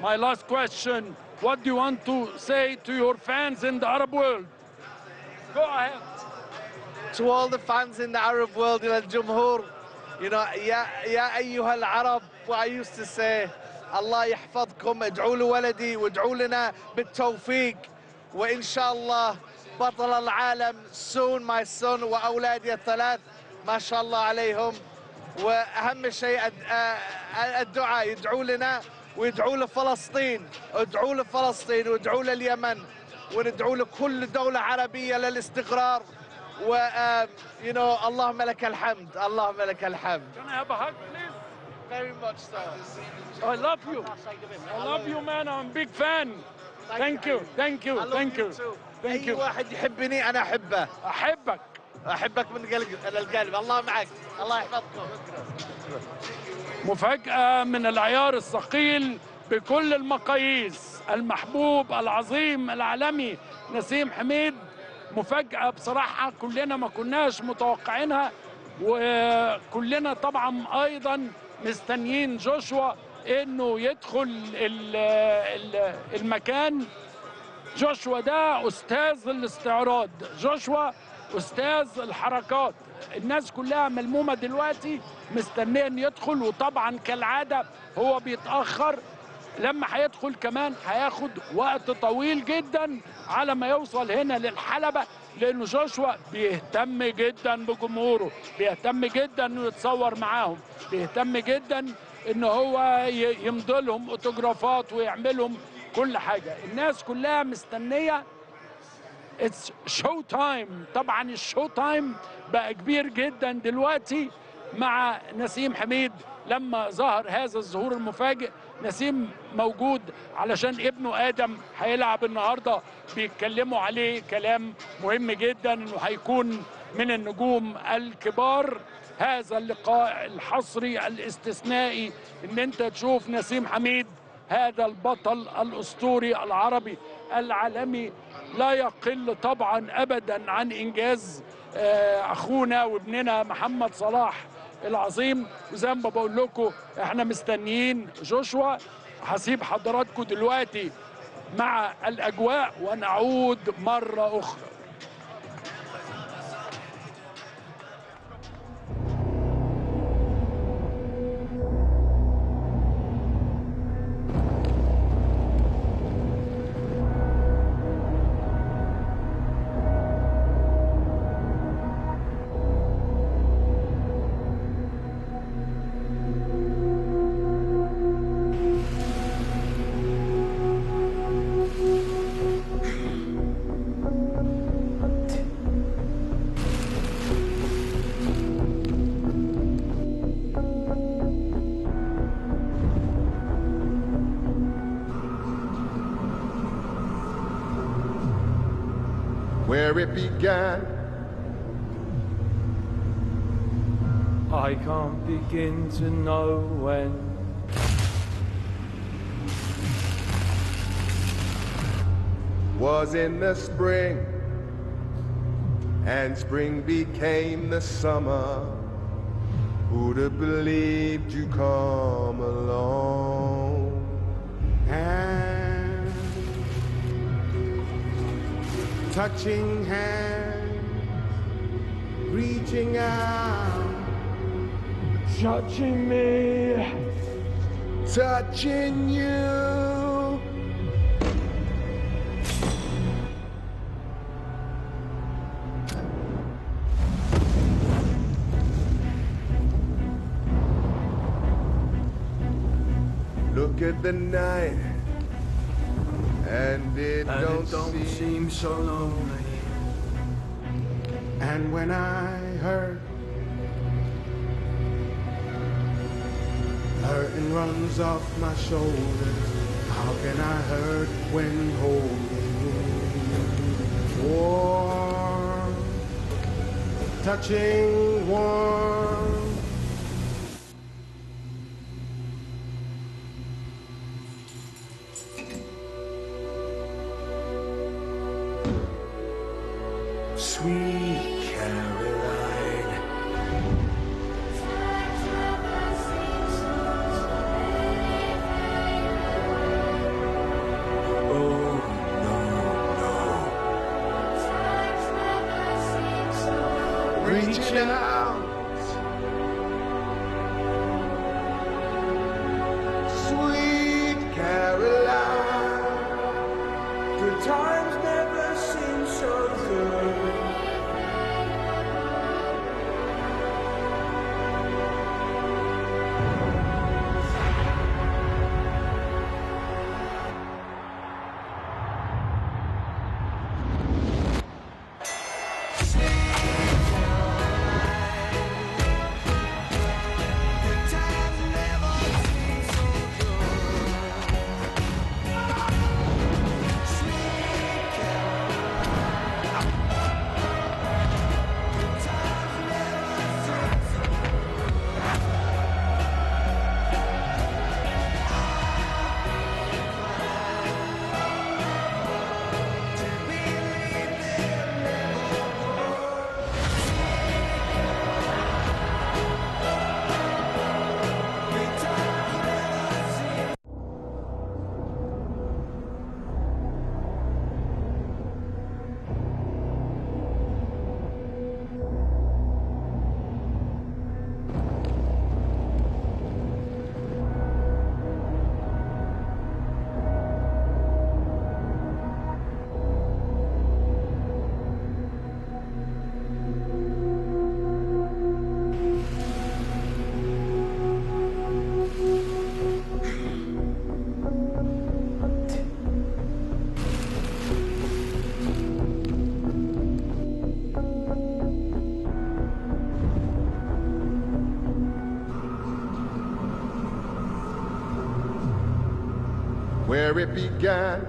My last question, what do you want to say to your fans in the Arab world? Go ahead.
To all the fans in the Arab world, إلى الجمهور, you know, يا أيها العرب, what I used to say, الله يحفظكم, ادعوا لولدي وادعوا لنا بالتوفيق وإن شاء الله بطل العالم soon, my son وأولادي الثلاث ما شاء الله عليهم. وأهم شيء الدعاء، يدعوا لنا ويدعوا لفلسطين، ادعوا لفلسطين وادعوا لليمن وندعوا لكل دولة عربية للاستقرار و you know اللهم لك الحمد، اللهم لك الحمد.
Can I have a hug, please?
very much so.
I love you. I love you, man. I'm a big fan. Thank you. Thank you. Thank you. Thank
أي
you.
واحد يحبني أنا أحبه.
أحبك.
أحبك من القلب. الله معك. الله يحفظكم.
مفاجأة من العيار الثقيل بكل المقاييس. المحبوب العظيم العالمي نسيم حميد. مفاجأة بصراحة كلنا ما كناش متوقعينها، وكلنا طبعا أيضا مستنيين جوشوا إنه يدخل المكان. جوشوا ده أستاذ الاستعراض، جوشوا أستاذ الحركات. الناس كلها ملمومة دلوقتي مستنية إن يدخل، وطبعا كالعادة هو بيتأخر. لما هيدخل كمان هياخد وقت طويل جدا على ما يوصل هنا للحلبة، لأنه جوشوا بيهتم جدا بجمهوره، بيهتم جدا إنه يتصور معاهم، بيهتم جدا إن هو يمضي لهم أوتوغرافات ويعملهم كل حاجة. الناس كلها مستنية. اتس شو تايم. طبعا الشو تايم بقى كبير جدا دلوقتي مع نسيم حميد. لما ظهر هذا الظهور المفاجئ، نسيم موجود علشان ابنه آدم هيلعب النهارده، بيتكلموا عليه كلام مهم جدا انه هيكون من النجوم الكبار. هذا اللقاء الحصري الاستثنائي ان انت تشوف نسيم حميد، هذا البطل الأسطوري العربي العالمي، لا يقل طبعا أبدا عن إنجاز أخونا وابننا محمد صلاح العظيم. وزي ما بقول لكم احنا مستنيين جوشوا. هسيب حضراتكم دلوقتي مع الأجواء ونعود مرة أخرى.
Where it began,
I can't begin to know when.
Was in the spring, and spring became the summer. Who'd have believed you come along?
And touching hands, reaching out,
judging me,
touching you. Look at the night, and it don't seem so lonely.
and when I hurt, hurting runs off my shoulders. How can I hurt when holding warm, touching warm? Sweet Caroline,
Oh no, no. Reaching out, sweet Caroline.
Good times never seem so good. Good times never
where it began.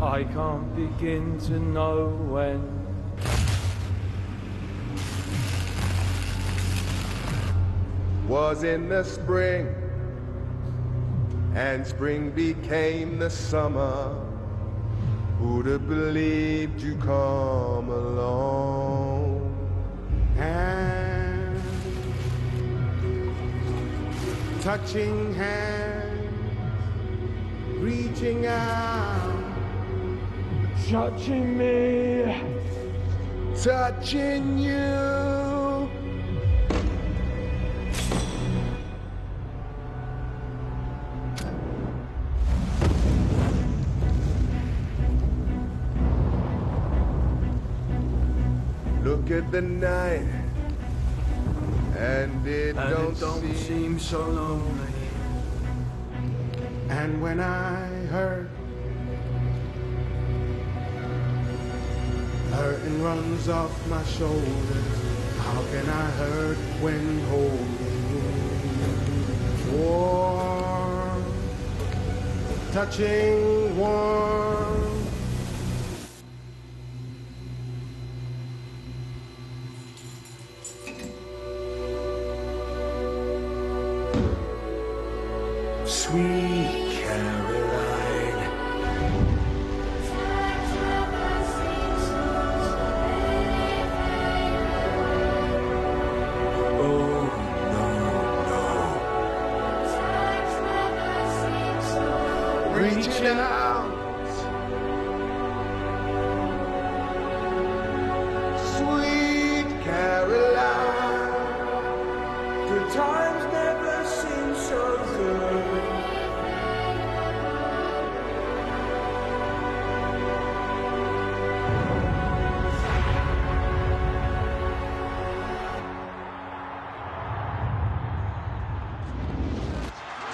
I can't begin to know when.
Was in the spring, and spring became the summer. Who'd have believed you come along?
And touching hands, reaching out,
Judging me,
touching you. Look at the night, and it don't seem so lonely.
and when I hurt, hurting runs off my shoulders. How can I hurt when holding warm, touching warm?
Sweet Caroline. Oh, no, no. Reaching out. Sweet Caroline.
The times never seem so good.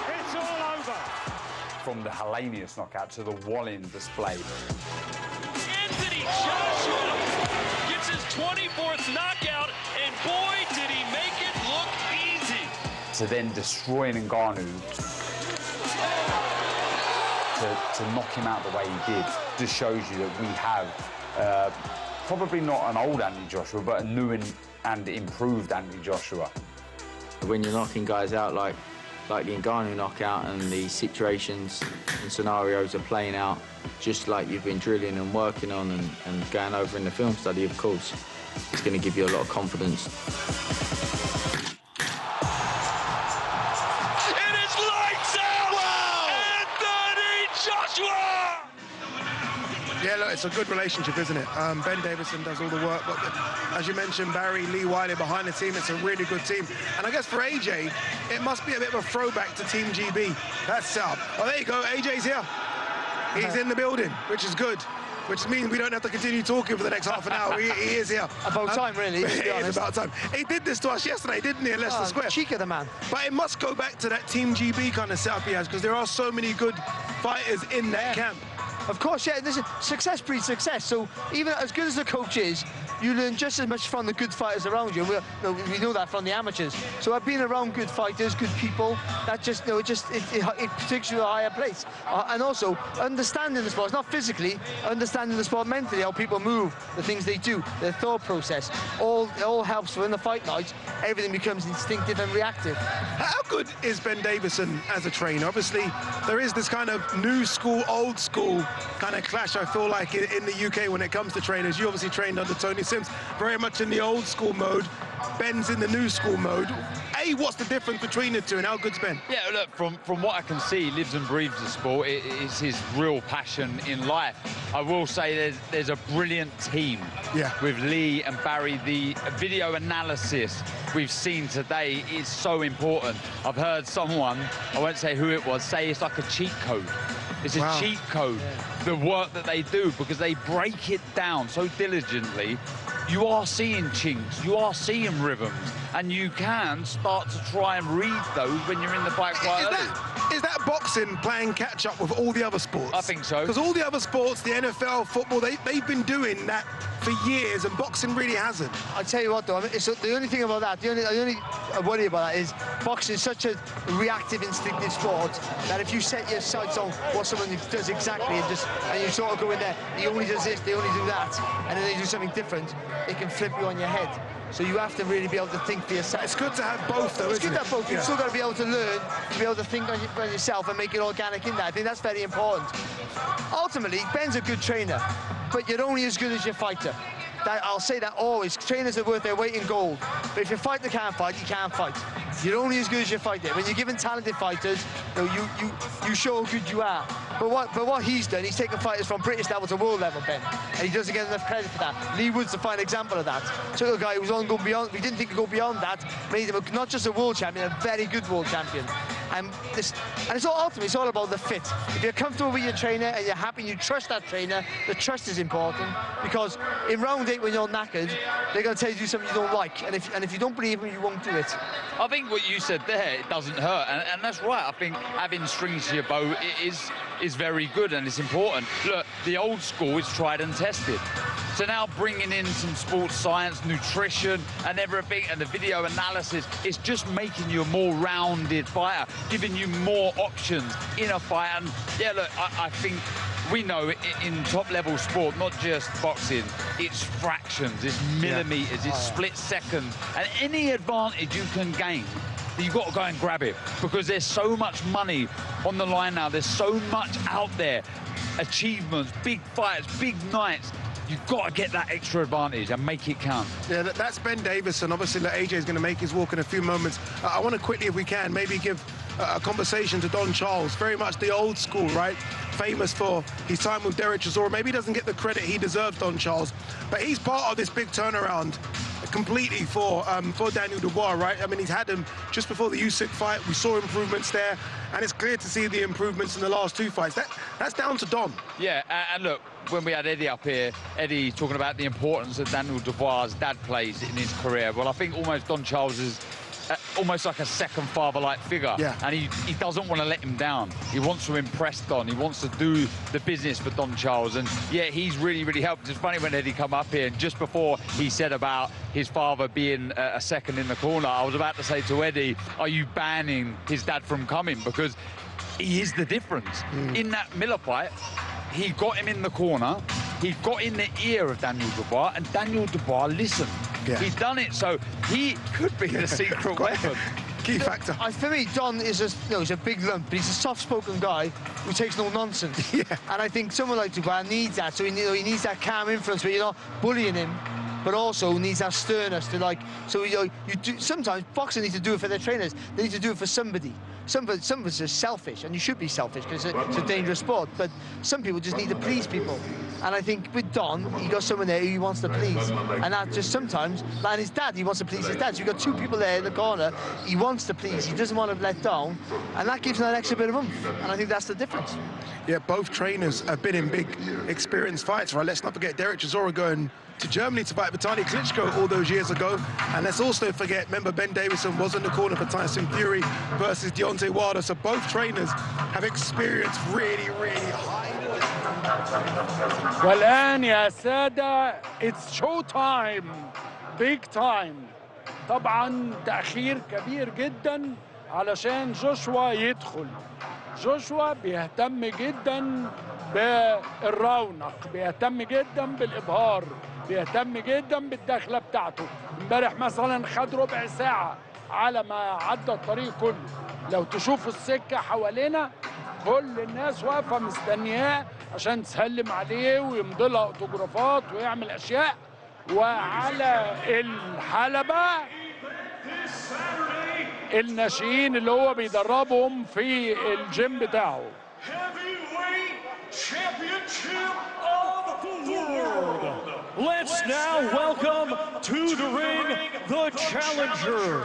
It's all over.
From the hilarious knockout to the walling display.
Anthony Joshua gets his 24th knockout, and boy, did he make it look easy.
To then destroy Ngannou, to knock him out the way he did, just shows you that we have probably not an old Anthony Joshua, but a new and improved Anthony Joshua.
When you're knocking guys out like the Ngannou knockout, and the situations and scenarios are playing out just like you've been drilling and working on and going over in the film study, of course, it's going to give you a lot of confidence.
It is lights out! Wow! Anthony Joshua!
Yeah, look, it's a good relationship, isn't it? Ben Davison does all the work, but as you mentioned, Barry, Lee Wiley behind the team, it's a really good team. And I guess for AJ, it must be a bit of a throwback to Team GB. That's set up. Oh, there you go, AJ's here. He's in the building, which is good. Which means we don't have to continue talking for the next half an hour. He is here.
About time, really, to be
It is
honest.
about time. He did this to us yesterday, didn't he, at Leicester Square?
Cheek of the man.
But it must go back to that Team GB kind of setup he has, because there are so many good fighters in that camp.
Of course, yeah, listen, success breeds success. So even as good as the coach is, you learn just as much from the good fighters around you. We know that from the amateurs. So I've been around good fighters, good people. That just, it takes you to a higher place. And also understanding the sport, not physically, understanding the sport mentally, how people move, the things they do, their thought process. It all helps. So in the fight night, everything becomes instinctive and reactive.
How good is Ben Davison as a trainer? Obviously, there is this kind of new school, old school kind of clash, I feel like, in the UK when it comes to trainers. You obviously trained under Tony Sims, very much in the old school mode. Ben's in the new school mode. What's the difference between the two, and how good's Ben?
Yeah, look, from what I can see, he lives and breathes the sport. It's his real passion in life. I will say there's a brilliant team with Lee and Barry. The video analysis we've seen today is so important. I've heard someone, I won't say who it was, say it's like a cheat code. It's a cheat code, the work that they do, because they break it down so diligently. You are seeing chinks, you are seeing rhythms, and you can start to try and read those when you're in the fight quite early.
Is that boxing playing catch-up with all the other sports?
I think so.
Because all the other sports, the NFL, football, they've been doing that for years, and boxing really hasn't.
I tell you what, though, I mean, the only thing about that, the only worry about that is boxing is such a reactive, instinctive sport that if you set your sights on what someone does exactly and you sort of go in there, he only does this, they only do that, and then they do something different, it can flip you on your head. So you have to really be able to think for yourself.
It's good to have both, though,
It's
isn't
good
it?
to have both. You've still got to be able to learn, to be able to think on yourself and make it organic in that. I think that's very important. Ultimately, Ben's a good trainer, but you're only as good as your fighter. I'll say that always. Trainers are worth their weight in gold. But if your fighter can't fight, you can't fight. You're only as good as your fighter. When you're given talented fighters, you show how good you are. But what he's done, he's taken fighters from British level to world level, Ben. And he doesn't get enough credit for that. Lee Wood's a fine example of that. So a guy who was on going beyond, we didn't think he'd go beyond that, made him not just a world champion, a very good world champion. And it's all ultimately, it's all about the fit. If you're comfortable with your trainer and you're happy and you trust that trainer, the trust is important, because in round 8 when you're knackered, they're going to tell you to do something you don't like, and if you don't believe them, you won't do it.
I think what you said there, it doesn't hurt, and that's right. I think having strings to your bow is very good and it's important. Look, the old school is tried and tested. So now bringing in some sports science, nutrition and everything, and the video analysis, it's just making you a more rounded fighter, giving you more options in a fight. And yeah, look, I think we know in top-level sport, not just boxing, it's fractions, it's millimeters, it's split seconds, and any advantage you can gain, you've got to go and grab it, because there's so much money on the line now, there's so much out there, achievements, big fights, big nights. You've got to get that extra advantage and make it count.
Yeah, that's Ben Davis, and obviously AJ is going to make his walk in a few moments. I want to quickly, if we can, maybe give a conversation to Don Charles. Very much the old school, right? Famous for his time with Derek Chisora. Maybe he doesn't get the credit he deserves, Don Charles, but he's part of this big turnaround completely for Daniel Dubois, right? I mean, he's had him just before the Usyk fight. We saw improvements there, and it's clear to see the improvements in the last 2 fights. That's down to Don.
Yeah, and look, when we had Eddie up here, Eddie talking about the importance that Daniel Dubois' dad plays in his career. Well, I think almost Don Charles is almost like a second father-like figure.
Yeah.
And he doesn't want to let him down. He wants to impress Don. He wants to do the business for Don Charles. And yeah, he's really, really helped. It's funny when Eddie come up here, and just before he said about his father being a second in the corner, I was about to say to Eddie, are you banning his dad from coming? Because he is the difference. In that Miller fight, he got him in the corner, he got in the ear of Daniel Dubois, and Daniel Dubois listened.
Yeah.
He's done it, so he could be the secret weapon.
Key factor.
For me, Don is he's a big lump, but he's a soft-spoken guy who takes no nonsense.
Yeah.
And I think someone like Dubois needs that, so he needs that calm influence where you're not bullying him, but also needs that sternness to sometimes boxers need to do it for their trainers. They need to do it for somebody. Some of us are selfish, and you should be selfish because it's a dangerous sport, but some people just need to please people. And I think with Don, he got someone there who he wants to please. And that just sometimes, like his dad, he wants to please his dad. So you've got 2 people there in the corner, he wants to please, he doesn't want to let down, and that gives him that extra bit of oomph. And I think that's the difference.
Yeah, both trainers have been in big, experienced fights, right? Let's not forget Derek Chisora going to Germany to fight Vitaly Klitschko all those years ago. And let's also forget, remember, Ben Davison was in the corner for Tyson Fury versus Deontay Wilder. So both trainers have experienced really, really high.
والآن يا سادة it's show time, big time. طبعا تأخير كبير جدا علشان جوشوا يدخل. جوشوا بيهتم جدا بالرونق، بيهتم جدا بالإبهار، بيهتم جدا بالدخلة بتاعته. امبارح مثلا خد ربع ساعة على ما عدى الطريق كله. لو تشوفوا السكة حوالينا كل الناس واقفة مستنياه عشان تسلم عليه ويمضي لها اوتوجرافات ويعمل أشياء. وعلى الحلبة الناشئين اللي هو بيدربهم في الجيم بتاعه.
Let's now welcome to the ring the challenger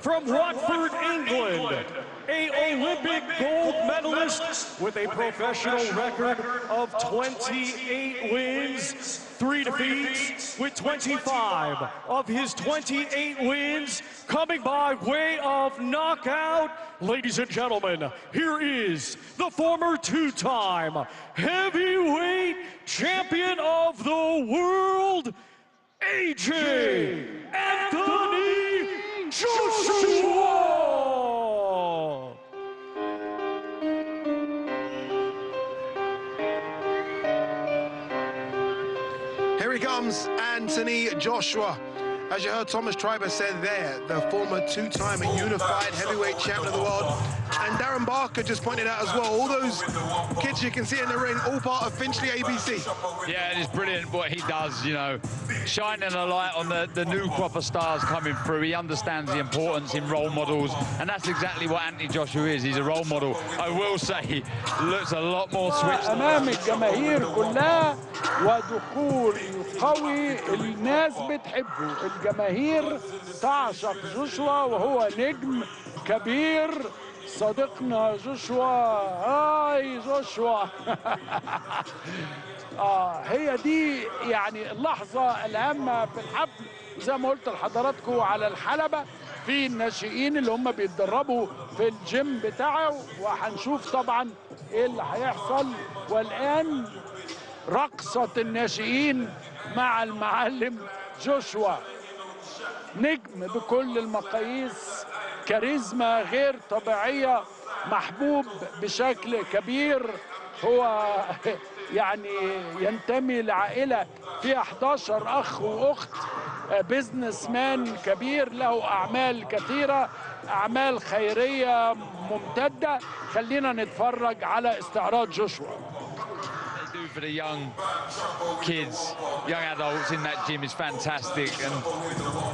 from Watford, England, a Olympic gold medalist with a professional record of 28 wins, 3 defeats, with 25 of his 28 wins coming by way of knockout. Ladies and gentlemen, here is the former two-time heavyweight champion of the world, AJ Anthony Joshua!
Here he comes, Anthony Joshua. As you heard Thomas Triber said there, the former two-time unified heavyweight champion of the world. And Darren Barker just pointed out as well, all those kids you can see in the ring, all part of Finchley ABC.
Yeah, it is brilliant what he does, you know, shining a light on the new crop of stars coming through. He understands the importance in role models, and that's exactly what Anthony Joshua is. He's a role model. I will say, he looks a lot more switched.
أمام الجماهير كلها ودخول قوي الناس بتحبه. الجماهير تعشق جوشوا وهو نجم كبير. صديقنا جوشوا، هاي جوشوا. هي دي يعني اللحظة الهامة في الحفل، زي ما قلت لحضراتكم على الحلبة في الناشئين اللي هم بيتدربوا في الجيم بتاعه، وهنشوف طبعا ايه اللي هيحصل. والآن رقصة الناشئين مع المعلم جوشوا، نجم بكل المقاييس، كاريزما غير طبيعية، محبوب بشكل كبير. هو يعني ينتمي لعائلة فيها 11 أخ وأخت، بيزنس مان كبير، له أعمال كثيرة، أعمال خيرية ممتدة. خلينا نتفرج على استعراض جوشوا.
For the young kids, young adults in that gym is fantastic. And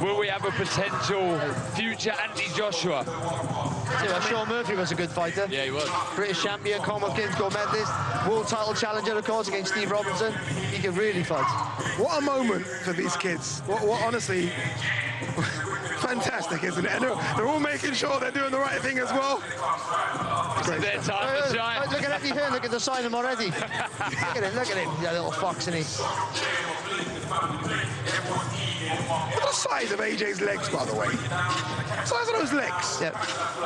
will we have a potential future Anthony Joshua?
Sean Murphy was a good fighter.
Yeah, he was.
British champion, Commonwealth Games gold medalist, world title challenger, of course, against Steve Robinson. He could really fight.
What a moment for these kids. What honestly, fantastic, isn't it? And they're all making sure they're doing the right thing as well.
It's their time to shine.
Look at Anthony here, look at the sign him already. Look at him, that little fox, isn't he?
Look at the size of AJ's legs, by the way. The size of those legs.
Yeah.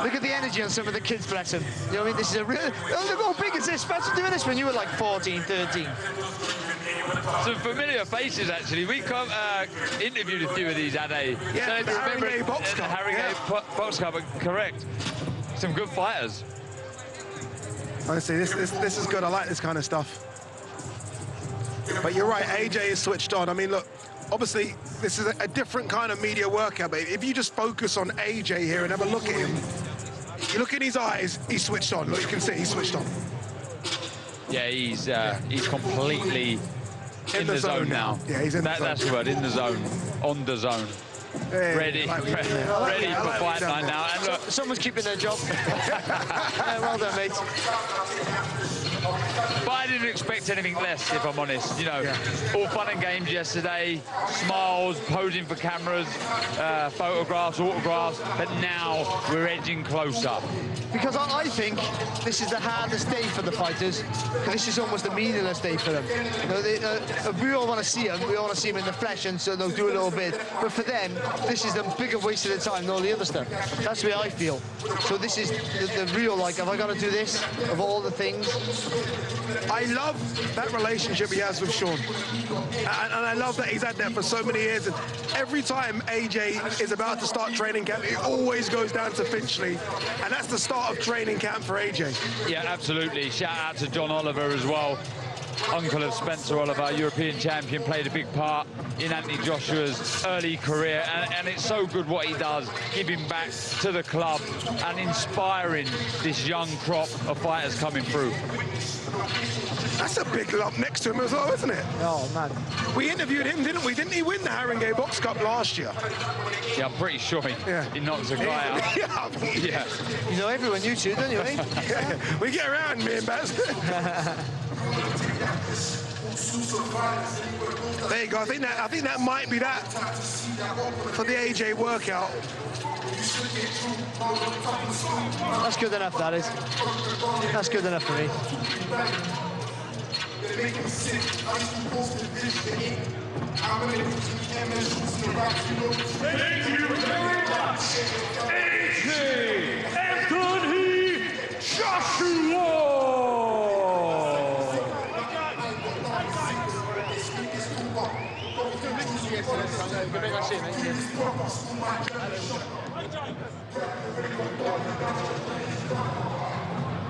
Look at the energy on some of the kids, bless them. You know what I mean? This is a real... Look how big is this. Imagine doing this when you were like 14, 13.
Some familiar faces, actually. We interviewed a few of these at a...
Yeah, the Harringay Box Cup.
Harringay Box Cup, correct. Some good fighters.
Honestly, this is good. I like this kind of stuff. But you're right, AJ is switched on. I mean, look, obviously, this is a different kind of media workout, but if you just focus on AJ here and have a look at him, you look in his eyes, he's switched on. Look, you can see he's switched on.
Yeah, he's completely in the zone now.
Yeah, he's in the zone.
That's the word, in the zone, on the zone.
Hey,
ready for fight night now. And look,
someone's keeping their job. Yeah, well done, mate.
But I didn't expect anything less, if I'm honest. You know, all fun and games yesterday, smiles, posing for cameras, photographs, autographs, but now we're edging closer.
Because I think this is the hardest day for the fighters, because this is almost a meaningless day for them. You know, we all want to see them, we all want to see them in the flesh, and so they'll do a little bit. But for them, this is the bigger waste of the time than all the other stuff. That's the way I feel. So this is the real, like, have I got to do this, of all the things?
I love that relationship he has with Sean. And I love that he's had that for so many years. And every time AJ is about to start training camp, it always goes down to Finchley. And that's the start of training camp for AJ.
Yeah, absolutely. Shout out to John Oliver as well. Uncle of Spencer Oliver, European champion, played a big part in Anthony Joshua's early career, and it's so good what he does, giving back to the club and inspiring this young crop of fighters coming through.
That's a big lump next to him as well, isn't it?
Oh, man.
We interviewed him, didn't we? Didn't he win the Haringey Box Cup last year?
Yeah, I'm pretty sure he knocks a guy out.
Yeah.
You know everyone you two, don't you, eh?
Yeah. We get around, me and Baz. There you go. I think that might be that for the AJ workout.
That's good enough, that is. That's good enough for me.
Thank you very much, AJ Anthony Joshua.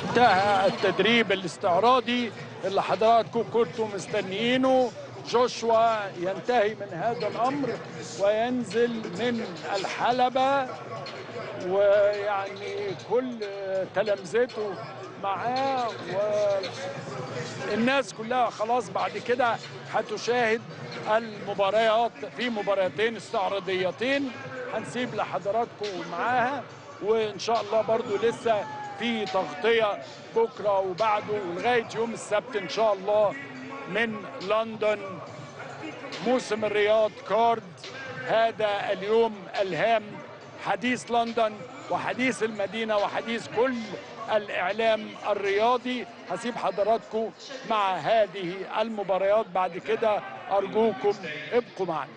انتهى التدريب الاستعراضي اللي حضراتكم كنتم مستنيينه. جوشوا ينتهي من هذا الأمر وينزل من الحلبة، ويعني كل تلامذته معاه، والناس كلها خلاص بعد كده هتشاهد المباريات في مباراتين استعراضيتين هنسيب لحضراتكم معاها، وإن شاء الله برضو لسه في تغطية بكرة وبعده ولغاية يوم السبت إن شاء الله من لندن. موسم الرياض كارد هذا اليوم الهام، حديث لندن وحديث المدينة وحديث كل الإعلام الرياضي. هسيب حضراتكم مع هذه المباريات بعد كده، أرجوكم ابقوا معنا.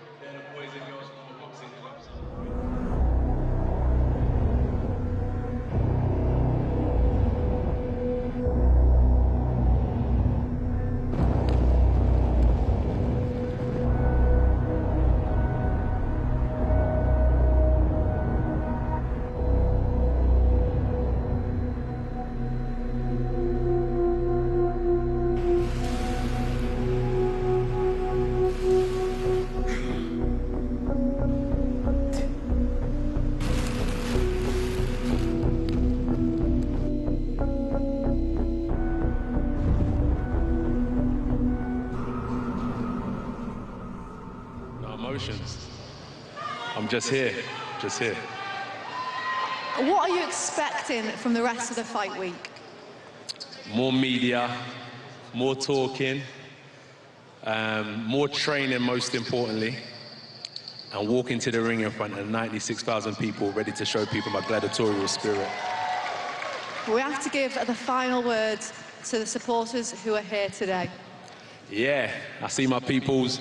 I'm just here.
What are you expecting from the rest of the fight week?
More media, more talking, more training most importantly, and walking to the ring in front of 96,000 people ready to show people my gladiatorial spirit.
We have to give the final words to the supporters who are here today.
Yeah, I see my peoples.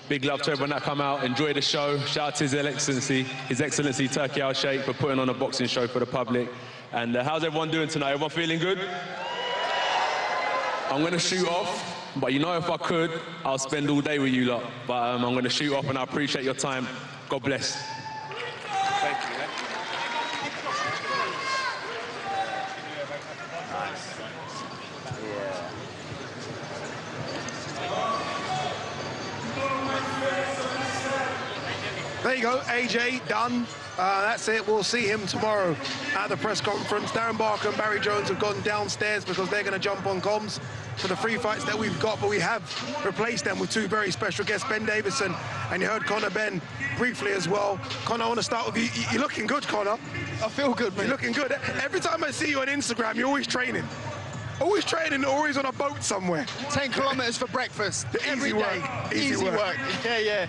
Big love to everyone that come out, enjoy the show. Shout out to His Excellency Turkey Al Sheikh for putting on a boxing show for the public. And how's everyone doing tonight? Everyone feeling good? I'm going to shoot off, but you know if I could, I'll spend all day with you lot. But I'm going to shoot off and I appreciate your time. God bless. Thank you.
There you go, AJ, done. That's it. We'll see him tomorrow at the press conference. Darren Barker and Barry Jones have gone downstairs because they're going to jump on comms for the free fights that we've got, but we have replaced them with two very special guests, Ben Davison, and you heard Conor Ben briefly as well. Conor, I want to start with you. You're looking good, Conor.
I feel good, man.
You're looking good. Every time I see you on Instagram, you're always training. Always training, always on a boat somewhere.
10 kilometers for breakfast.
Easy work.
Easy work. Yeah.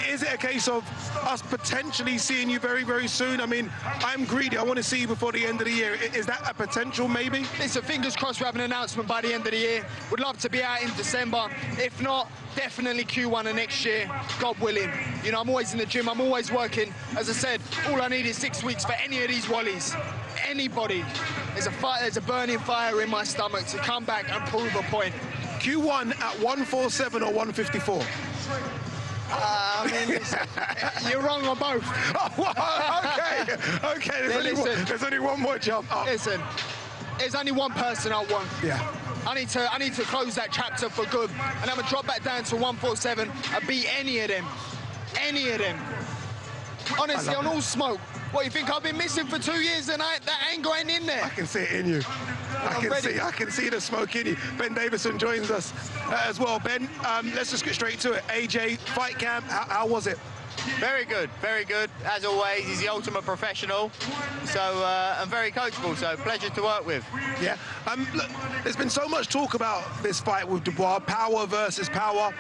Is it a case of us potentially seeing you very, very soon? I mean, I'm greedy. I want to see you before the end of the year. Is that a potential, maybe?
Listen, fingers crossed we have an announcement by the end of the year. Would love to be out in December. If not, definitely Q1 of next year, God willing. You know, I'm always in the gym. I'm always working. As I said, all I need is 6 weeks for any of these wallies. Anybody. There's a burning fire in my stomach to come back and prove a point.
Q1 at 147 or 154?
I mean, you're wrong on both.
Okay. There's only one more jump up.
Listen, there's only one person I want.
Yeah.
I need to close that chapter for good, and I'm gonna drop back down to 147 and beat any of them. Honestly, on all smoke,
What, you think I've been missing for 2 years and that anger ain't in there?
I can see it in you. I can see the smoke in you. Ben Davison joins us as well. Ben, let's just get straight to it. AJ, fight camp, how was it?
Very good, as always. He's the ultimate professional, so and very coachable, so pleasure to work with.
Yeah, look, there's been so much talk about this fight with Dubois, power versus power.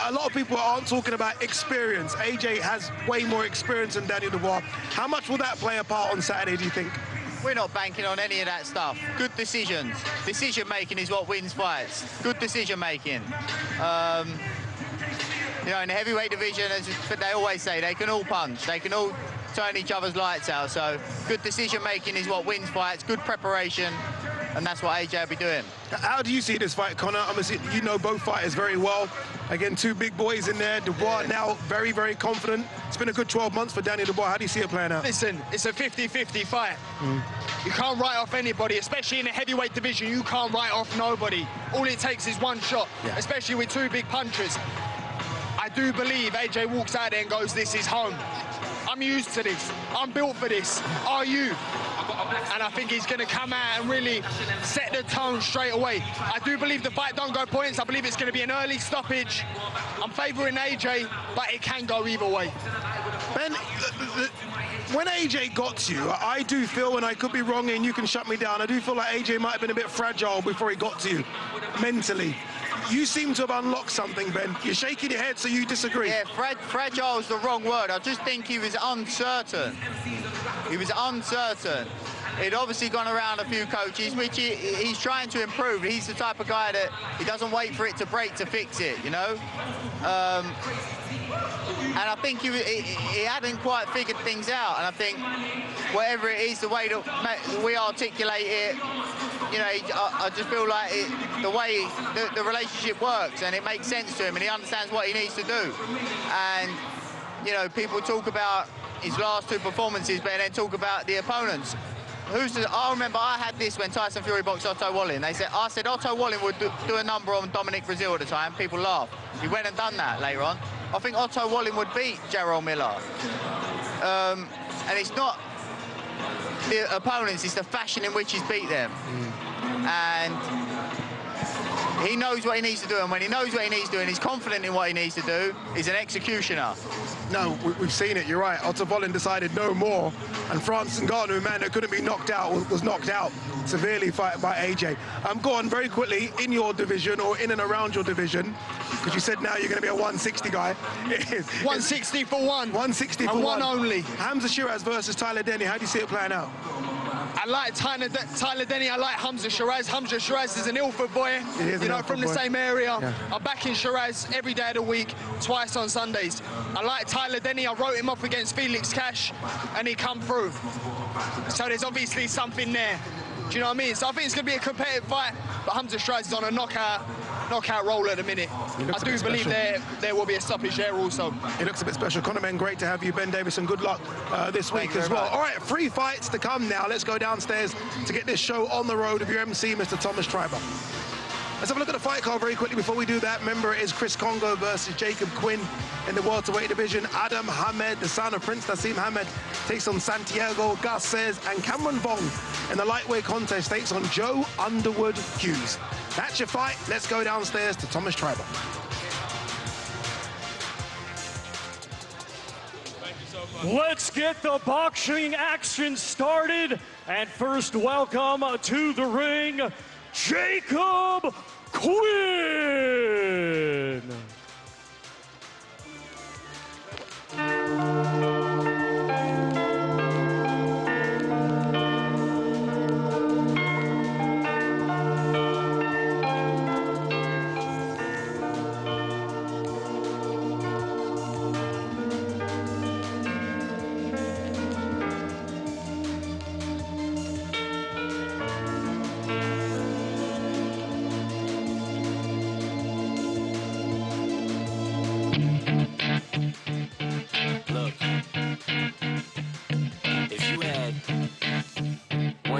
A lot of people aren't talking about experience. AJ has way more experience than Daniel Dubois. How much will that play a part on Saturday, do you think?
We're not banking on any of that stuff. Good decisions. Decision-making is what wins fights. Good decision-making. You know, in the heavyweight division, as they always say, they can all punch. They can all turn each other's lights out. So good decision-making is what wins fights, good preparation, and that's what AJ will be doing.
How do you see this fight, Conor? Obviously, you know both fighters very well. Again, two big boys in there. Dubois now very, very confident. It's been a good 12 months for Daniel Dubois. How do you see it playing out?
Listen, it's a 50-50 fight. You can't write off anybody, especially in the heavyweight division. You can't write off nobody. All it takes is one shot, especially with two big punchers. I do believe AJ walks out there and goes, this is home. I'm used to this. I'm built for this. Are you? And I think he's going to come out and really set the tone straight away. I do believe the fight don't go points. I believe it's going to be an early stoppage. I'm favouring AJ, but it can go either way.
Ben, when AJ got to you, I do feel, and I could be wrong and you can shut me down, I do feel like AJ might have been a bit fragile before he got to you, mentally. You seem to have unlocked something, Ben. You're shaking your head, so you disagree.
Yeah, fragile is the wrong word. I just think he was uncertain. He was uncertain. He'd obviously gone around a few coaches, which he's trying to improve. He's the type of guy that he doesn't wait for it to break to fix it, you know? And I think he hadn't quite figured things out. And I think whatever it is, the way that we articulate it, you know, I just feel like the way the relationship works and it makes sense to him and he understands what he needs to do. And, you know, people talk about his last two performances, but then talk about the opponents. I remember I had this when Tyson Fury boxed Otto Wallin. I said Otto Wallin would do a number on Dominic Brazil at the time. People laughed. He went and done that later on. I think Otto Wallin would beat Jarrell Miller. And it's not the opponents, it's the fashion in which he's beat them. And he knows what he needs to do, and when he knows what he needs to do and he's confident in what he needs to do, he's an executioner.
No, we've seen it, you're right. Otto Wallin decided no more, and Francis Ngannou, man that couldn't be knocked out, was knocked out severely by AJ. Go on, very quickly, in your division, or in and around your division, because you said now you're going to be a 160 guy.
160 for one.
160 for
and
one.
one only.
Hamza Sheeraz versus Tyler Denny, how do you see it playing out?
I like Tyler Denny, I like Hamza Sheeraz. Hamza Sheeraz is an Ilford boy, you know, from the same area. Yeah. I'm back in Sheeraz every day of the week, twice on Sundays. I like Tyler Denny, I wrote him off against Felix Cash, and he come through. So there's obviously something there. Do you know what I mean? So I think it's going to be a competitive fight, but Hamza Sheeraz is on a knockout roll at the minute. I do believe there will be a stoppage there also.
It looks a bit special. Conor, man, great to have you. Ben Davison, good luck this week as well. All right, 3 fights to come now. Let's go downstairs to get this show on the road with your MC, Mr. Thomas Treiber. Let's have a look at the fight card very quickly before we do that. Remember, it is Chris Kongo versus Jacob Quinn in the welterweight division. Adam Hamed, the son of Prince Nassim Hamed, takes on Santiago, Garces, and Cameron Vong in the lightweight contest takes on Joe Underwood Hughes. That's your fight. Let's go downstairs to Thomas Treiber.
Let's get the boxing action started. And first, welcome to the ring, Jacob Quinn.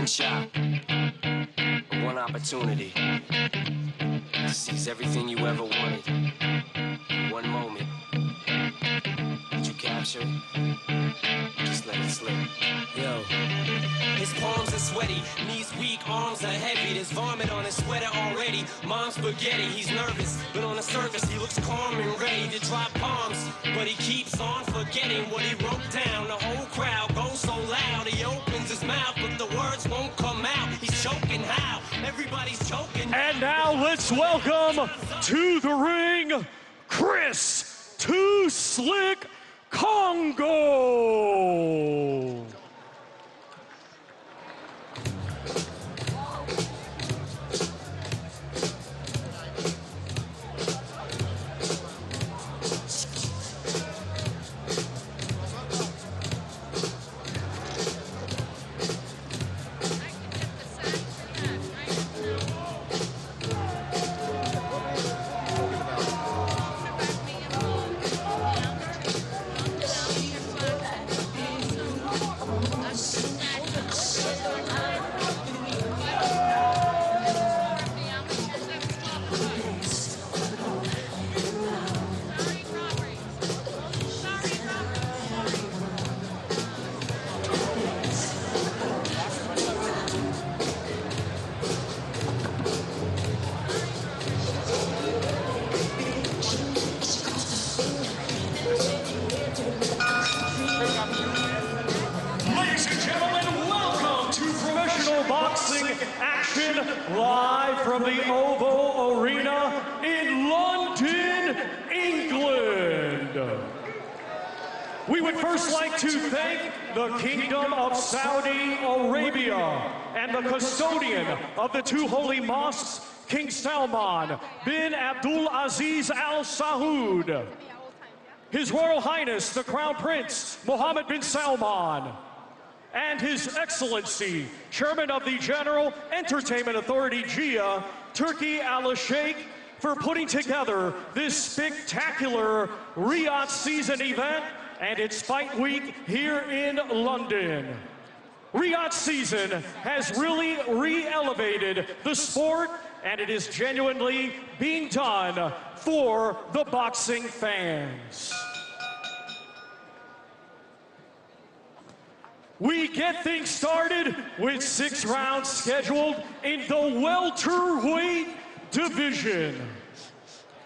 Shot, one opportunity to seize everything you ever wanted. One moment, did you capture it? Just let credit slip. Yo. His palms are sweaty, knees weak, arms are heavy. There's vomit on his sweater already. Mom's spaghetti, he's nervous, but on the surface he looks calm and ready to drop bombs. But he keeps on forgetting what he wrote down. The whole crowd goes so loud, he opens his mouth, but the words won't come out. He's choking how? Everybody's choking.
And now let's welcome to the ring, Chris Too Slick Kongo. Live from the Oval Arena in London, England. We would first like to thank the Kingdom of Saudi Arabia and the custodian of the two holy mosques, King Salman bin Abdul Aziz Al Saud, His Royal Highness the Crown Prince Mohammed bin Salman, and His Excellency, Chairman of the General Entertainment Authority, GIA, Turki Al-Sheikh, for putting together this spectacular Riyadh season event and its fight week here in London. Riyadh season has really re-elevated the sport, and it is genuinely being done for the boxing fans. We get things started with 6 rounds scheduled in the welterweight division.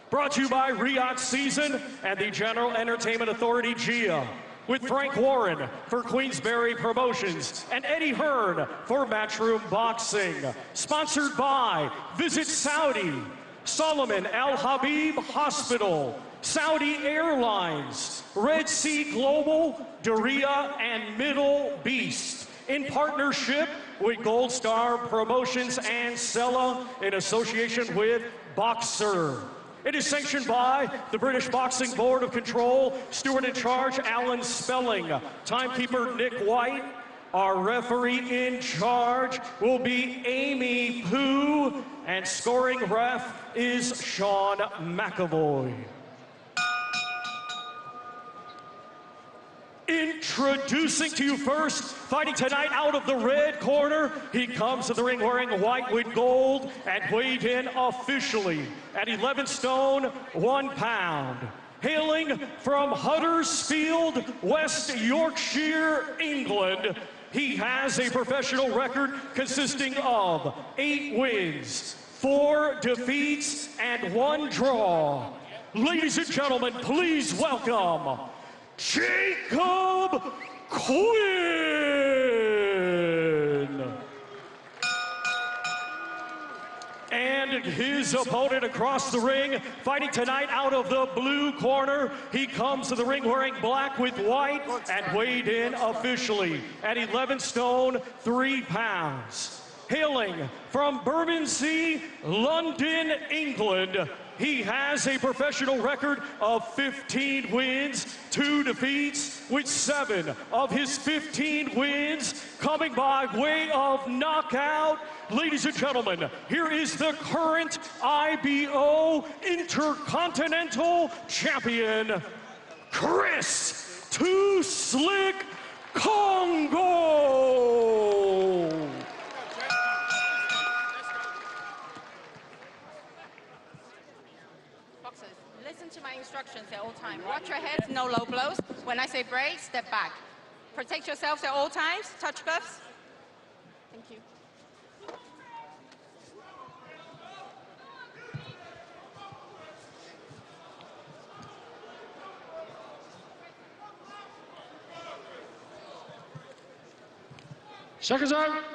Brought to you by Riyadh Season and the General Entertainment Authority, GIA, with Frank Warren for Queensberry Promotions and Eddie Hearn for Matchroom Boxing. Sponsored by Visit Saudi, Solomon Al Habib Hospital, Saudi Airlines, Red Sea Global, Daria, and Middle Beast, in partnership with Gold Star Promotions and Sella, in association with Boxer. It is sanctioned by the British Boxing Board of Control, steward in charge Alan Spelling, timekeeper Nick White. Our referee in charge will be Amy Pooh, and scoring ref is Sean McAvoy. Introducing to you first, fighting tonight out of the red corner, he comes to the ring wearing white with gold and weighed in officially at 11 stone, 1 pound. Hailing from Huddersfield, West Yorkshire, England, he has a professional record consisting of 8 wins, 4 defeats, and 1 draw. Ladies and gentlemen, please welcome Jacob Quinn. And his opponent across the ring, fighting tonight out of the blue corner. He comes to the ring wearing black with white and weighed in officially at 11 stone, 3 pounds. Hailing from Bermondsey, London, England, he has a professional record of 15 wins, 2 defeats, with 7 of his 15 wins coming by way of knockout. Ladies and gentlemen, here is the current IBO Intercontinental Champion, Chris Too Slick Kongo.
Listen to my instructions at all times. Watch your head, no low blows. When I say break, step back. Protect yourselves at all times. Touch gloves. Thank you.
Seconds out.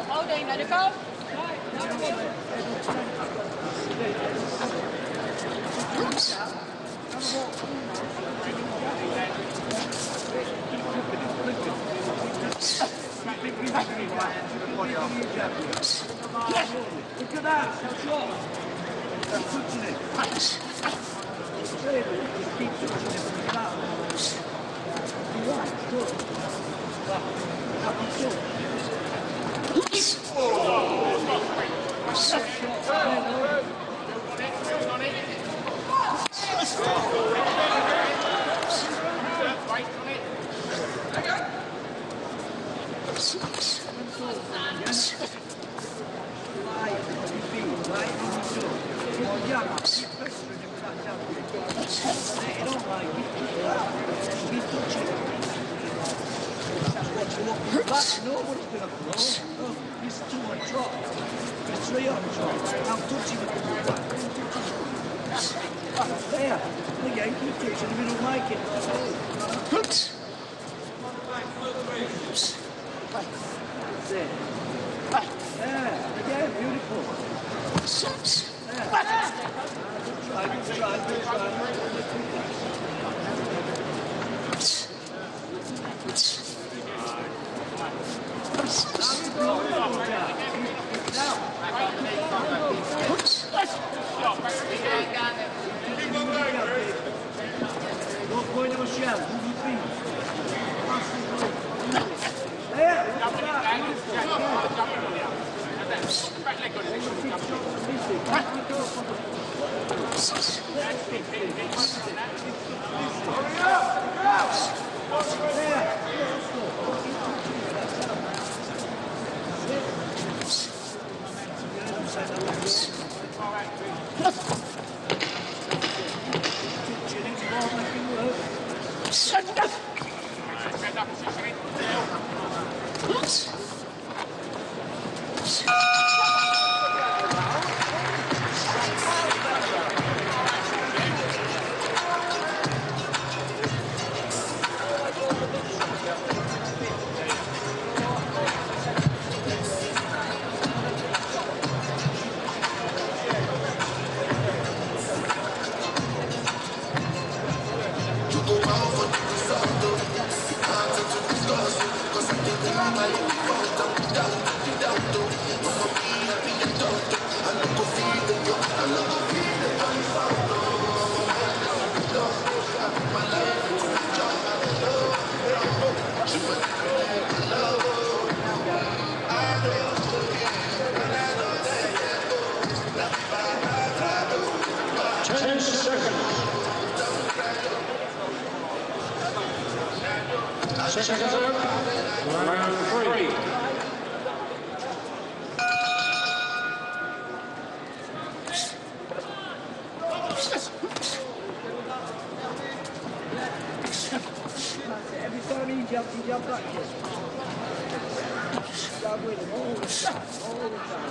Holding, let it go.
Look at that. That's what. That's touching it. Keep touching it. Look at that. Right, good. Nobody's going to blow. Look, it's 2 on drop. It's 3 on drop. Now touching it. There. Again, keep touching him. We don't like it. That's it. There. Again, beautiful. There. Good try, good try, good try. Don't go into a shell. Move your feet. There.
Seconds up. Round 3.
Every time he jumped back here. Jump with him all the time. All the time.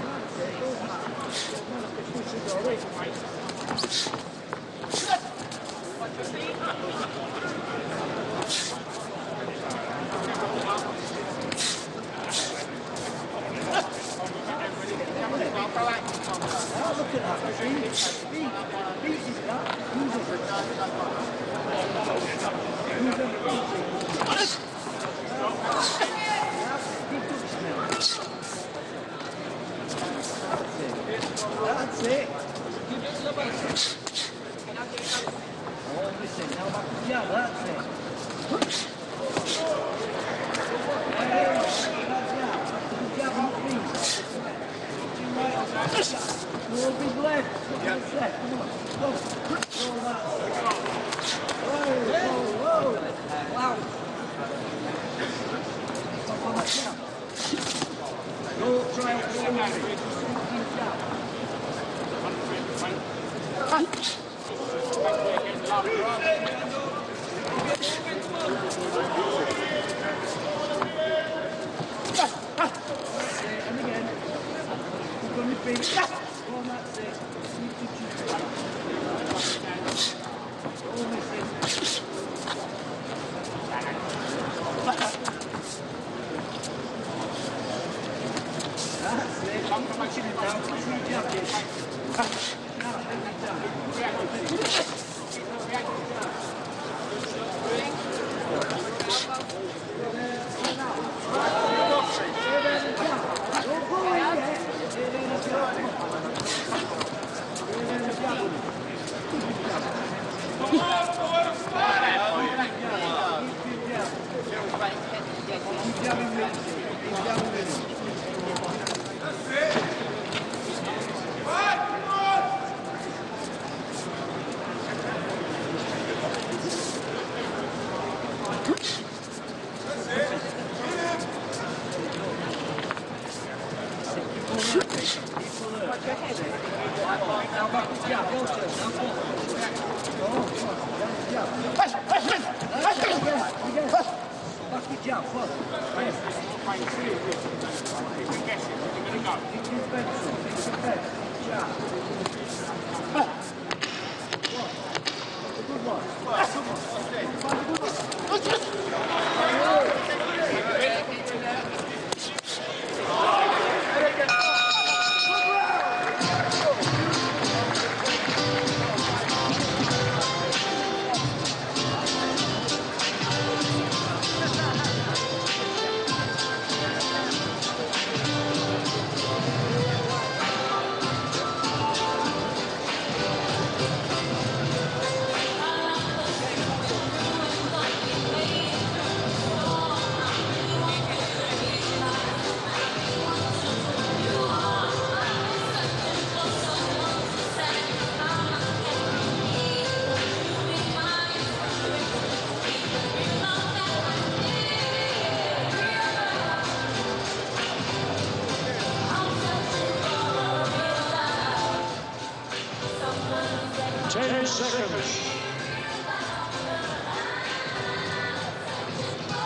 Look at that. Beat is that. That's it. Oh, listen, now back to the jab, that's it. No big left. That's it. Come on. Go. Whoa. Wow. Go try it. And again. You're going to be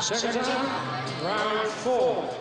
Second round, round 4.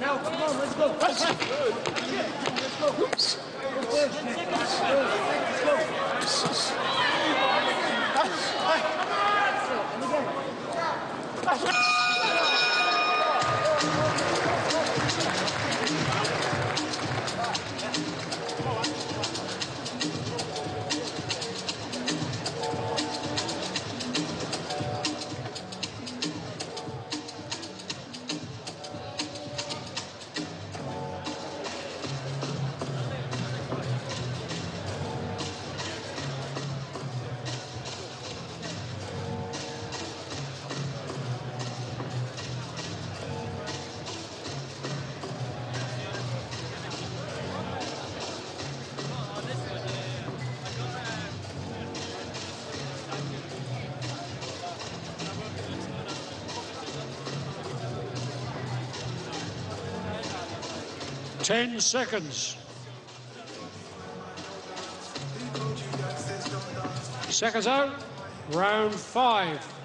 Now, come on, let's go. Let's go.
Ten seconds. Seconds out. Round 5.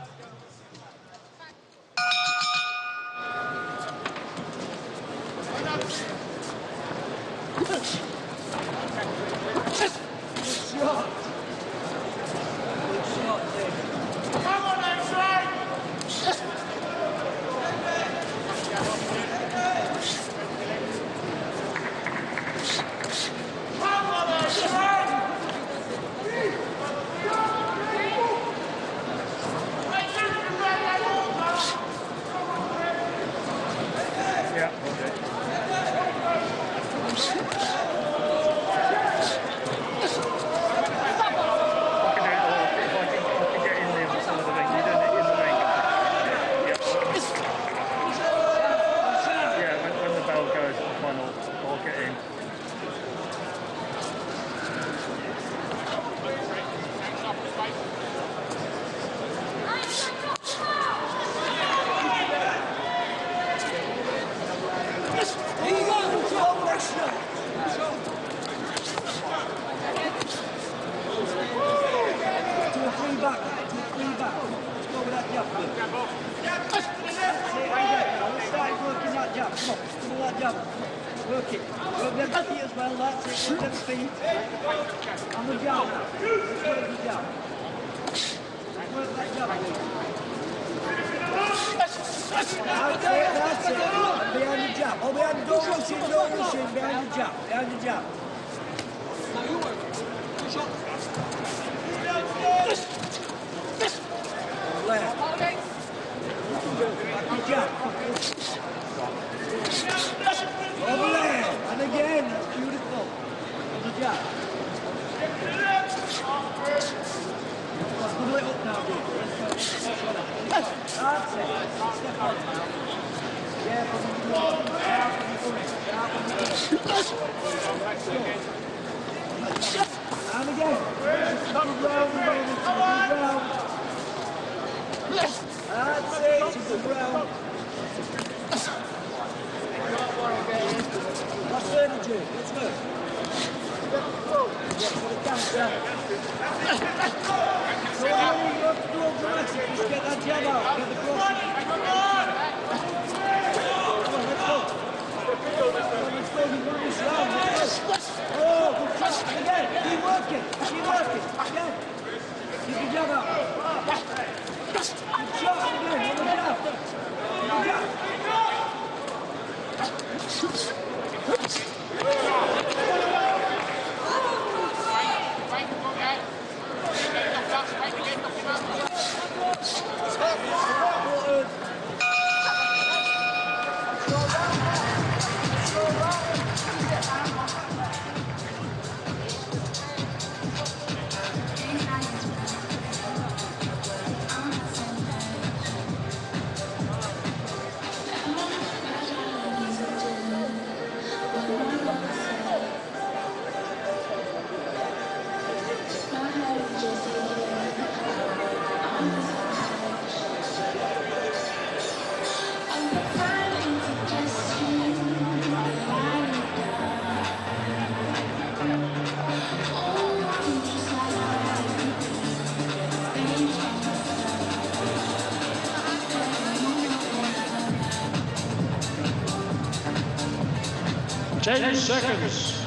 10 seconds.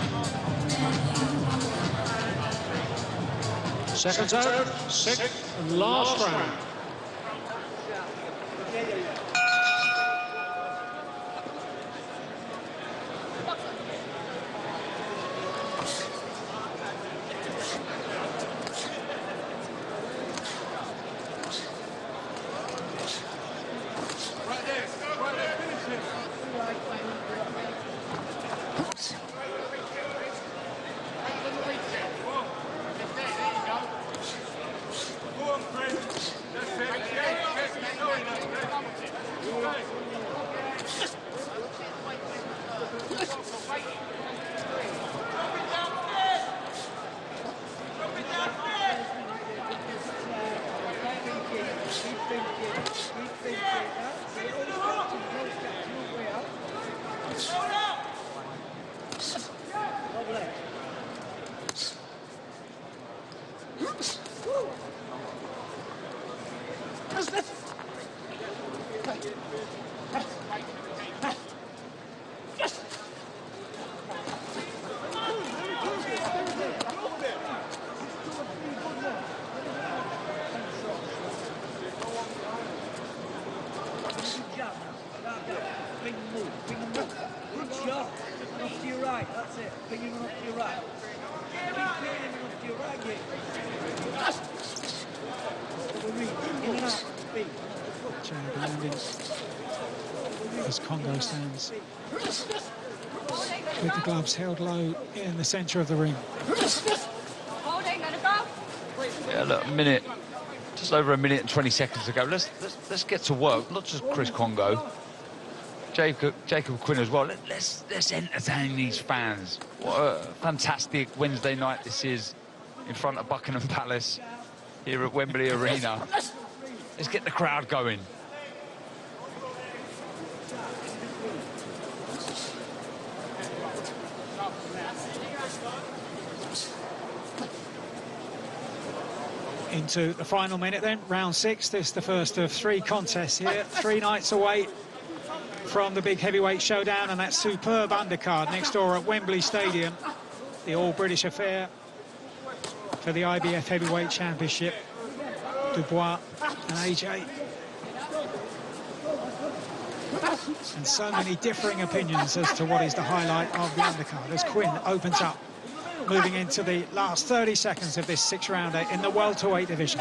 Seconds out, sixth and last round.
As Kongo stands with the gloves held low in the centre of the ring.
Yeah, look, just over a minute and 20 seconds to go. Let's get to work. Not just Chris Kongo, Jacob Quinn as well. Let's entertain these fans. What a fantastic Wednesday night this is in front of Buckingham Palace here at Wembley Arena. Let's get the crowd going.
Into the final minute then, round 6. This is the first of 3 contests here, 3 nights away from the big heavyweight showdown and that superb undercard next door at Wembley Stadium, the all-British affair for the IBF Heavyweight Championship. Dubois and AJ. And so many differing opinions as to what is the highlight of the undercard as Quinn opens up, moving into the last 30 seconds of this 6-rounder in the welterweight division.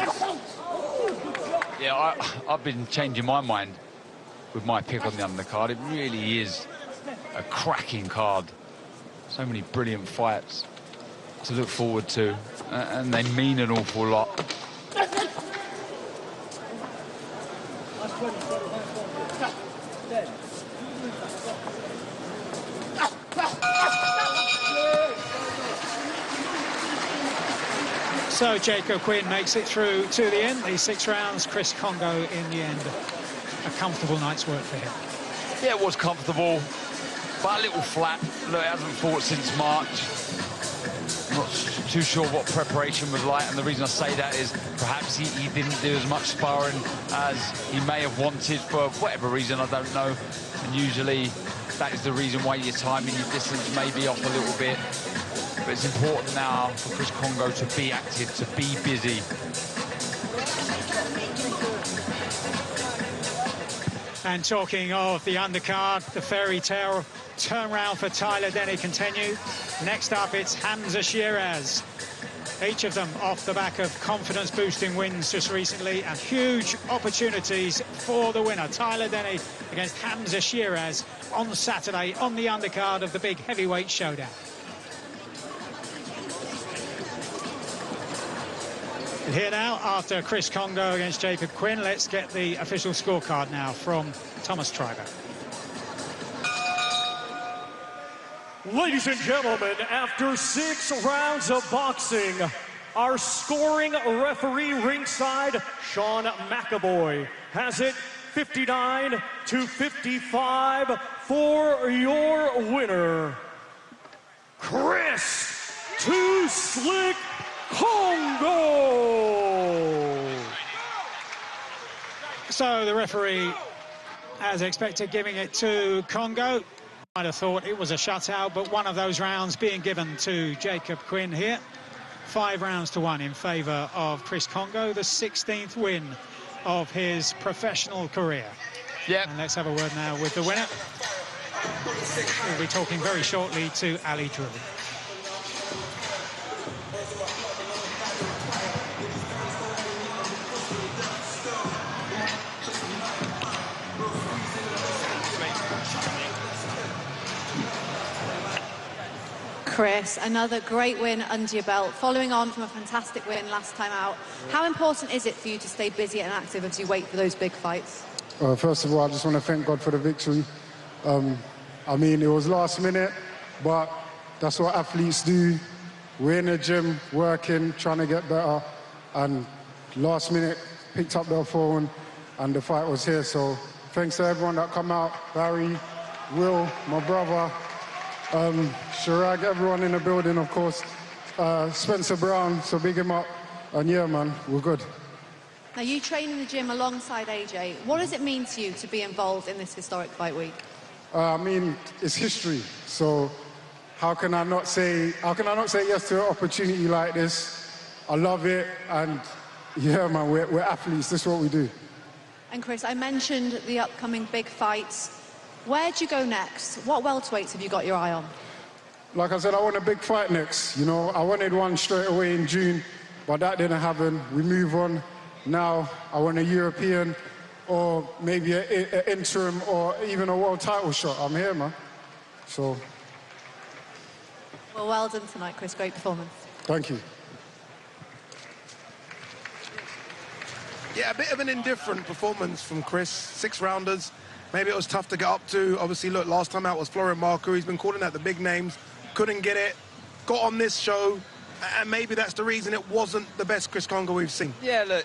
Yeah, I've been changing my mind with my pick on the undercard. It really is a cracking card. So many brilliant fights to look forward to, and they mean an awful lot.
So Jacob Quinn makes it through to the end, these 6 rounds. Chris Kongo in the end, a comfortable night's work for him.
Yeah, it was comfortable, but a little flat. Look, he hasn't fought since March. I'm not too sure what preparation was like, and the reason I say that is perhaps he didn't do as much sparring as he may have wanted for whatever reason, I don't know. And usually that is the reason why your timing, your distance may be off a little bit. But it's important now for Chris Kongo to be active, to be busy.
And talking of the undercard, the fairy tale turnaround for Tyler Denny continue. Next up, it's Hamza Sheeraz. Each of them off the back of confidence-boosting wins just recently and huge opportunities for the winner. Tyler Denny against Hamza Sheeraz on Saturday on the undercard of the big heavyweight showdown. And here now, after Chris Kongo against Jacob Quinn, let's get the official scorecard now from Thomas Treiber.
Ladies and gentlemen, after 6 rounds of boxing, our scoring referee ringside, Sean McAvoy, has it 59-55 for your winner, Chris Too Slick Kongo.
So the referee, as expected, giving it to Kongo. I'd have thought it was a shutout, but one of those rounds being given to Jacob Quinn here. 5 rounds to 1 in favour of Chris Kongo, the 16th win of his professional career.
Yeah.
And let's have a word now with the winner. We'll be talking very shortly to Ali Drew.
Chris, another great win under your belt, following on from a fantastic win last time out. How important is it for you to stay busy and active as you wait for those big fights?
First of all, I just want to thank God for the victory. I mean, it was last minute, but that's what athletes do. We're in the gym, working, trying to get better, and last minute picked up their phone and the fight was here. So thanks to everyone that come out, Barry, Will, my brother, Sheeraz, everyone in the building, of course, Spencer Brown, so big him up, and yeah, man, we're good.
Now, you train in the gym alongside AJ. What does it mean to you to be involved in this historic fight week?
I mean, it's history, so how can I not say yes to an opportunity like this? I love it, and yeah, man, we're athletes, this is what we do.
And Chris, I mentioned the upcoming big fights. Where do you go next? What welterweights have you got your eye on?
Like I said, I want a big fight next. You know, I wanted one straight away in June, but that didn't happen. We move on. Now I want a European or maybe an interim or even a world title shot. I'm here, man. So.
Well, well done tonight, Chris. Great performance.
Thank you.
Yeah, a bit of an indifferent performance from Chris. 6-rounders. Maybe it was tough to get up to. Obviously, look, last time out was Florian Marco. He's been calling out the big names. Couldn't get it. Got on this show. And maybe that's the reason it wasn't the best Chris Kongo we've seen.
Yeah, look,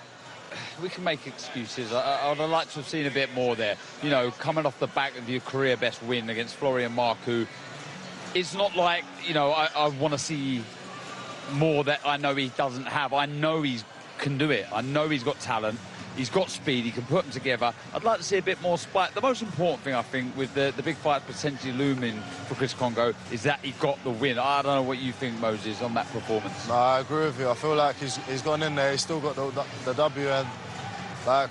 we can make excuses. I'd like to have seen a bit more there. You know, coming off the back of your career best win against Florian Marco. It's not like, you know, I want to see more that I know he doesn't have. I know he can do it. I know he's got talent. He's got speed, he can put them together. I'd like to see a bit more spike. The most important thing, I think, with the big fight potentially looming for Chris Kongo is that he got the win. I don't know what you think, Moses, on that performance.
No, I agree with you. I feel like he's gone in there, he's still got the W, and like,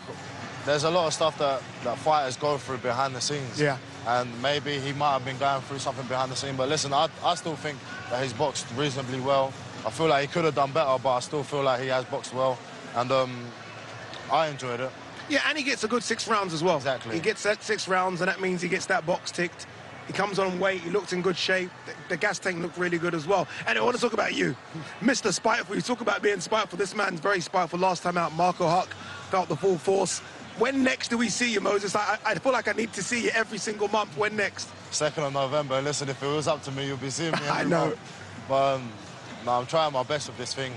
there's a lot of stuff that fighters go through behind the scenes.
Yeah.
And maybe he might have been going through something behind the scene, but listen, I still think that he's boxed reasonably well. I feel like he could have done better, but I still feel like he has boxed well. And I enjoyed it.
Yeah, and he gets a good 6 rounds as well.
Exactly.
He gets that 6 rounds, and that means he gets that box ticked. He comes on weight, he looked in good shape. The gas tank looked really good as well. And I want to talk about you, Mr. Spiteful. You talk about being spiteful. This man's very spiteful. Last time out, Marco Huck felt the full force. When next do we see you, Moses? I feel like I need to see you every single month. When next?
2nd of November. Listen, if it was up to me, you'll be seeing me every
I know.
month. But no, I'm trying my best with this thing.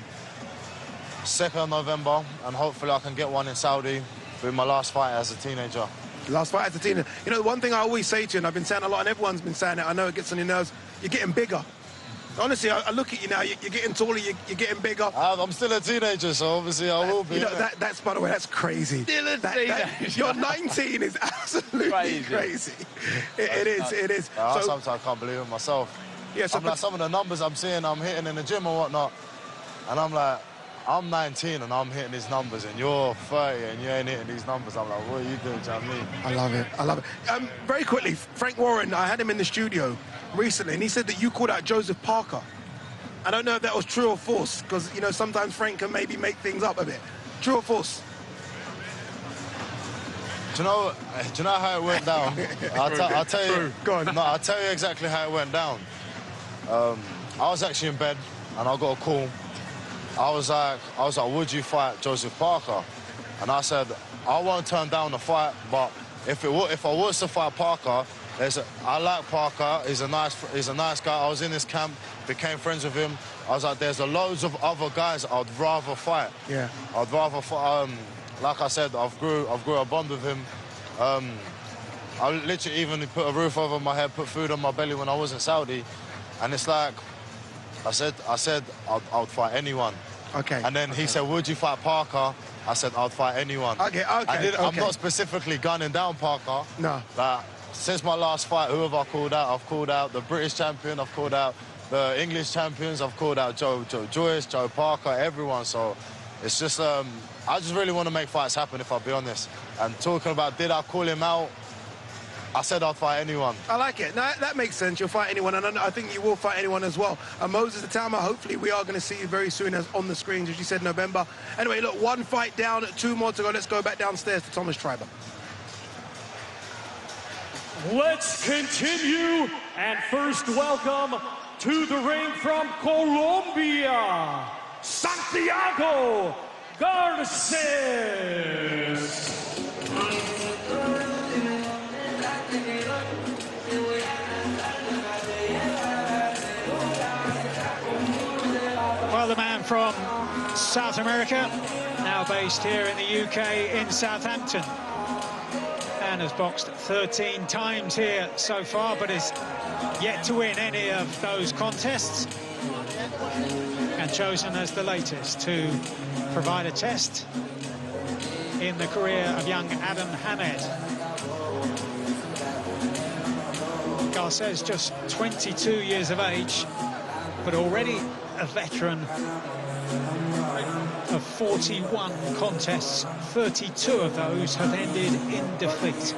2nd of November, and hopefully I can get one in Saudi with my last fight as a teenager.
Last fight as a teenager. You know, one thing I always say to you, and I've been saying a lot, and everyone's been saying it, I know it gets on your nerves, you're getting bigger. Honestly, I look at you now, you're getting taller, you're getting bigger.
I'm still a teenager, so obviously I will be.
You know, that's, by the way, that's crazy.
Still a teenager.
You're 19 is absolutely crazy. It is.
So, sometimes I can't believe it myself.
Yeah, so
I'm like, some of the numbers I'm seeing, I'm hitting in the gym and whatnot, and I'm like, I'm 19 and I'm hitting these numbers, and you're 30 and you ain't hitting these numbers. I'm like, what are you doing, do you know what I mean?
I love it. I love it. Very quickly, Frank Warren, I had him in the studio recently, and he said that you called out Joseph Parker. I don't know if that was true or false, because, you know, sometimes Frank can maybe make things up a bit. True or false?
Do you know how it went down? I'll tell you.
Go on.
No, I'll tell you exactly how it went down. I was actually in bed, and I got a call. I was like, would you fight Joseph Parker? And I said, I won't turn down the fight, but if I was to fight Parker, I like Parker. He's a nice guy. I was in his camp, became friends with him. I was like, there's loads of other guys I'd rather fight.
Yeah.
I'd rather fight. Like I said, I've grew a bond with him. I literally even put a roof over my head, put food on my belly when I was in Saudi, and it's like, I said I'd fight anyone.
Okay.
And then he said, would you fight Parker? I said, I'd fight anyone.
Okay.
I'm not specifically gunning down Parker.
No.
Like, since my last fight, who have I called out? I've called out the British champion, I've called out the English champions, I've called out Joe Joyce, Joe Parker, everyone. So it's just, I just really want to make fights happen, if I'll be honest. And talking about did I call him out, I said I'd fight anyone.
I like it. No, that makes sense. You'll fight anyone, and I think you will fight anyone as well. Moses Atama, hopefully we are going to see you very soon as on the screens, as you said, November. Anyway, look, one fight down, 2 more to go. Let's go back downstairs to Thomas Triber.
Let's continue, and first welcome to the ring from Colombia, Santiago Garces.
Well, the man from South America, now based here in the UK in Southampton, and has boxed 13 times here so far, but is yet to win any of those contests, and chosen as the latest to provide a test in the career of young Adam Hamed. Garces, just 22 years of age, but already a veteran of 41 contests. 32 of those have ended in defeat.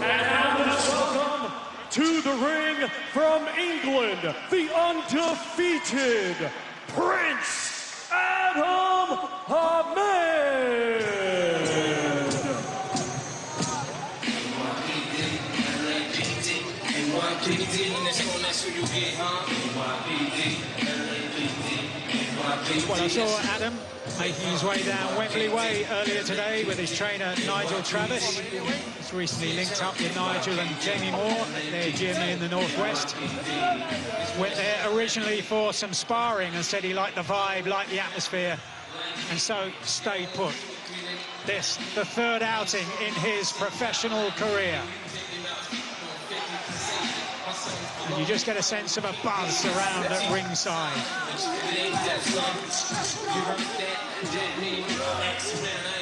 And now let's welcome to the ring from England, the undefeated Prince Adam Hamed. Well, I saw Adam making his way down Wembley Way earlier today with his trainer Nigel Travis. He's recently linked up with Nigel and Jamie Moore at their gym in the Northwest. Went there originally for some sparring and said he liked the vibe, liked the atmosphere, and so stayed put. This, the third outing in his professional career. And you just get a sense of a buzz around at ringside.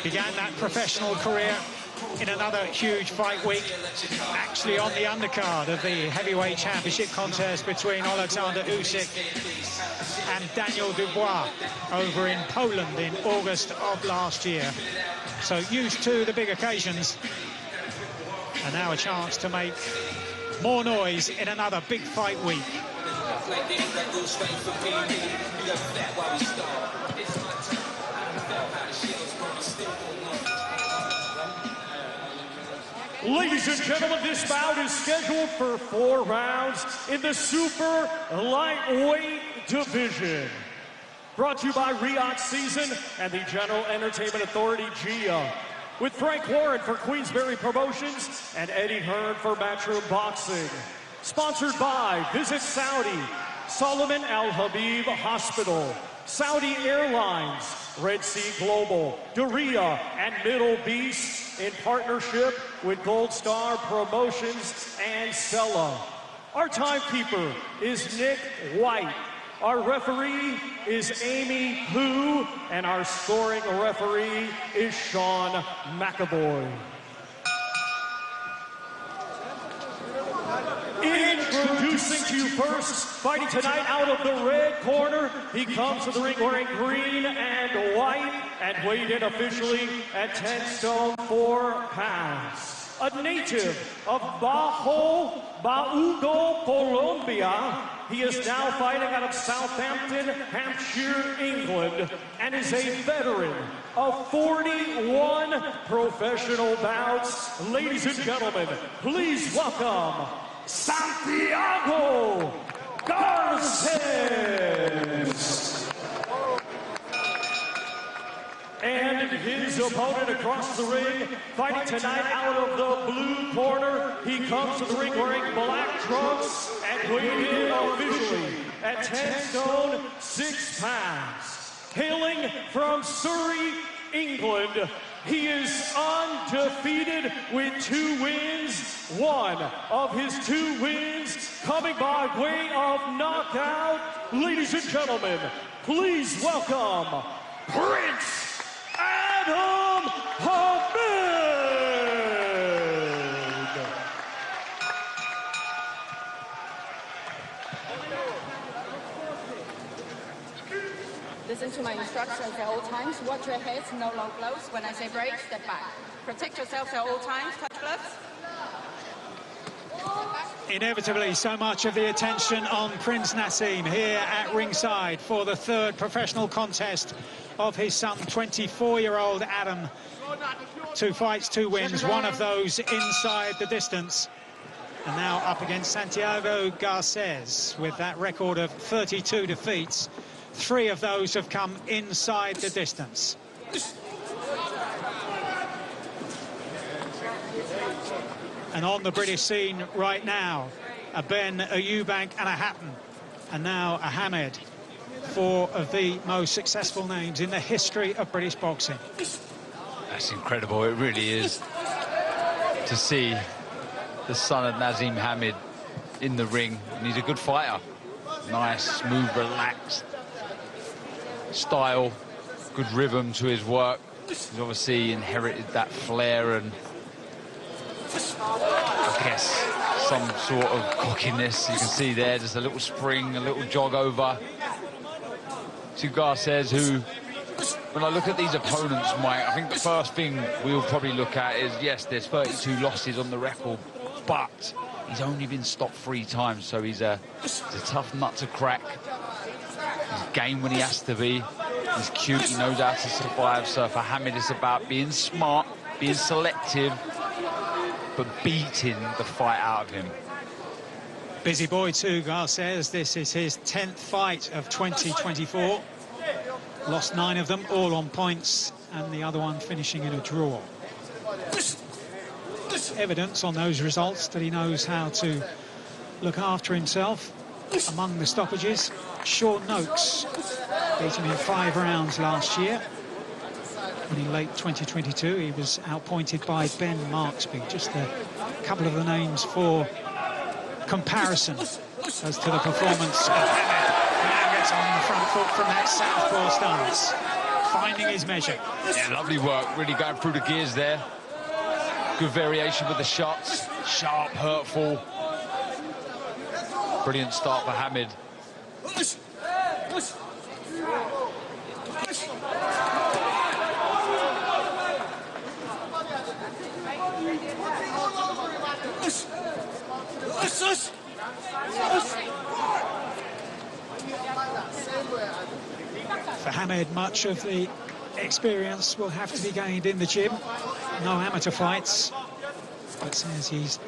Began that professional career in another huge fight week, actually on the undercard of the heavyweight championship contest between Alexander Usyk and Daniel Dubois over in Poland in August of last year. So used to the big occasions, and now a chance to make more noise in another big fight week. Ladies and gentlemen, this bout is scheduled for 4 rounds in the super lightweight division. Brought to you by Riyadh Season and the General Entertainment Authority, GIA. With Frank Warren for Queensberry Promotions and Eddie Hearn for Matchroom Boxing. Sponsored by Visit Saudi, Solomon Al Habib Hospital, Saudi Airlines, Red Sea Global, Doria, and Middle Beast in partnership with Gold Star Promotions and Stella. Our timekeeper is Nick White. Our referee is Amy Pooh, and our scoring referee is Sean McAvoy. Introducing to you first, fighting tonight out of the red corner, he comes to the ring wearing green and white, and weighed in officially at 10 stone 4 pounds. A native of Bajo Baudo, Colombia, he is now fighting out of Southampton, Hampshire, England, and is a veteran of 41 professional bouts. Ladies and gentlemen, please welcome Santiago Garces. And his opponent across the ring, fighting tonight out of the blue corner. He comes to the ring wearing black trunks and weighed in officially at 10 stone 6 pounds. Hailing from Surrey, England, he is undefeated with 2 wins. One of his 2 wins coming by way of knockout. Ladies and gentlemen, please welcome Prince Adam Hamid.
Listen to my instructions at all times. Watch your heads, no low blows. When I say break, step back. Protect yourselves at all times. Touch gloves.
Inevitably, so much of the attention on Prince Naseem here at ringside for the third professional contest of his son, 24-year-old Adam. 2 fights, 2 wins, one of those inside the distance. And now up against Santiago Garces with that record of 32 defeats. 3 of those have come inside the distance. And on the British scene right now, a Ben, a Eubank and a Hatton. And now a Hamed, 4 of the most successful names in the history of British boxing.
That's incredible, it really is, to see the son of Naseem Hamed in the ring. And he's a good fighter. Nice, smooth, relaxed style, good rhythm to his work. He's obviously inherited that flair and I guess some sort of cockiness. You can see there just a little spring, a little jog over to Garces, who, when I look at these opponents, Mike, I think the first thing we'll probably look at is, yes, there's 32 losses on the record, but he's only been stopped 3 times, so he's a tough nut to crack. He's game when he has to be. He's cute, he knows how to survive. So for Hamed, it's about being smart, being selective, but beating the fight out of him.
Busy boy too, Garces. This is his 10th fight of 2024. Lost 9 of them, all on points, and the other one finishing in a draw. Evidence on those results that he knows how to look after himself. Among the stoppages, Sean Noakes beat him in 5 rounds last year. And in late 2022, he was outpointed by Ben Marksby. Just a couple of the names for comparison as to the performance of Hamed. Now gets on the front foot from that southpaw stance, finding his measure.
Yeah, lovely work, really going through the gears there. Good variation with the shots, sharp, hurtful. Brilliant start for Hamed.
For Hamed, much of the experience will have to be gained in the gym. No amateur fights, but says he's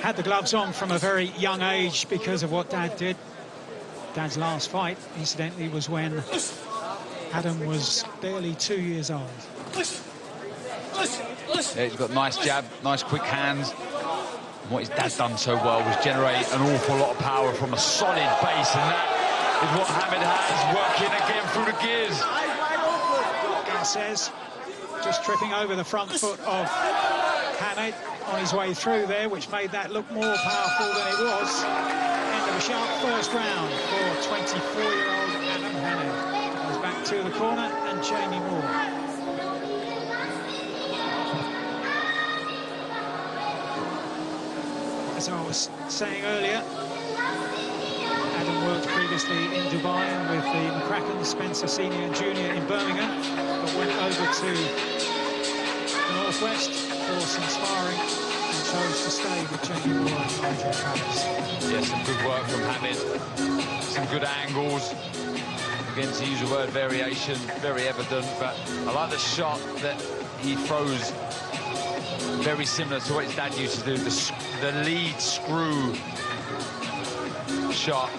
had the gloves on from a very young age because of what Dad did. Dad's last fight, incidentally, was when Adam was barely 2 years old.
Yeah, he's got nice jab, nice quick hands. And what his dad done so well was generate an awful lot of power from a solid base, and that is what Hamed has, working again through the gears.
Garces just tripping over the front foot of Hamed on his way through there, which made that look more powerful than it was. End of a sharp first round for 24-year-old Adam Hamed. Goes back to the corner and Jamie Moore. As I was saying earlier, Adam worked previously in Dubai and with the McCracken, Spencer Senior and Junior in Birmingham, but went over to the Northwest for some sparring and chose to stay with Jamie Moore and Nigel Travis.
Yeah, some good work from Hamed, some good angles. Again, to use the word variation, very evident, but I like the shot that he throws, very similar to what his dad used to do, the lead screw shot,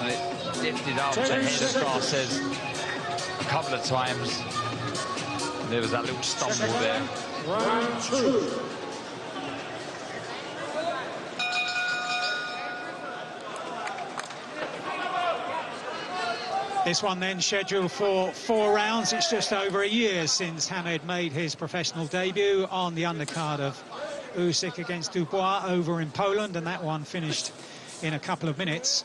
and it lifted up the head of Garces a couple of times. And there was that little stumble there.
Round 2.
This one then scheduled for 4 rounds. It's just over a year since Hamed made his professional debut on the undercard of Usyk against Dubois over in Poland, and that one finished in a couple of minutes,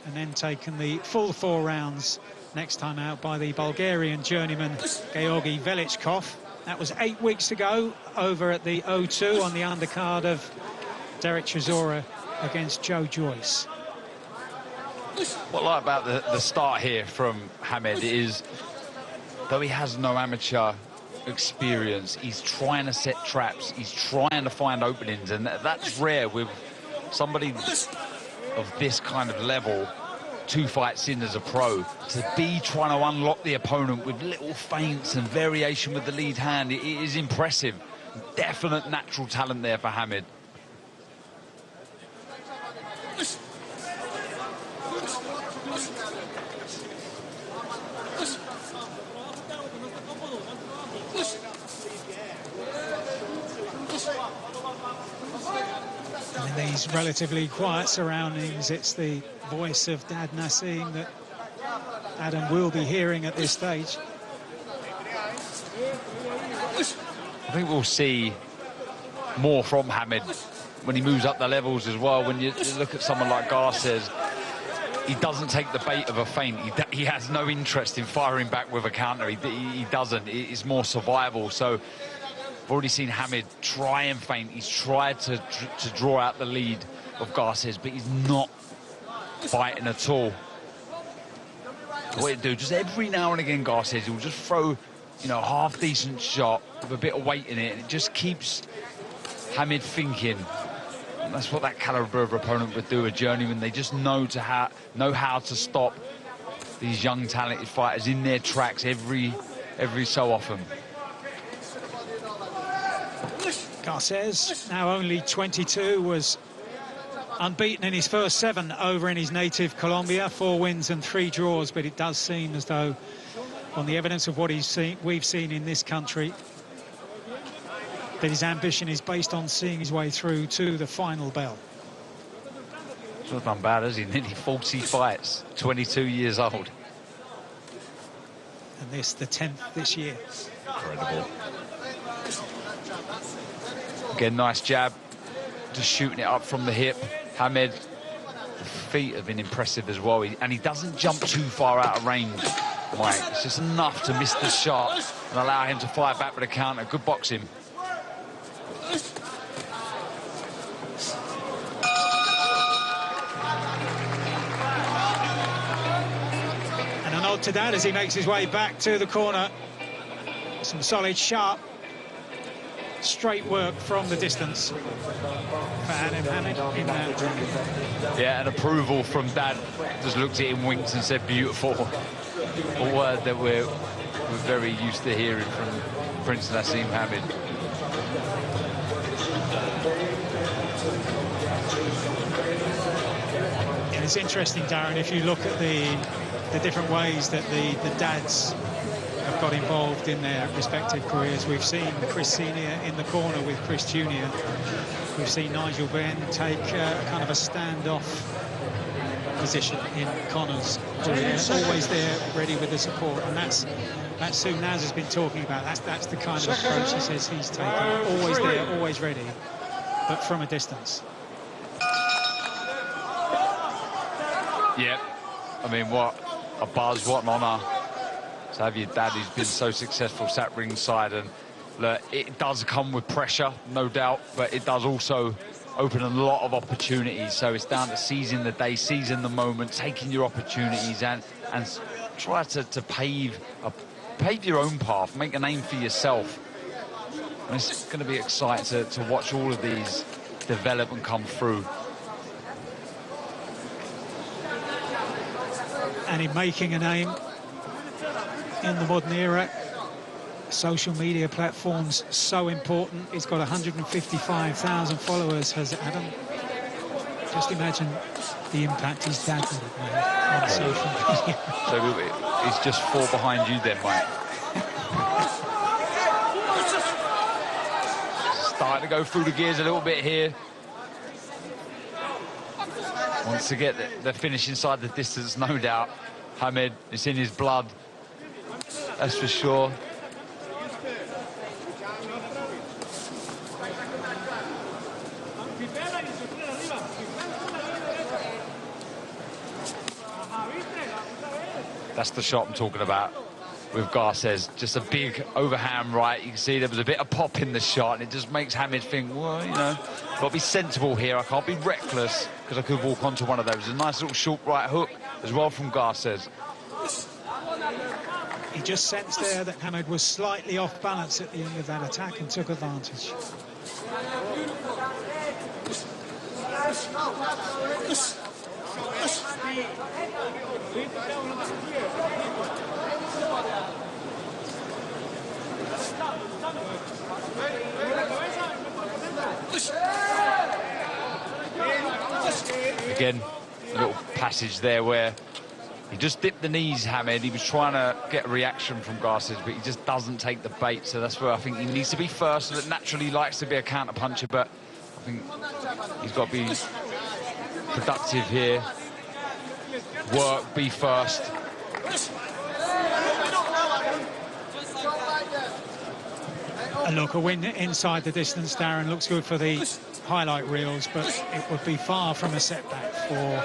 and then taken the full 4 rounds next time out by the Bulgarian journeyman Georgi Velichkov. That was 8 weeks ago over at the O2 on the undercard of Derek Chisora against Joe Joyce.
What I like about the start here from Hamed is, though he has no amateur experience, he's trying to set traps, he's trying to find openings, and that's rare with somebody of this kind of level, 2 fights in as a pro, to be trying to unlock the opponent with little feints and variation with the lead hand. It is impressive. Definite natural talent there for Hamed.
In these relatively quiet surroundings, it's the voice of Dad Nassim that Adam will be hearing at this stage.
I think we'll see more from Hamed when he moves up the levels as well. When you look at someone like Garces, he doesn't take the bait of a feint. He has no interest in firing back with a counter. He doesn't. It's more survival. So I've already seen Hamed try and feint. He's tried to draw out the lead of Garces, but he's not biting at all. What he'll do, just every now and again, Garces, he'll just throw, you know, a half-decent shot with a bit of weight in it, and it just keeps Hamed thinking. And that's what that caliber of opponent would do, a journeyman. They just know how to stop these young, talented fighters in their tracks every so often.
Garces, now only 22, was unbeaten in his first 7 over in his native Colombia, 4 wins and 3 draws, but it does seem as though, on the evidence of what we've seen in this country, that his ambition is based on seeing his way through to the final bell.
It's not done bad, has he? Nearly 40 fights, 22 years old.
And this, the 10th this year.
Incredible. Again, nice jab, just shooting it up from the hip. Hamed, the feet have been impressive as well, and he doesn't jump too far out of range, Mike. It's just enough to miss the shot and allow him to fire back with a counter. Good boxing.
And a nod to that as he makes his way back to the corner. Some solid, sharp, straight work from the distance for Adam Hamed in that.
Yeah, and approval from Dad. Just looked at him, winked and said beautiful. A word that we're very used to hearing from Prince Nassim Hamed.
Yeah, it's interesting, Darren, if you look at the different ways that the dads have got involved in their respective careers. We've seen Chris Senior in the corner with Chris Junior. We've seen Nigel Benn take kind of a standoff position in Connor's career, always there, ready with the support, and that's who Naz has been talking about. That's the kind of approach he says he's taking. Always there, always ready, but from a distance.
Yep. I mean, what a buzz, what an honour to have your dad who's been so successful sat ringside. And look, it does come with pressure, no doubt, but it does also open a lot of opportunities. So it's down to seizing the day, seizing the moment, taking your opportunities and try to pave your own path, make a name for yourself. And it's going to be exciting to watch all of these develop and come through.
And in making a name in the modern era, social media platforms so important. He's got 155,000 followers, has Adam. Just imagine the impact his dad would have made on social media.
So he's just 4 behind you then, Mike. Starting to go through the gears a little bit here. Wants to get the finish inside the distance, no doubt. Hamed, it's in his blood, that's for sure. That's the shot I'm talking about with Garces. Just a big overhand right. You can see there was a bit of pop in the shot, and it just makes Hamid think, well, you know, I've got to be sensible here. I can't be reckless, because I could walk onto one of those. A nice little short right hook as well from Garces.
He just sensed there that Hamid was slightly off balance at the end of that attack and took advantage.
Again, a little passage there where he just dipped the knees, Hamid. He was trying to get a reaction from Garces, but he just doesn't take the bait. So that's where I think he needs to be first. That naturally likes to be a counter-puncher, but I think he's got to be productive here. Work, be first.
A look, a win inside the distance, Darren. Looks good for the highlight reels, but it would be far from a setback for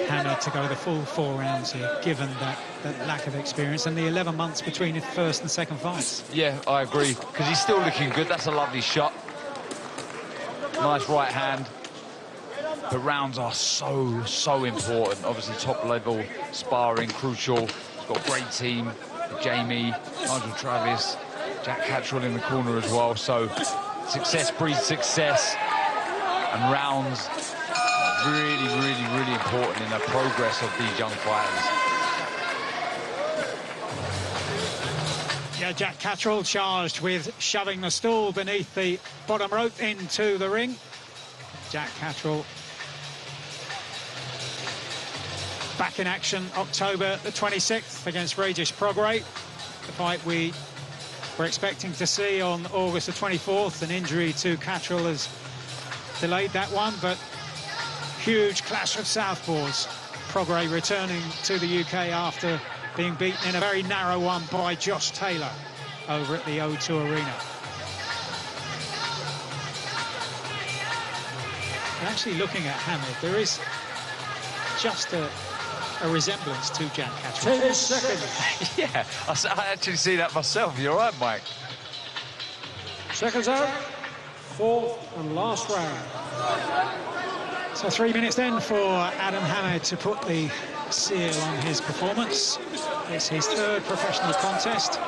Hamid to go the full 4 rounds here, given that lack of experience and the 11 months between his first and second fights.
Yeah, I agree, because he's still looking good. That's a lovely shot. Nice right hand. But rounds are so important. Obviously, top-level sparring, crucial. He's got a great team. Jamie, Nigel Travis, Jack Cattrall in the corner as well. So success breeds success. And rounds are really important in the progress of these young fighters.
Yeah, Jack Cattrall charged with shoving the stool beneath the bottom rope into the ring. Jack Cattrall back in action October the 26th against Regis Prograis. The fight we were expecting to see on August the 24th. An injury to Cattrall has delayed that one, but huge clash of southpaws. Prograis returning to the UK after being beaten in a very narrow one by Josh Taylor over at the O2 Arena. And actually looking at Hamid, there is just a resemblance to Jack Cattrall.
10 seconds.
Yeah, I actually see that myself. You're right, Mike.
Seconds out. 4th and last round.
So 3 minutes then for Adam Hamid to put the seal on his performance. It's his 3rd professional contest.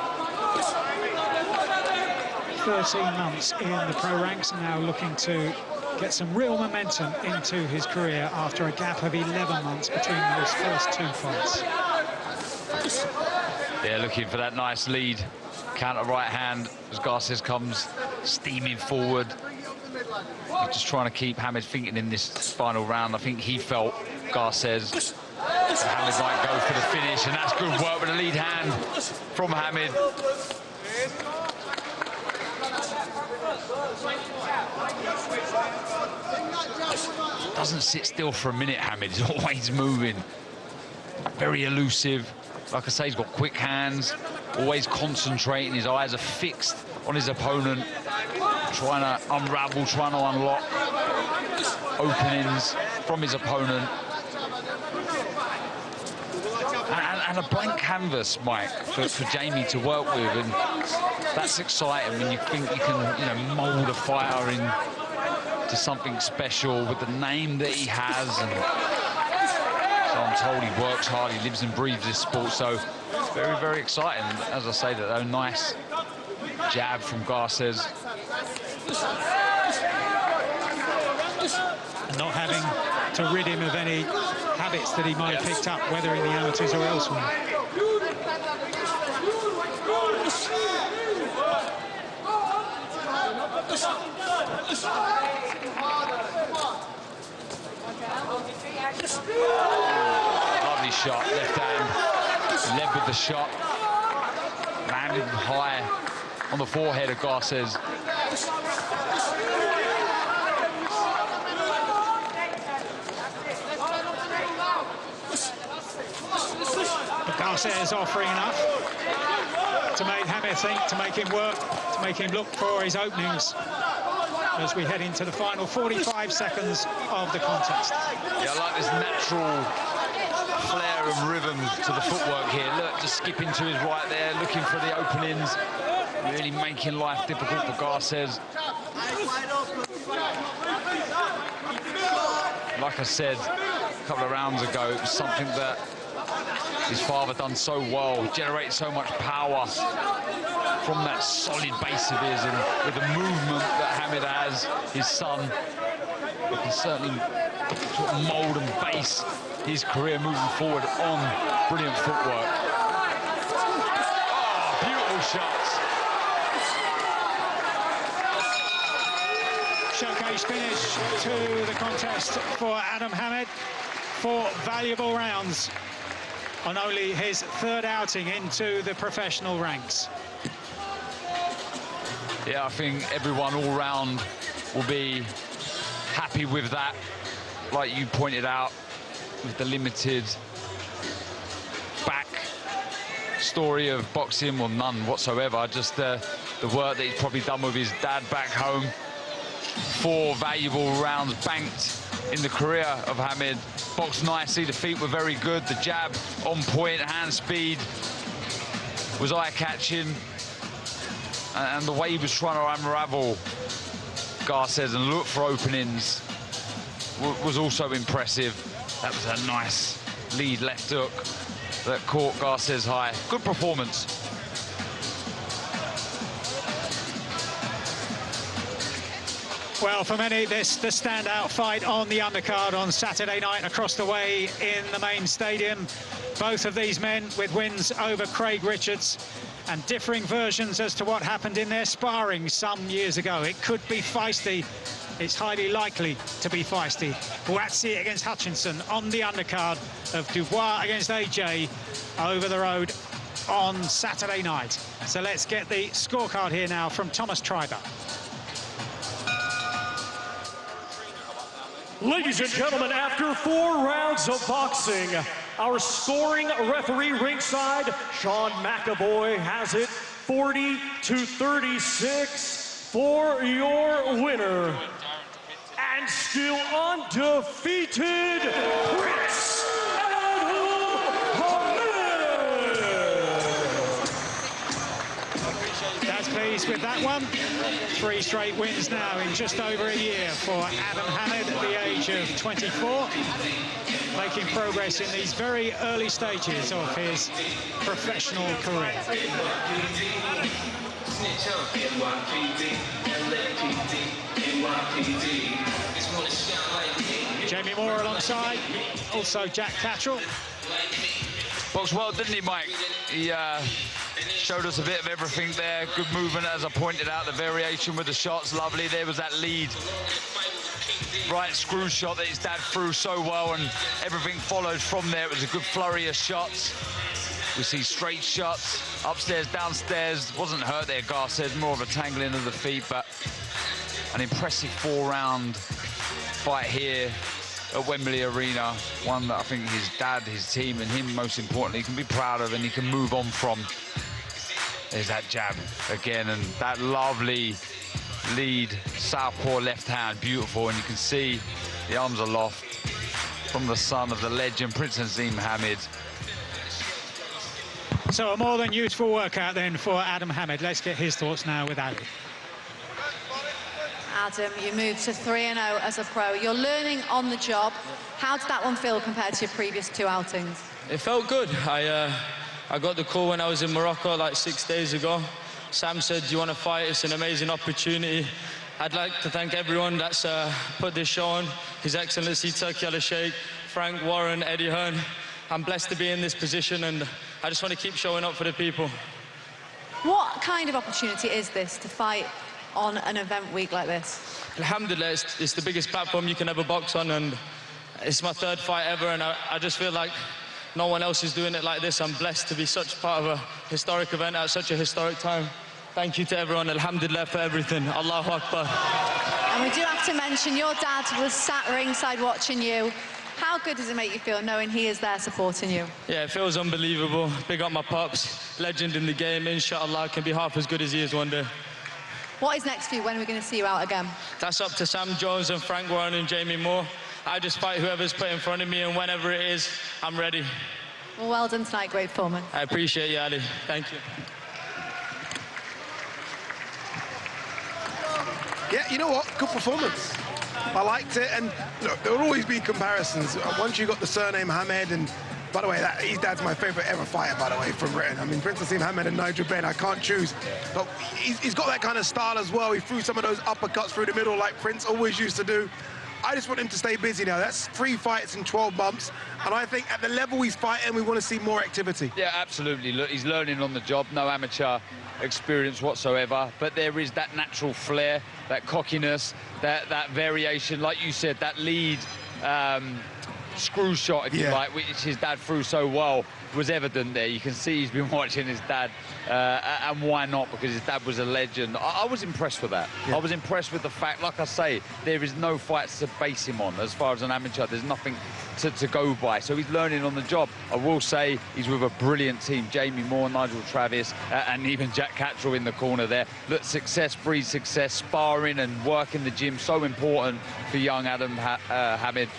13 months in the pro ranks, and now looking to get some real momentum into his career after a gap of 11 months between those first 2 fights.
Yeah, looking for that nice lead. Counter right hand as Garces comes steaming forward. Just trying to keep Hamid thinking in this final round. I think he felt Garces. So Hamid might go for the finish, and that's good work with the lead hand from Hamid. Doesn't sit still for a minute, Hamid. He's always moving. Very elusive. Like I say, he's got quick hands, always concentrating. His eyes are fixed on his opponent, trying to unravel, trying to unlock openings from his opponent. And a blank canvas, Mike, for Jamie to work with, and that's exciting when you think you can, you know, mould a fighter into something special with the name that he has. And so I'm told he works hard, he lives and breathes this sport, so it's very exciting. As I say, that nice jab from Garces.
And not having to rid him of any habits that he might have picked up, whether in the amateurs or elsewhere.
Lovely shot, left hand, led with the shot, landed high on the forehead of Garces.
But Garces offering enough to make Hamid think, to make him work, to make him look for his openings as we head into the final 45 seconds of the contest.
Yeah, I like this natural flair and rhythm to the footwork here. Look, just skipping to his right there, looking for the openings, really making life difficult for Garces. Like I said a couple of rounds ago, it was something that his father done so well, generated so much power from that solid base of his, and with the movement that Hamid has, his son, he can certainly sort of mould and base his career moving forward on brilliant footwork. Oh, beautiful shots.
Showcase finish to the contest for Adam Hamid. 4 valuable rounds on only his 3rd outing into the professional ranks.
Yeah, I think everyone all round will be happy with that. Like you pointed out, with the limited back story of boxing, well, none whatsoever, just the work that he's probably done with his dad back home. 4 valuable rounds banked in the career of Hamid. Boxed nicely, the feet were very good, the jab on point, hand speed was eye-catching, and the way he was trying to unravel Garces and look for openings was also impressive. That was a nice lead left hook that caught Garces high. Good performance.
Well, for many, this the standout fight on the undercard on Saturday night across the way in the main stadium. Both of these men with wins over Craig Richards, and differing versions as to what happened in their sparring some years ago. It could be feisty. It's highly likely to be feisty. Buatsi against Hutchinson on the undercard of Dubois against AJ over the road on Saturday night. So let's get the scorecard here now from Thomas Treiber.
Ladies and gentlemen, after 4 rounds of boxing, our scoring referee ringside, Sean McAvoy, has it 40-36 for your winner. And still undefeated, Prince
That's pleased with that one. 3 straight wins now in just over a year for Adam Hamid at the age of 24. Making progress in these very early stages of his professional career. Jamie Moore alongside, also Jack Cattrall.
Boxed well, didn't he, Mike? He showed us a bit of everything there. Good movement, as I pointed out. The variation with the shots, lovely. There was that lead right screw shot that his dad threw so well, and everything followed from there. It was a good flurry of shots. We see straight shots, upstairs, downstairs. Wasn't hurt there, Garces, more of a tangling of the feet, but an impressive 4-round fight here at Wembley Arena. One that I think his dad, his team, and him, most importantly, can be proud of, and he can move on from. There's that jab again, and that lovely lead southpaw left hand, beautiful, and you can see the arms aloft from the son of the legend, Prince Nazim Hamid.
So a more than useful workout then for Adam Hamid. Let's get his thoughts now with Ali.
Adam, you moved to 3-0 as a pro. You're learning on the job. How did that one feel compared to your previous 2 outings?
It felt good. I got the call when I was in Morocco like 6 days ago. Sam said, do you want to fight? It's an amazing opportunity. I'd like to thank everyone that's put this show on. His Excellency Turki Al-Sheikh, Frank, Warren, Eddie Hearn. I'm blessed to be in this position, and I just want to keep showing up for the people.
What kind of opportunity is this to fight on an event week like this?
Alhamdulillah, it's the biggest platform you can ever box on, and it's my 3rd fight ever, and I just feel like no one else is doing it like this. I'm blessed to be such part of a historic event at such a historic time. Thank you to everyone, alhamdulillah, for everything. Allahu Akbar.
And we do have to mention your dad was sat ringside watching you. How good does it make you feel knowing he is there supporting you?
Yeah, it feels unbelievable. Big up my pops, legend in the game. Inshallah, can be half as good as he is one day.
What is next for you? When are we going to see you out again?
That's up to Sam Jones and Frank Warren and Jamie Moore. I just fight whoever's put in front of me, and whenever it is, I'm ready.
Well done tonight, great performance.
I appreciate you, Ali. Thank you.
Yeah, you know what? Good performance. I liked it, and look, there will always be comparisons. Once you got the surname Hamed, and by the way, his dad's my favorite ever fighter, by the way, from Britain. I mean, Prince Nassim Hamed and Nigel Benn, I can't choose. But he's got that kind of style as well. He threw some of those uppercuts through the middle like Prince always used to do. I just want him to stay busy now. That's 3 fights in 12 months. And I think at the level he's fighting, we want to see more activity.
Yeah, absolutely. Look, he's learning on the job. No amateur experience whatsoever. But there is that natural flair, that cockiness, that variation. Like you said, that lead screw shot, if you like, which his dad threw so well, was evident there. You can see he's been watching his dad, and why not? Because his dad was a legend. I was impressed with that. I was impressed with the fact, like I say, there is no fights to base him on. As far as an amateur, there's nothing to go by. So he's learning on the job. I will say he's with a brilliant team. Jamie Moore, Nigel Travis, and even Jack Cattrall in the corner there. Look, success breeds success. Sparring and work in the gym, so important for young Adam Hamed.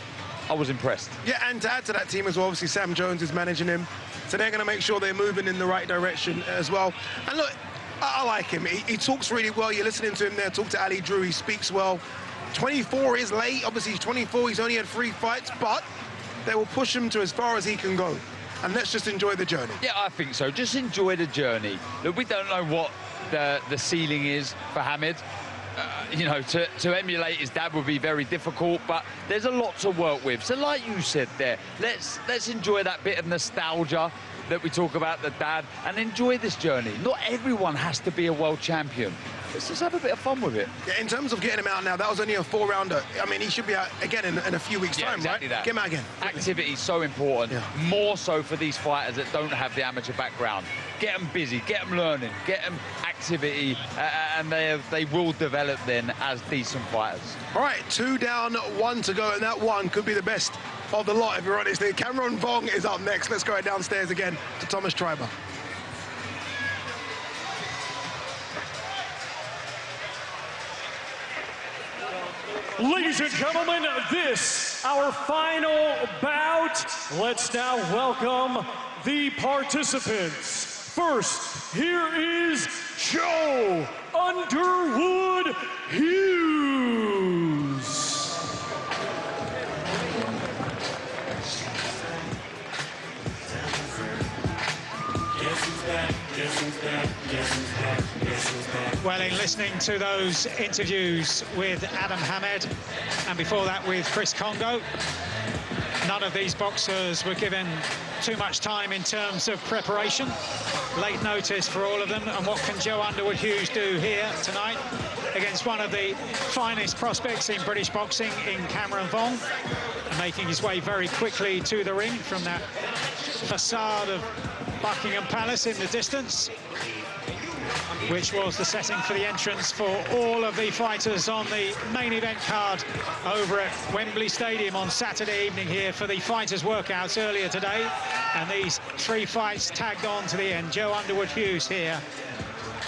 I was impressed.
Yeah, and to add to that team as well, obviously Sam Jones is managing him. So they're going to make sure they're moving in the right direction as well. And look, I like him. He talks really well. You're listening to him there, talk to Ali Drew. He speaks well. 24 is late. Obviously, he's 24. He's only had 3 fights, but they will push him to as far as he can go. And let's just enjoy the journey.
Yeah, I think so. Just enjoy the journey. Look, we don't know what the ceiling is for Hamed. You know, to emulate his dad would be very difficult, but there's a lot to work with. So like you said there, let's enjoy that bit of nostalgia that we talk about the dad and enjoy this journey. Not everyone has to be a world champion. Let's just have a bit of fun with it.
Yeah, in terms of getting him out now, that was only a 4-rounder. I mean, he should be out again in a few weeks' time,
exactly
right?
That.
Get him out again.
Activity is so important, more so for these fighters that don't have the amateur background. Get them busy, get them learning, get them activity, and they will develop then as decent fighters.
All right, 2 down, 1 to go, and that 1 could be the best of the lot, if you're honest. Cameron Vong is up next. Let's go downstairs again to Thomas Triber.
Ladies and gentlemen, this, our final bout. Let's now welcome the participants. First, here is Joe Underwood Hughes.
Well, in listening to those interviews with Adam Hamed and before that with Chris Kongo, none of these boxers were given too much time in terms of preparation. Late notice for all of them. And what can Joe Underwood Hughes do here tonight against one of the finest prospects in British boxing in Cameron Vong, and making his way very quickly to the ring from that facade of Buckingham Palace in the distance, which was the setting for the entrance for all of the fighters on the main event card over at Wembley Stadium on Saturday evening here for the fighters' workouts earlier today. And these 3 fights tagged on to the end. Joe Underwood Hughes here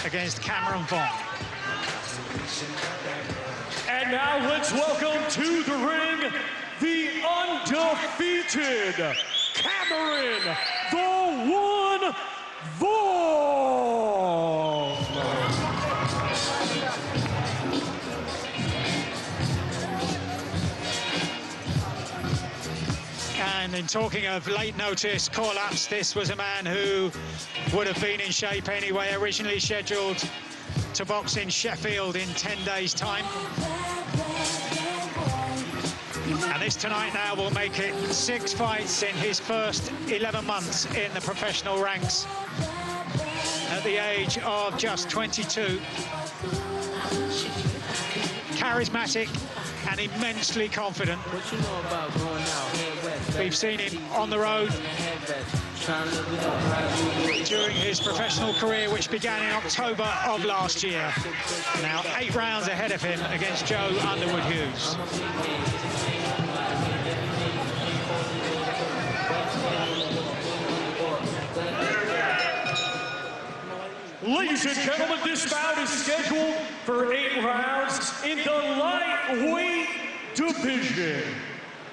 against Cameron Vong.
And now let's welcome to the ring the undefeated Cameron the One Vong.
And in talking of late notice call-ups, this was a man who would have been in shape anyway, originally scheduled to box in Sheffield in 10 days' time. And this tonight now will make it 6 fights in his first 11 months in the professional ranks at the age of just 22. Charismatic and immensely confident. We've seen him on the road during his professional career, which began in October of last year. Now 8 rounds ahead of him against Joe Underwood Hughes.
Ladies and gentlemen, this bout is scheduled for 8 rounds in the lightweight division.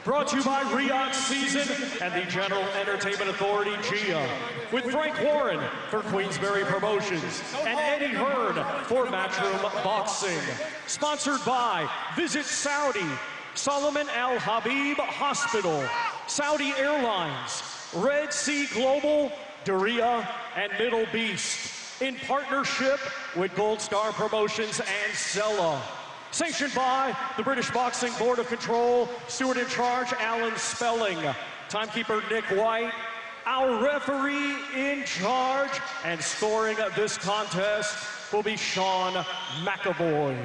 brought to you by Riyadh Season and the General Entertainment Authority, GIA, with Frank Warren for Queensberry Promotions and Eddie Hearn for Matchroom Boxing. Sponsored by Visit Saudi, Solomon Al Habib Hospital, Saudi Airlines, Red Sea Global, Daria, and Middle Beast, in partnership with Gold Star Promotions and Sella. Sanctioned by the British Boxing Board of Control, steward in charge, Alan Spelling, timekeeper, Nick White, our referee in charge, and scoring this contest will be Sean McAvoy.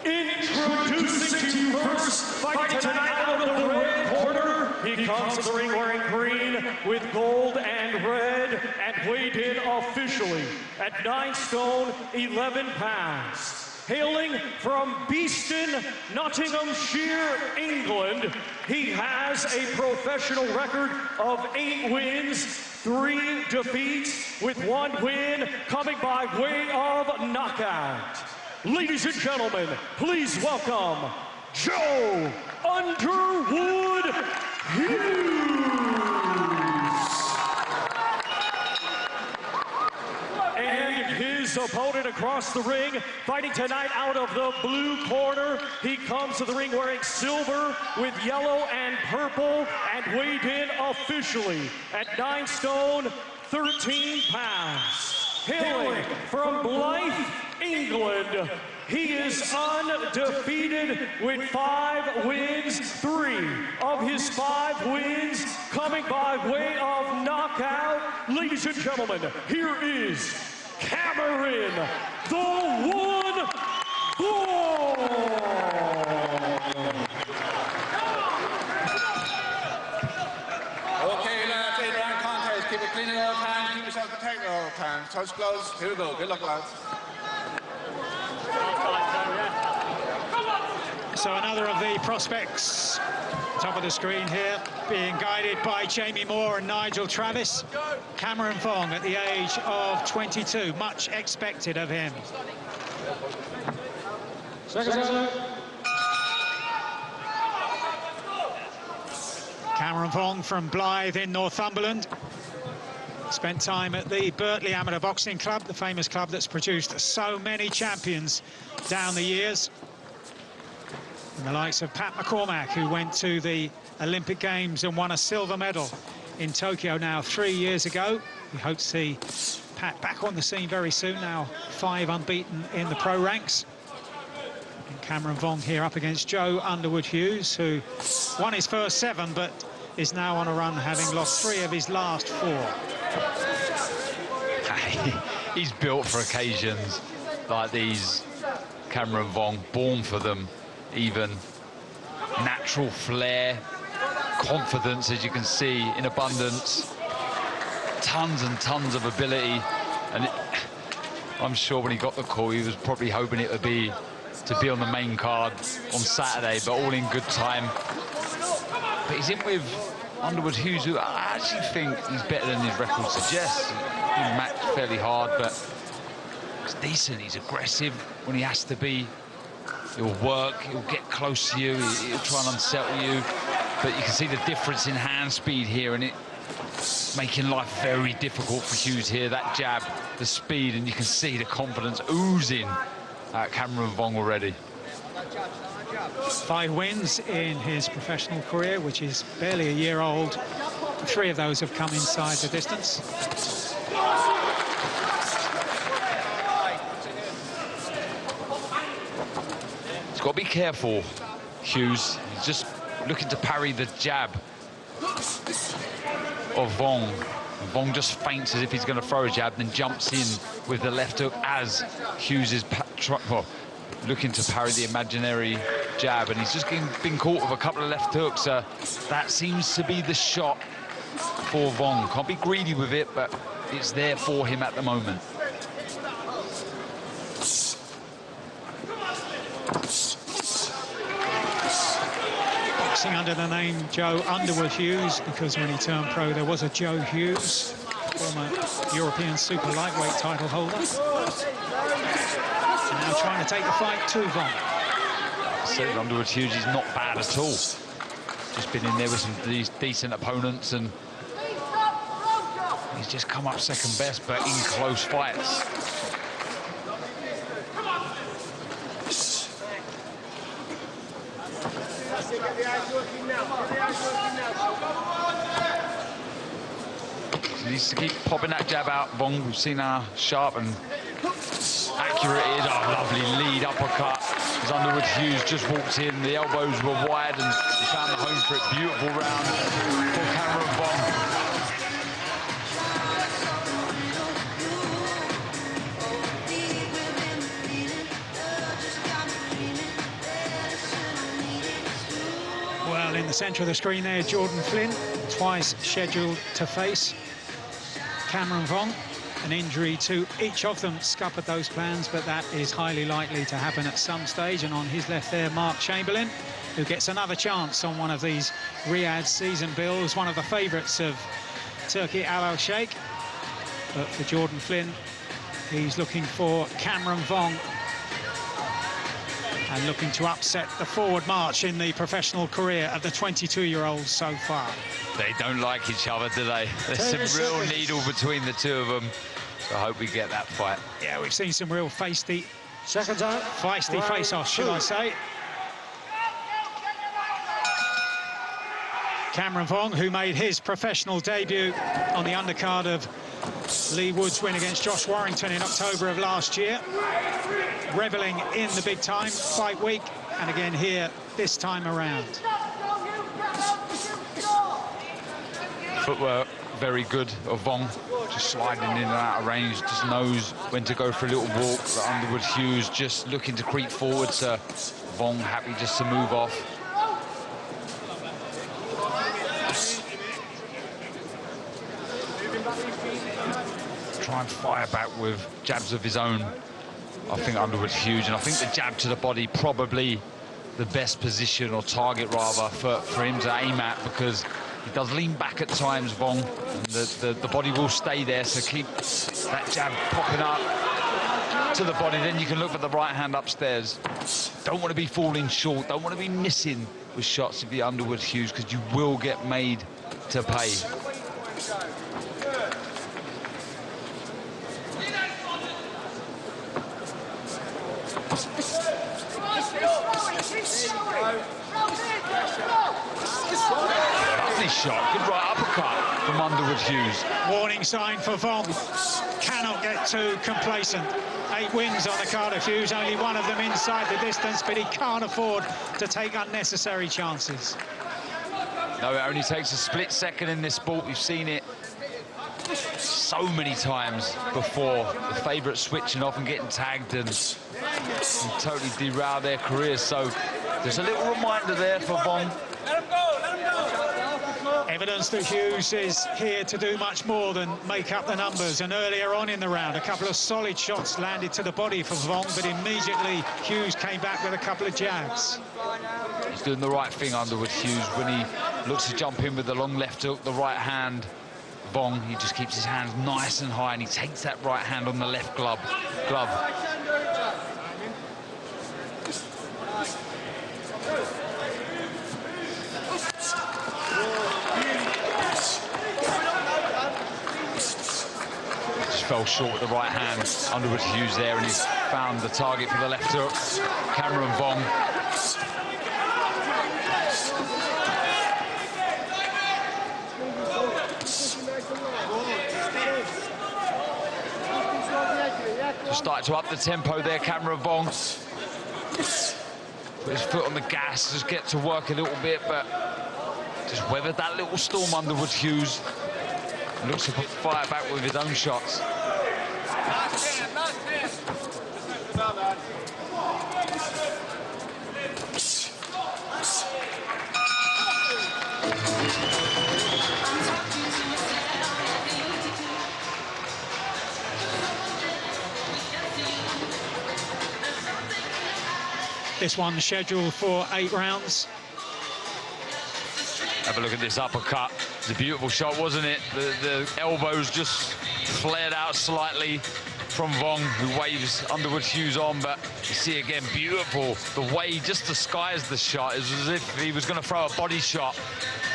Introducing to you first, fighting tonight out of the red corner. He comes to the ring wearing green with gold and red, and weighed in officially at 9 stone, 11 pounds. Hailing from Beeston, Nottinghamshire, England, he has a professional record of 8 wins, 3 defeats, with 1 win coming by way of knockout. Ladies and gentlemen, please welcome Joe Underwood Hughes. And his opponent across the ring, fighting tonight out of the blue corner. He comes to the ring wearing silver with yellow and purple, and weighed in officially at 9 stone, 13 pounds. Hailing from Blythe, England, he is undefeated with 5 wins, 3 of his 5 wins coming by way of knockout. Ladies and gentlemen, here is Cameron, the One Vong.
Okay, lads, 8-round contest. Keep it clean at all times. Keep yourself protected at all times. Touch gloves. Here we go. Good luck, lads.
So another of the prospects, top of the screen here, being guided by Jamie Moore and Nigel Travis. Cameron Vong at the age of 22, much expected of him. Cameron Vong from Blythe in Northumberland. Spent time at the Birtley Amateur Boxing Club, the famous club that's produced so many champions down the years. And the likes of Pat McCormack, who went to the Olympic Games and won a silver medal in Tokyo now 3 years ago. We hope to see Pat back on the scene very soon, now 5 unbeaten in the pro ranks. And Cameron Vong here up against Joe Underwood Hughes, who won his first 7, but is now on a run, having lost 3 of his last 4.
He's built for occasions like these, Cameron Vong, born for them. Even natural flair, confidence, as you can see, in abundance, tons and tons of ability. And I'm sure when he got the call, he was probably hoping it would be to be on the main card on Saturday, but all in good time. But he's in with Underwood Hughes, who I actually think he's better than his record suggests. He's matched fairly hard, but he's decent. He's aggressive when he has to be. He'll work, he'll get close to you, he'll try and unsettle you. But you can see the difference in hand speed here, and it's making life very difficult for Hughes here. That jab, the speed, and you can see the confidence oozing at Cameron Vong already.
5 wins in his professional career, which is barely a year old. 3 of those have come inside the distance.
He's got to be careful, Hughes. He's just looking to parry the jab of Vong. Vong just feints as if he's going to throw a jab, then jumps in with the left hook as Hughes is looking to parry the imaginary jab, and he's just been caught with a couple of left hooks. That seems to be the shot for Vong. Can't be greedy with it, but it's there for him at the moment.
Boxing under the name Joe Underwood Hughes, because when he turned pro, there was a Joe Hughes, former European super lightweight title holder. Now trying to take the fight to Vong.
said, Underwood Hughes is not bad at all. Just been in there with some decent opponents, and he's just come up second best, but in close fights. He needs to keep popping that jab out. Vong, we've seen how sharp and accurate it is. Oh, lovely lead uppercut. As Underwood Hughes just walked in, the elbows were wide, and he found the home for it. Beautiful round for Cameron Vong.
Well, in the centre of the screen there, Jordan Flynn, twice scheduled to face Cameron Vong. An injury to each of them scuppered those plans, but that is highly likely to happen at some stage. And on his left there, Mark Chamberlain, who gets another chance on one of these Riyadh season bills, one of the favourites of Turki Al Sheikh. But for Jordan Flynn, he's looking for Cameron Vong and looking to upset the forward march in the professional career of the 22-year-olds so far.
They don't like each other, do they? There's some real needle between the two of them. So I hope we get that fight.
Yeah, we've seen some real feisty
feisty
face-offs, should I say. Cameron Vong, who made his professional debut on the undercard of Lee Wood's win against Josh Warrington in October of last year. Reveling in the big time fight week, and again here this time around.
Footwork very good of Vong, just sliding in and out of range, just knows when to go for a little walk. But Underwood Hughes just looking to creep forward, so Vong happy just to move off. Try and fire back with jabs of his own, I think, Underwood Hughes, and I think the jab to the body probably the best position, or target rather, for him to aim at, because he does lean back at times, Vong, and the body will stay there, so keep that jab popping up to the body, then you can look for the right hand upstairs. Don't want to be falling short, don't want to be missing with shots of the Underwood Hughes, because you will get made to pay. Lovely shot, good right uppercut from Underwood Hughes.
Warning sign for Vong. Cannot get too complacent. 8 wins on the card of Hughes, only one of them inside the distance, but he can't afford to take unnecessary chances.
No, it only takes a split second in this sport. We've seen it so many times before. The favourites switching off and getting tagged and totally derail their careers. So there's a little reminder there for Vong.
Let him go, let him go. Evidence that Hughes is here to do much more than make up the numbers. And earlier on in the round, a couple of solid shots landed to the body for Vong, but immediately Hughes came back with a couple of jabs.
He's doing the right thing, Underwood Hughes, when he looks to jump in with the long left hook, the right hand. Vong, he just keeps his hands nice and high, and he takes that right hand on the left glove. Just fell short with the right hand. Underwood Hughes there, and he's found the target for the left hook. Cameron Vong. Just started to up the tempo there, Cameron Vong. Put his foot on the gas, just get to work a little bit, but just weathered that little storm, Underwood Hughes. And looks to fire back with his own shots.
This one scheduled for 8 rounds.
Have a look at this uppercut. It's a beautiful shot, wasn't it? The elbows just flared out slightly from Vong, who waves Underwood Hughes on, but you see again, beautiful. The way just disguised the shot. It was as if he was going to throw a body shot,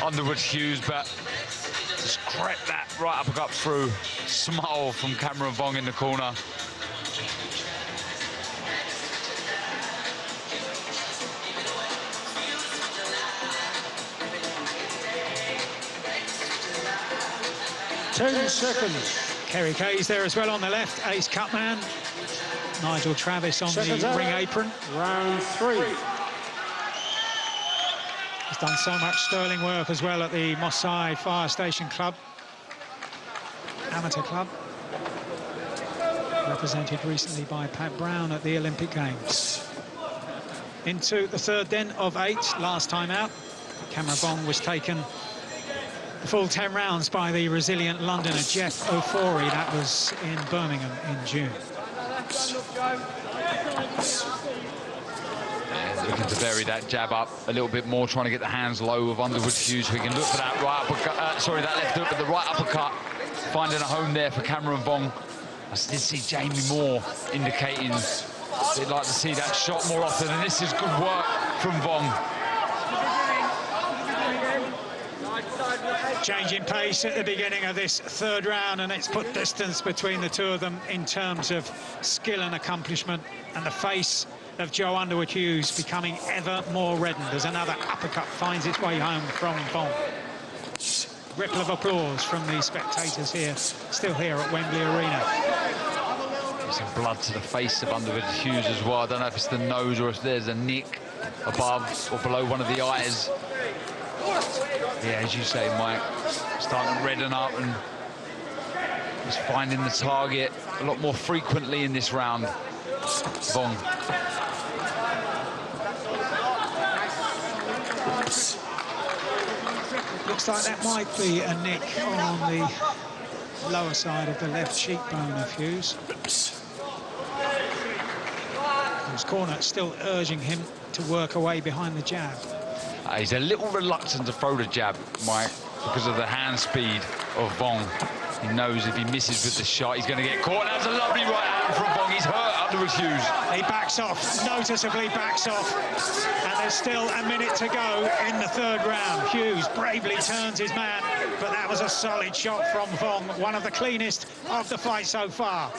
Underwood Hughes, but just crept that right uppercut through. Smile from Cameron Vong in the corner.
Ten seconds. Kerry Kay's there as well on the left, ace cutman. Nigel Travis on the ring apron.
Round 3.
He's done so much sterling work as well at the Moss Side Fire Station Club, amateur club. Represented recently by Pat Brown at the Olympic Games. Into the third then of 8, last time out. Cameron Vong was taken the full 10 rounds by the resilient Londoner Jeff Ofori. That was in Birmingham in June.
Yeah, looking to bury that jab up a little bit more, trying to get the hands low of Underwood Hughes. We can look for that right uppercut, that left hook, but the right uppercut finding a home there for Cameron Vong. I did see Jamie Moore indicating they'd like to see that shot more often, and this is good work from Vong.
Changing pace at the beginning of this third round, and it's put distance between the two of them in terms of skill and accomplishment, and the face of Joe Underwood Hughes becoming ever more reddened as another uppercut finds its way home from Vong. Ripple of applause from the spectators here, still here at Wembley Arena.
There's some blood to the face of Underwood Hughes as well. I don't know if it's the nose or if there's a nick above or below one of the eyes. Yeah, as you say, Mike, starting to redden up and he's finding the target a lot more frequently in this round. Vong.
Looks like that might be a nick on the lower side of the left cheekbone of Hughes. His corner still urging him to work away behind the jab.
He's a little reluctant to throw the jab, Mike, because of the hand speed of Vong. He knows if he misses with the shot, he's going to get caught. That's a lovely right hand from Vong. He's hurt Underwood Hughes.
He backs off, noticeably backs off. And there's still a minute to go in the third round. Hughes bravely turns his man, but that was a solid shot from Vong. One of the cleanest of the fight so far.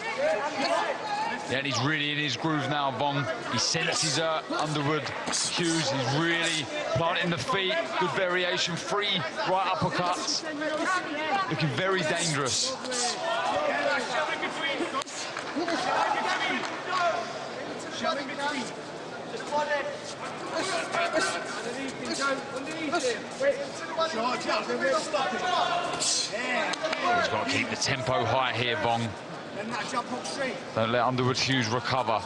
Yeah, and he's really in his groove now, Vong. He senses Underwood Hughes. He's really planting the feet. Good variation, 3 right uppercuts. Looking very dangerous. He's got to keep the tempo high here, Vong. Don't let Underwood Hughes recover.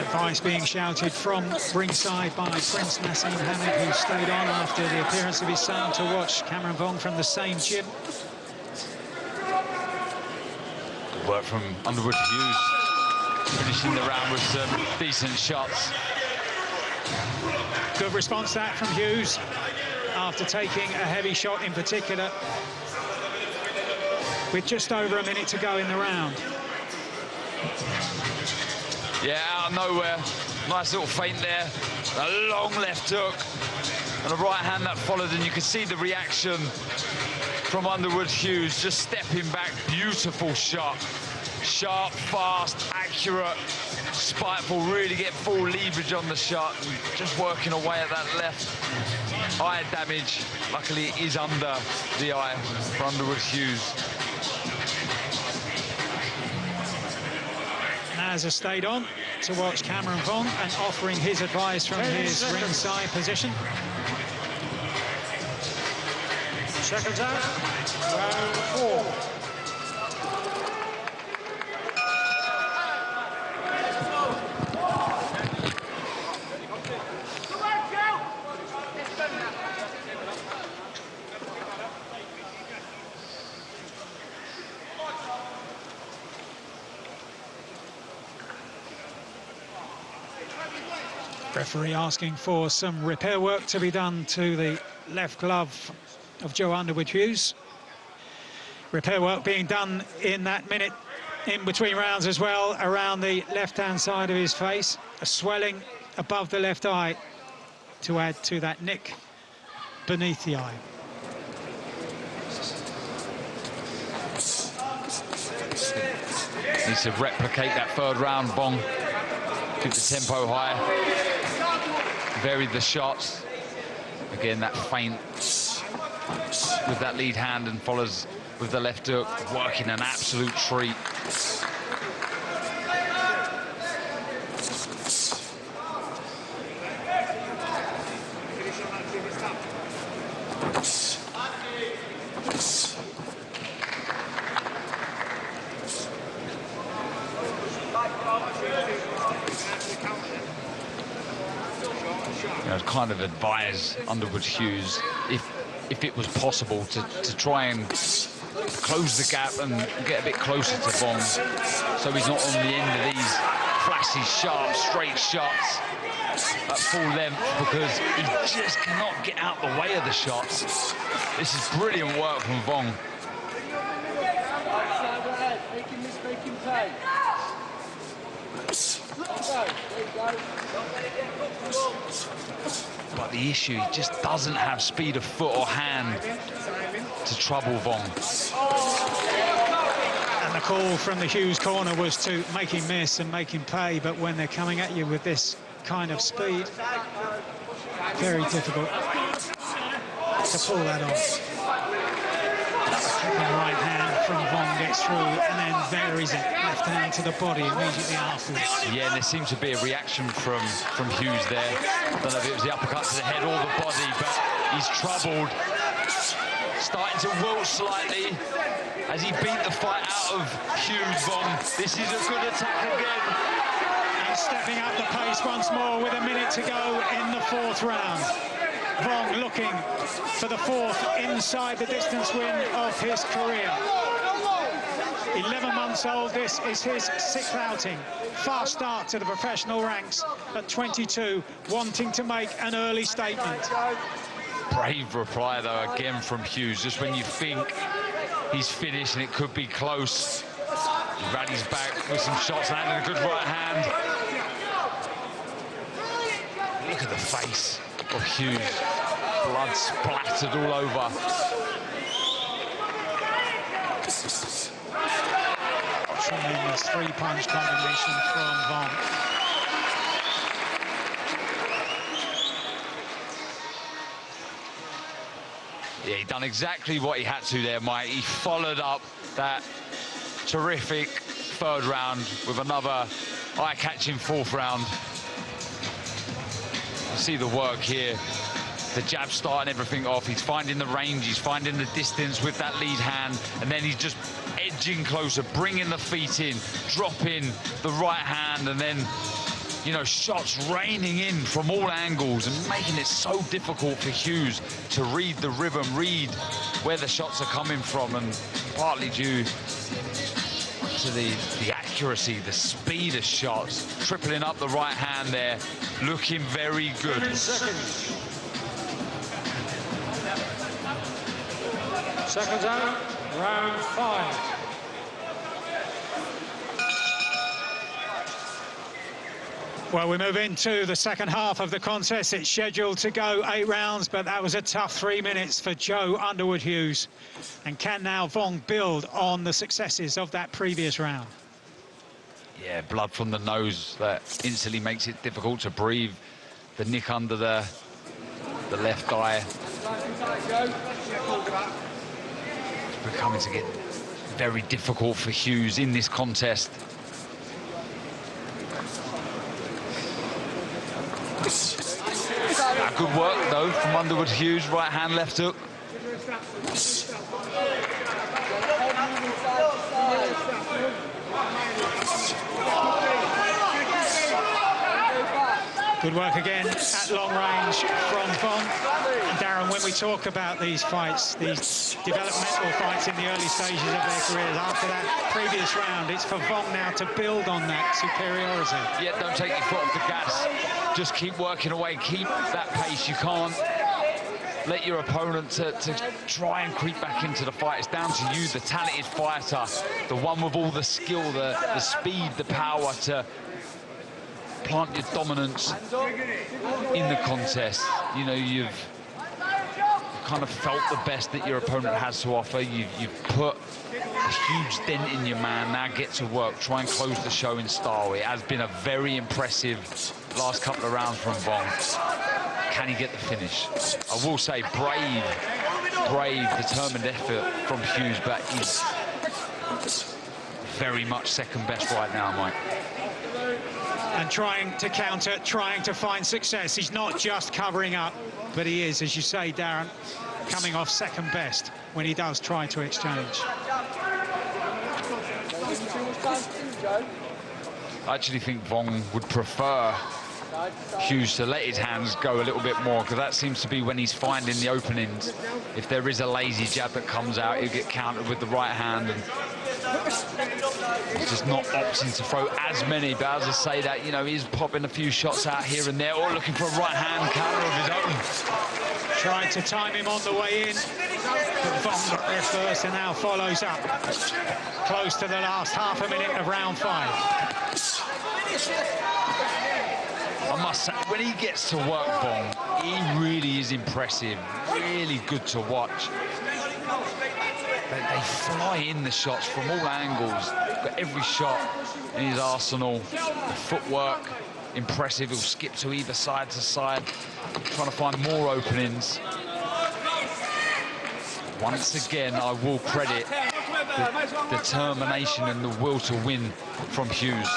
Advice being shouted from ringside by Prince Nassim Hamid, who stayed on after the appearance of his son to watch Cameron Vong from the same gym.
Good work from Underwood Hughes, finishing the round with some decent shots.
Good response that from Hughes after taking a heavy shot in particular, with just over a minute to go in the round.
Yeah, out of nowhere, nice little feint there, a long left hook and a right hand that followed, and you can see the reaction from Underwood Hughes, just stepping back. Beautiful shot, sharp, fast, accurate, spiteful, really get full leverage on the shot, just working away at that left eye damage. Luckily it is under the eye for Underwood Hughes.
Naz has stayed on to watch Cameron Vong and offering his advice from his ringside position.
Seconds out, round 4.
Referee asking for some repair work to be done to the left glove of Joe Underwood Hughes. Repair work being done in that minute in between rounds as well, around the left-hand side of his face. A swelling above the left eye to add to that nick beneath the eye.
Needs to replicate that third round, Vong. Keep the tempo high. Vary the shots. Again, that feint with that lead hand and follows with the left hook, working an absolute treat. I'd kind of advise Underwood Hughes, if it was possible, to try and close the gap and get a bit closer to Vong, so he's not on the end of these flashy, sharp, straight shots at full length, because he just cannot get out the way of the shots. This is brilliant work from Vong. But the issue, he just doesn't have speed of foot or hand to trouble Vong.
And the call from the Hughes corner was to make him miss and make him pay, but when they're coming at you with this kind of speed, very difficult to pull that off. The right hand from Vong gets through and then varies it left hand to the body immediately afterwards.
Yeah, and there seems to be a reaction from Hughes there. I don't know if it was the uppercut to the head or the body, but he's troubled. Starting to wilt slightly as he beat the fight out of Hughes. Vong, this is a good attack again.
And stepping up the pace once more with a minute to go in the fourth round. Vong looking for the fourth inside the distance win of his career. 11 months old, this is his sixth outing. Fast start to the professional ranks at 22, wanting to make an early statement.
Brave reply, though, again from Hughes. Just when you think he's finished and it could be close, he rallies back with some shots, landing a good right hand. Look at the face of Hughes. Blood splattered all over.
Tremendous three-punch combination from Vong.
Yeah, he done exactly what he had to there, Mike. He followed up that terrific third round with another eye-catching fourth round. You see the work here. The jab starting everything off. He's finding the range, he's finding the distance with that lead hand, and then he's just edging closer, bringing the feet in, dropping the right hand, and then, you know, shots raining in from all angles and making it so difficult for Hughes to read the rhythm, read where the shots are coming from, and partly due to the accuracy, the speed of shots, tripling up the right hand there, looking very good.
10 seconds. Seconds out, round 5.
Well, we move into the second half of the contest. It's scheduled to go 8 rounds, but that was a tough 3 minutes for Joe Underwood Hughes. And can now Vong build on the successes of that previous round?
Yeah, blood from the nose that instantly makes it difficult to breathe. The nick under the left eye. It's becoming to get very difficult for Hughes in this contest. Good work, though, from Underwood Hughes. Right hand, left hook.
Good work again at long range from Vong. And Darren, when we talk about these fights, these developmental fights in the early stages of their careers, after that previous round, it's for Vong now to build on that superiority.
Yeah, don't take your foot off the gas. Just keep working away, keep that pace. You can't let your opponent to try and creep back into the fight. It's down to you, the talented fighter, the one with all the skill, the speed, the power to plant your dominance in the contest. You know, you've kind of felt the best that your opponent has to offer. You've put a huge dent in your man. Now get to work, try and close the show in style. It has been a very impressive last couple of rounds from Vong. Can he get the finish? I will say brave, determined effort from Hughes, but he's very much second best right now, Mike.
And trying to counter, trying to find success. He's not just covering up, but he is, as you say, Darren, coming off second best when he does try to exchange.
I actually think Vong would prefer Hughes to let his hands go a little bit more, because that seems to be when he's finding the openings. If there is a lazy jab that comes out, he'll get countered with the right hand, and he's just not opting to throw as many. But as I say that, you know, he's popping a few shots out here and there, or looking for a right hand counter of his own.
Tried to time him on the way in, but Vong got there first and now follows up. Close to the last half a minute of round 5.
I must say, when he gets to work, Vong, he really is impressive, really good to watch. They fly in the shots from all angles. Got every shot in his arsenal. The footwork, impressive. He'll skip to either side to side, trying to find more openings. Once again, I will credit the determination and the will to win from Hughes.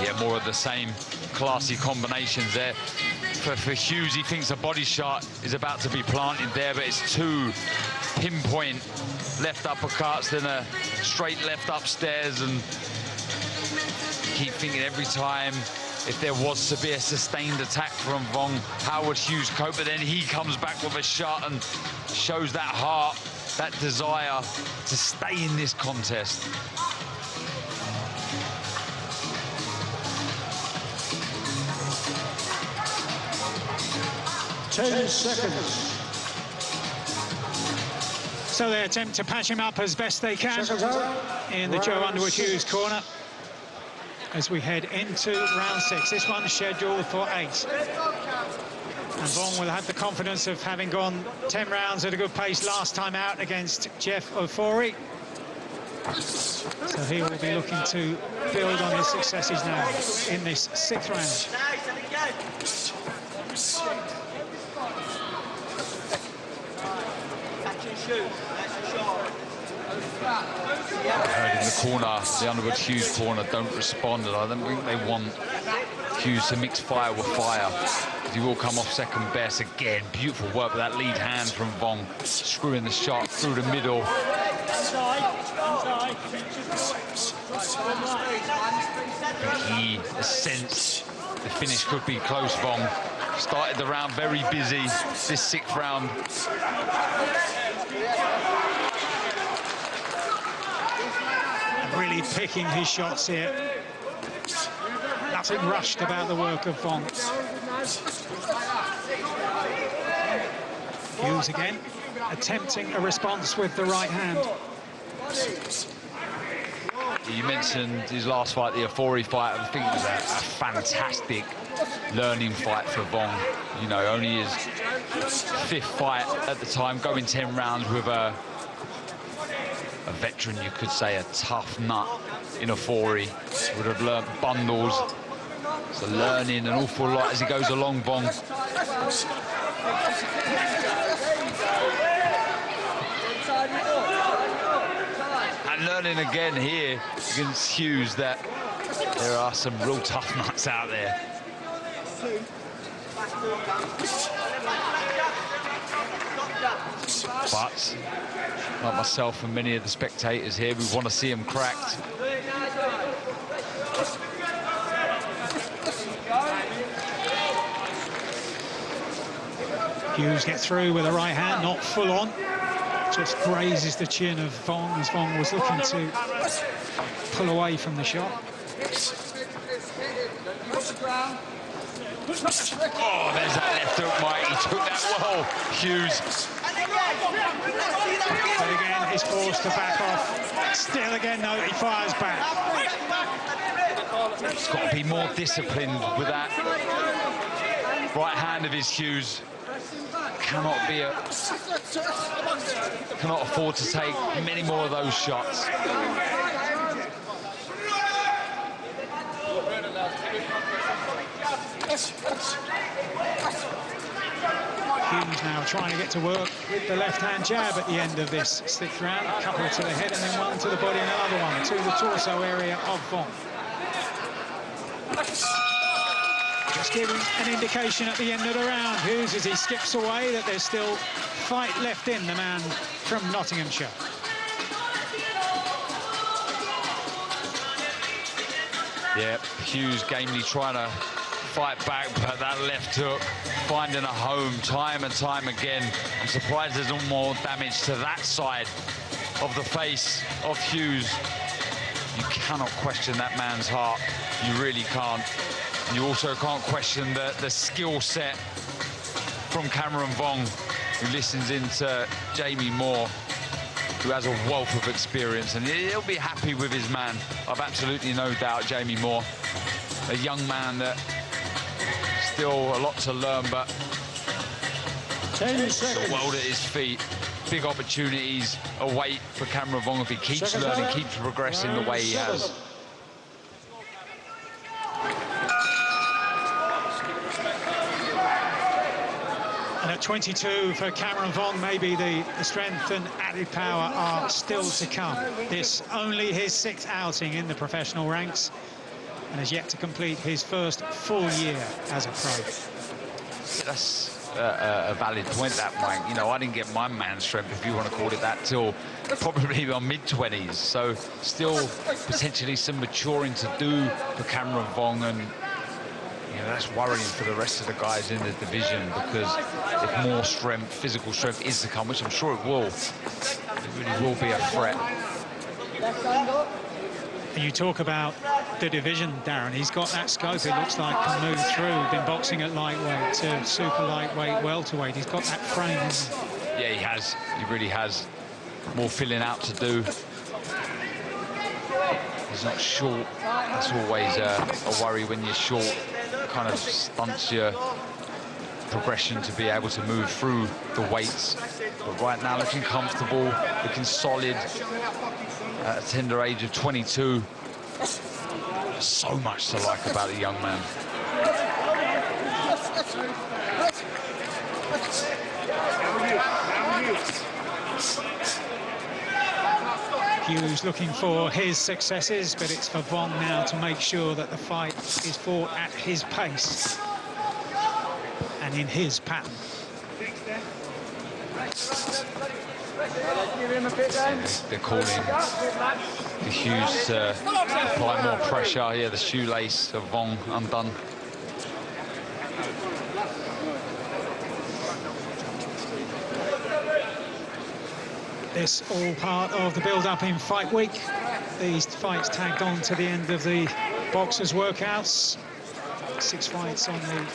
Yeah, more of the same classy combinations there. For Hughes, he thinks a body shot is about to be planted there, but it's 2 pinpoint left uppercuts, then a straight left upstairs, and keep thinking every time if there was to be a sustained attack from Vong, how would Hughes cope? But then he comes back with a shot and shows that heart, that desire to stay in this contest.
Ten seconds. So they attempt to patch him up as best they can in the Joe Underwood Hughes corner as we head into round 6. This one's scheduled for 8. And Vong will have the confidence of having gone 10 rounds at a good pace last time out against Jeff Ofori. So he will be looking to build on his successes now in this 6th round.
Heard in the corner, the Underwood Hughes corner don't respond, and I don't think they want Hughes to mix fire with fire. He will come off second best again. Beautiful work with that lead hand from Vong, screwing the shot through the middle. He sensed the finish could be close. Vong started the round very busy. This 6th round.
Really picking his shots here. Nothing rushed about the work of Vong. Hughes again, attempting a response with the right hand.
You mentioned his last fight, the Ofori fight. I think it was a fantastic learning fight for Vong. You know, only his 5th fight at the time, going 10 rounds with a veteran, you could say, a tough nut in Ofori. Would have learnt bundles. So learning an awful lot as he goes along, Vong. And learning again here against Hughes that there are some real tough nuts out there. But, like myself and many of the spectators here, we want to see him cracked.
Hughes gets through with a right hand, not full on. Just grazes the chin of Vong as Vong was looking to pull away from the shot.
Oh, there's that left hook, Mike. He took that well, Hughes.
But again, he's forced to back off. Still again, no, he fires back.
He's got to be more disciplined with that right hand of his, Hughes. Cannot afford to take many more of those shots.
Hughes now trying to get to work with the left-hand jab at the end of this 6th round. A couple to the head and then one to the body and another one to the torso area of Vong. Just giving an indication at the end of the round, Hughes, as he skips away, that there's still fight left in the man from Nottinghamshire.
Yeah, Hughes gamely trying to fight back, but that left hook finding a home time and time again. I'm surprised there's no more damage to that side of the face of Hughes. You cannot question that man's heart. You really can't. You also can't question the skill set from Cameron Vong, who listens into Jamie Moore, who has a wealth of experience, and he'll be happy with his man. I've absolutely no doubt, Jamie Moore, a young man that still a lot to learn, but
10 seconds.
The world at his feet. Big opportunities await for Cameron Vong if he keeps learning, keeps progressing the way he has.
And at 22 for Cameron Vong, maybe the strength and added power are still to come. This only his 6th outing in the professional ranks and has yet to complete his first full year as a pro.
That's a valid point, that, Mike. You know, I didn't get my man strength, if you want to call it that, till probably my mid-20s. So still potentially some maturing to do for Cameron Vong, and you know, that's worrying for the rest of the guys in the division, because if more strength, physical strength is to come, which I'm sure it will, it really will be a threat.
And you talk about the division, Darren. He's got that scope, it looks like, to move through. Been boxing at lightweight to super lightweight, welterweight. He's got that frame, hasn't he?
Yeah, he has. He really has. More filling out to do. He's not short. That's always a worry when you're short. Kind of stunts your progression to be able to move through the weights. But right now, looking comfortable, looking solid. At a tender age of 22. So much to like about a young man.
Hughes looking for his successes, but it's for Vong now to make sure that the fight is fought at his pace and in his pattern.
They're calling the Hughes to apply more pressure. Yeah, the shoelace of Vong undone.
This all part of the build-up in fight week. These fights tagged on to the end of the boxers' workouts. 6 fights on the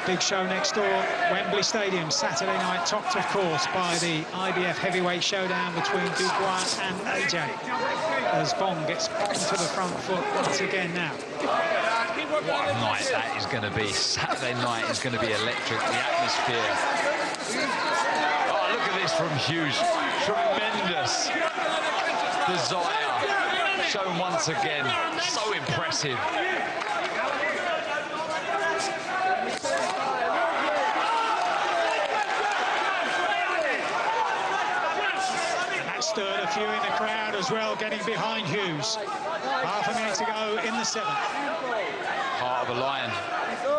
big show next door, Wembley Stadium, Saturday night, topped, of course, by the IBF heavyweight showdown between Dubois and AJ, as Vong gets onto the front foot once again now.
What a night that is going to be. Saturday night is going to be electric, the atmosphere. Oh, look at this from Hughes. Tremendous desire shown once again. So impressive.
Stirred a few in the crowd as well, getting behind Hughes. Half a minute to go in the 7th.
Heart of a lion,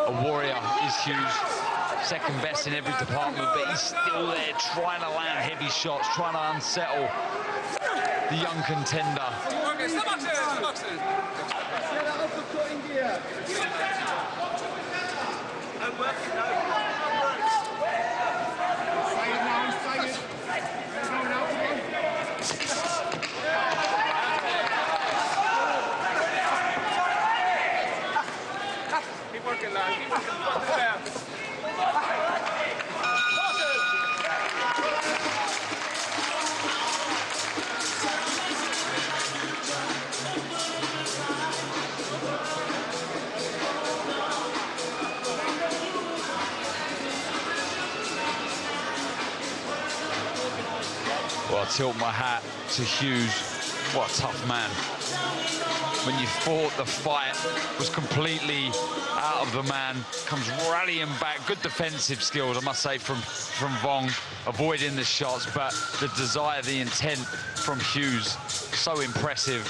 a warrior is Hughes. Second best in every department, but he's still there trying to land heavy shots, trying to unsettle the young contender.
Keep working, lad. Keep working.
Well, I tilt my hat to Hughes. What a tough man. When you thought the fight was completely out of the man, comes rallying back. Good defensive skills, I must say, from Vong, avoiding the shots, but the desire, the intent from Hughes, so impressive.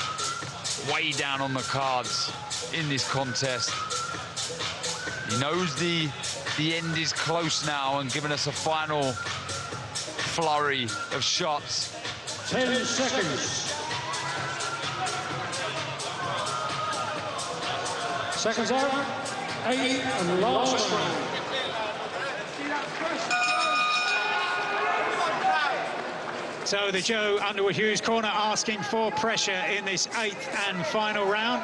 Way down on the cards in this contest. He knows the end is close now and giving us a final flurry of shots.
10 seconds. Seconds out. 8 and last round.
So the Joe Underwood Hughes corner asking for pressure in this 8th and final round.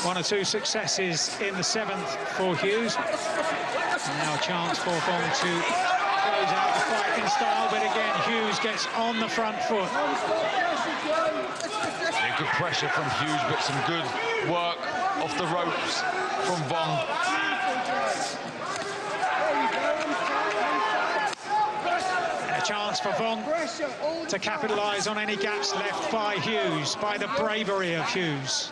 1 or 2 successes in the 7th for Hughes. And now a chance for Vong to close out the fight in style, but again Hughes gets on the front foot.
Yeah, good pressure from Hughes, but some good work off the ropes from Vong.
A chance for Vong to capitalise on any gaps left by Hughes, by the bravery of Hughes.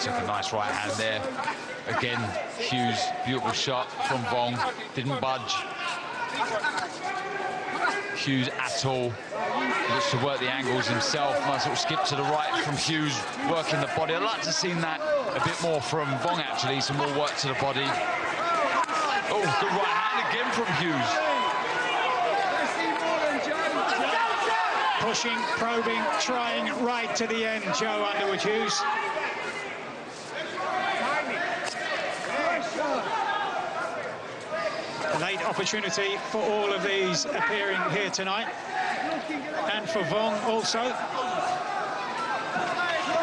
Took a nice right hand there. Again, Hughes, beautiful shot from Vong, didn't budge. Hughes at all. Looks to work the angles himself. Nice little skip to the right from Hughes, working the body. I'd like to have seen that a bit more from Vong, actually. Some more work to the body. Oh, good right hand again from Hughes.
Pushing, probing, trying right to the end, Joe Underwood Hughes. A late opportunity for all of these appearing here tonight. And for Vong also,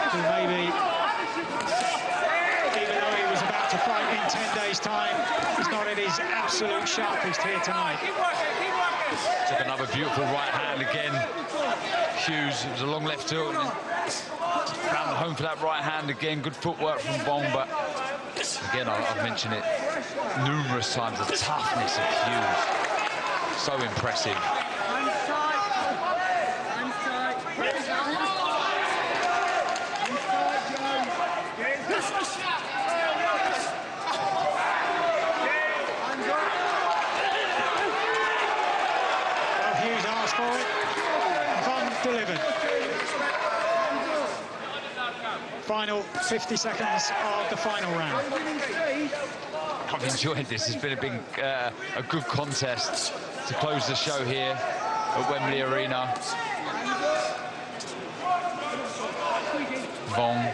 who maybe, even though he was about to fight in 10 days' time, he's not at his absolute sharpest here tonight.
Took another beautiful right hand again. Hughes, it was a long left hook. Found home for that right hand again. Good footwork from Vong, but again, I've mentioned it numerous times, the toughness of Hughes. So impressive.
Well, Hughes asked for it. Vong delivered. Final 50 seconds of the final round.
I've enjoyed this. It's been a good contest to close the show here at Wembley Arena. Vong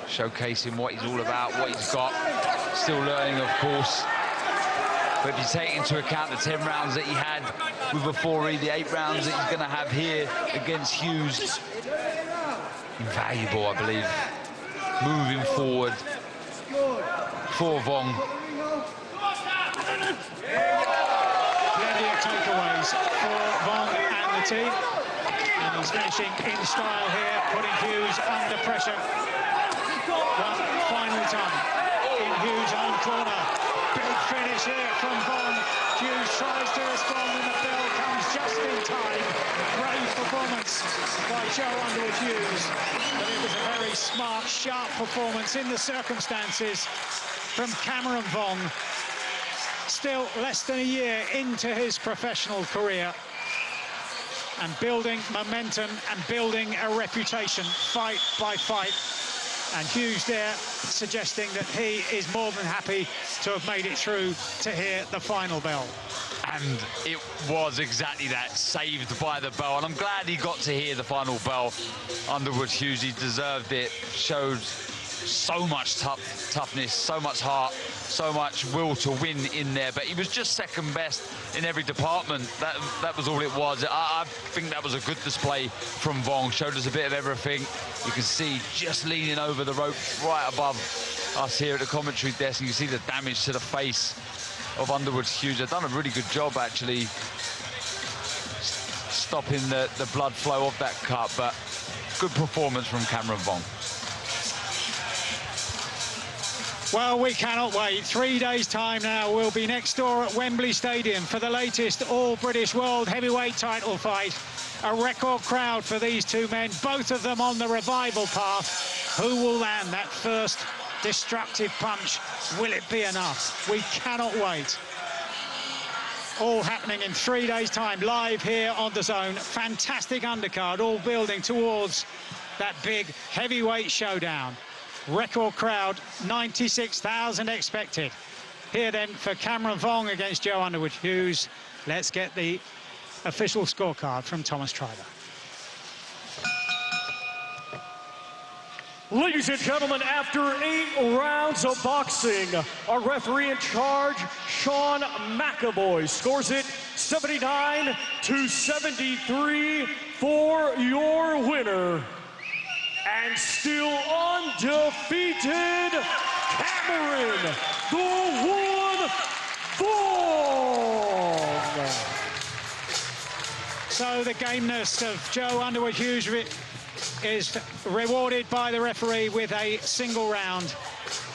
showcasing what he's all about, what he's got. Still learning, of course. But if you take into account the 10 rounds that he had with Buatsi, the 8 rounds that he's going to have here against Hughes, invaluable, I believe, moving forward for Vong.
Plenty of takeaways for Vong and the team. And he's finishing in style here, putting Hughes under pressure. One final time in Hughes' own corner. Big finish here from Vong. Hughes tries to respond and the bell comes just in time. Brave performance by Joe Underwood Hughes. But it was a very smart, sharp performance in the circumstances from Cameron Vong. Still less than a year into his professional career. and building momentum and building a reputation fight by fight. And Hughes there suggesting that he is more than happy to have made it through to hear the final bell.
And it was exactly that, saved by the bell. And I'm glad he got to hear the final bell. Underwood, Hughes, he deserved it. Showed so much toughness, so much heart, so much will to win in there. But he was just second best in every department. That was all it was. I think that was a good display from Vong. Showed us a bit of everything. You can see just leaning over the rope right above us here at the commentary desk. And you see the damage to the face of Underwood's Hughes. They've done a really good job, actually, stopping the blood flow of that cut. But good performance from Cameron Vong.
Well, we cannot wait. 3 days' time now, we'll be next door at Wembley Stadium for the latest All-British World Heavyweight title fight. A record crowd for these two men, both of them on the revival path. Who will land that first destructive punch? Will it be enough? We cannot wait. All happening in 3 days' time, live here on the Zone. Fantastic undercard, all building towards that big heavyweight showdown. Record crowd, 96,000 expected. Here then for Cameron Vong against Joe Underwood Hughes. Let's get the official scorecard from Thomas Treiber.
Ladies and gentlemen, after 8 rounds of boxing, our referee in charge, Sean McAvoy, scores it 79-73 for your winner. And still undefeated, Cameron the One Vong.
So the gameness of Joe Underwood Hughes is rewarded by the referee with a single round,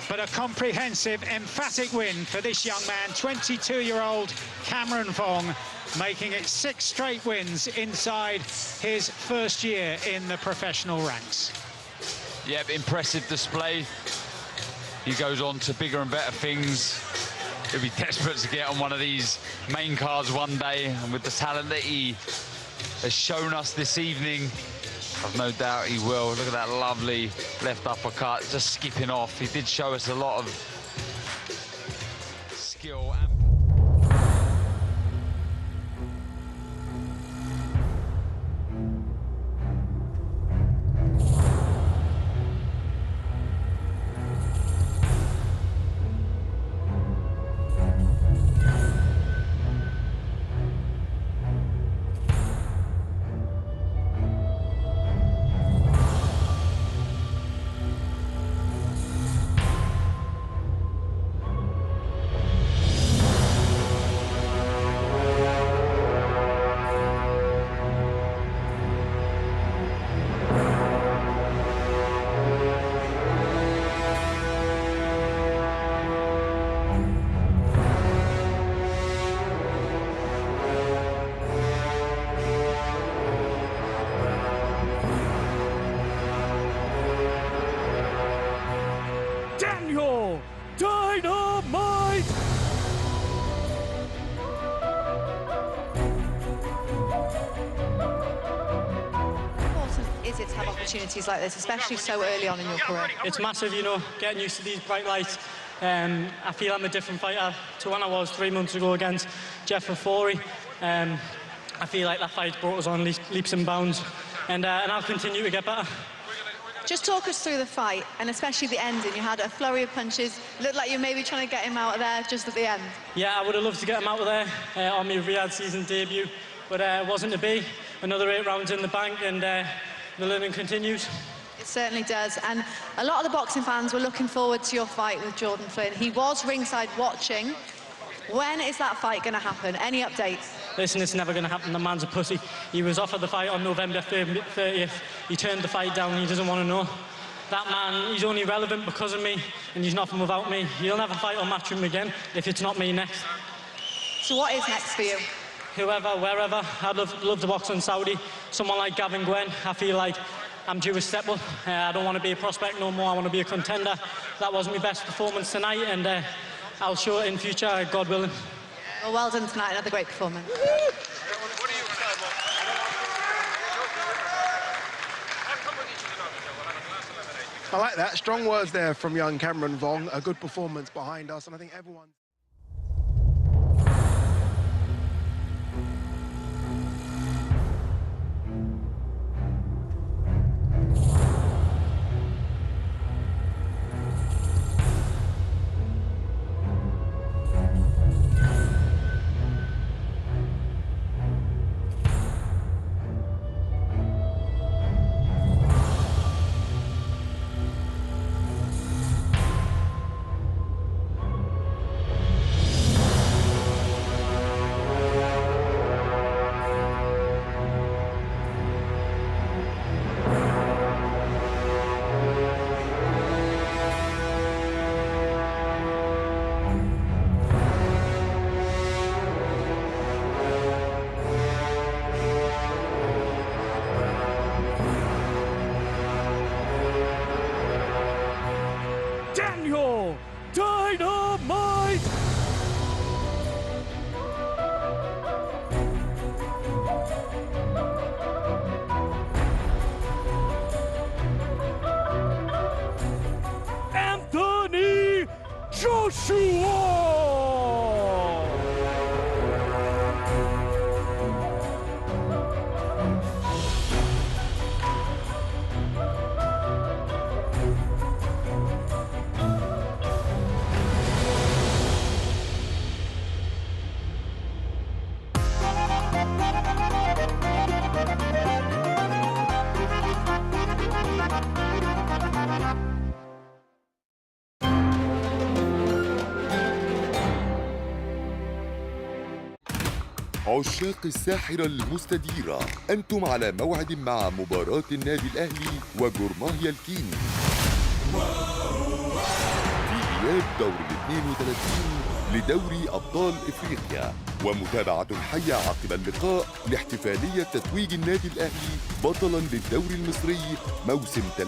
but a comprehensive, emphatic win for this young man, 22-year-old Cameron Vong, making it 6 straight wins inside his first year in the professional ranks.
Yep, impressive display. He goes on to bigger and better things. He'll be desperate to get on one of these main cards one day, and with the talent that he has shown us this evening, I've no doubt he will. Look at that lovely left uppercut, just skipping off. He did show us a lot of skill.
Opportunities like this, especially so early on in your career?
It's massive, you know, getting used to these bright lights. I feel I'm a different fighter to when I was 3 months ago against Jeff Fafori. I feel like that fight brought us on leaps and bounds, and I'll continue to get better.
Just talk us through the fight, and especially the ending. You had a flurry of punches. Looked like you were maybe trying to get him out of there just at the end. Yeah,
I would have loved to get him out of there on my Riyadh season debut, but it wasn't to be. Another 8 rounds in the bank, and the learning continues.
It certainly does, and a lot of the boxing fans were looking forward to your fight with Jordan Flynn. He was ringside watching. When is that fight going to happen? Any updates?
Listen, it's never going to happen. The man's a pussy. He was offered the fight on November 30th. He turned the fight down. He doesn't want to know. That man, he's only relevant because of me, and he's nothing without me. He'll never fight or match him again if it's not me next.
So what is next for you?
Whoever, wherever. I'd love to box in Saudi. Someone like Gavin Gwen. I feel like I'm due a step up. I don't want to be a prospect no more. I want to be a contender. That wasn't my best performance tonight, and I'll show it in future, God willing.
Well done tonight. Another great performance.
I like that. Strong words there from young Cameron Vong. A good performance behind us, and I think everyone... Dynamite! Anthony Joshua!
عشاق الساحرة المستديرة، أنتم على موعد مع مباراة النادي الأهلي وجورماهيا الكيني في إياب دور 32 لدوري أبطال إفريقيا، ومتابعة حية عقب اللقاء لاحتفالية تتويج النادي الأهلي بطلاً للدوري المصري موسم 23-24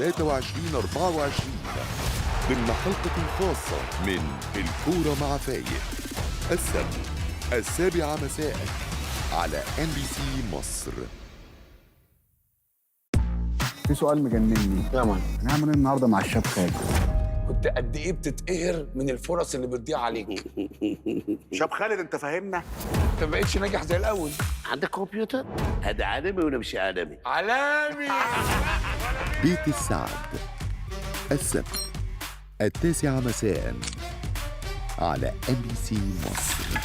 ضمن حلقة خاصة من الكورة مع فايق السبت 7 مساء على NBC مصر.
في سؤال مجنني يا مان، هنعمل ايه النهارده مع الشاب خالد؟
كنت قد ايه بتتقهر من الفرص اللي بتضيع عليك.
شاب خالد انت فاهمنا؟
انت ما بقتش ناجح زي الاول.
عندك كمبيوتر؟ هذا عالمي ولا مش عالمي؟
عالمي.
بيت السعد السبت 9 مساء على NBC مصر.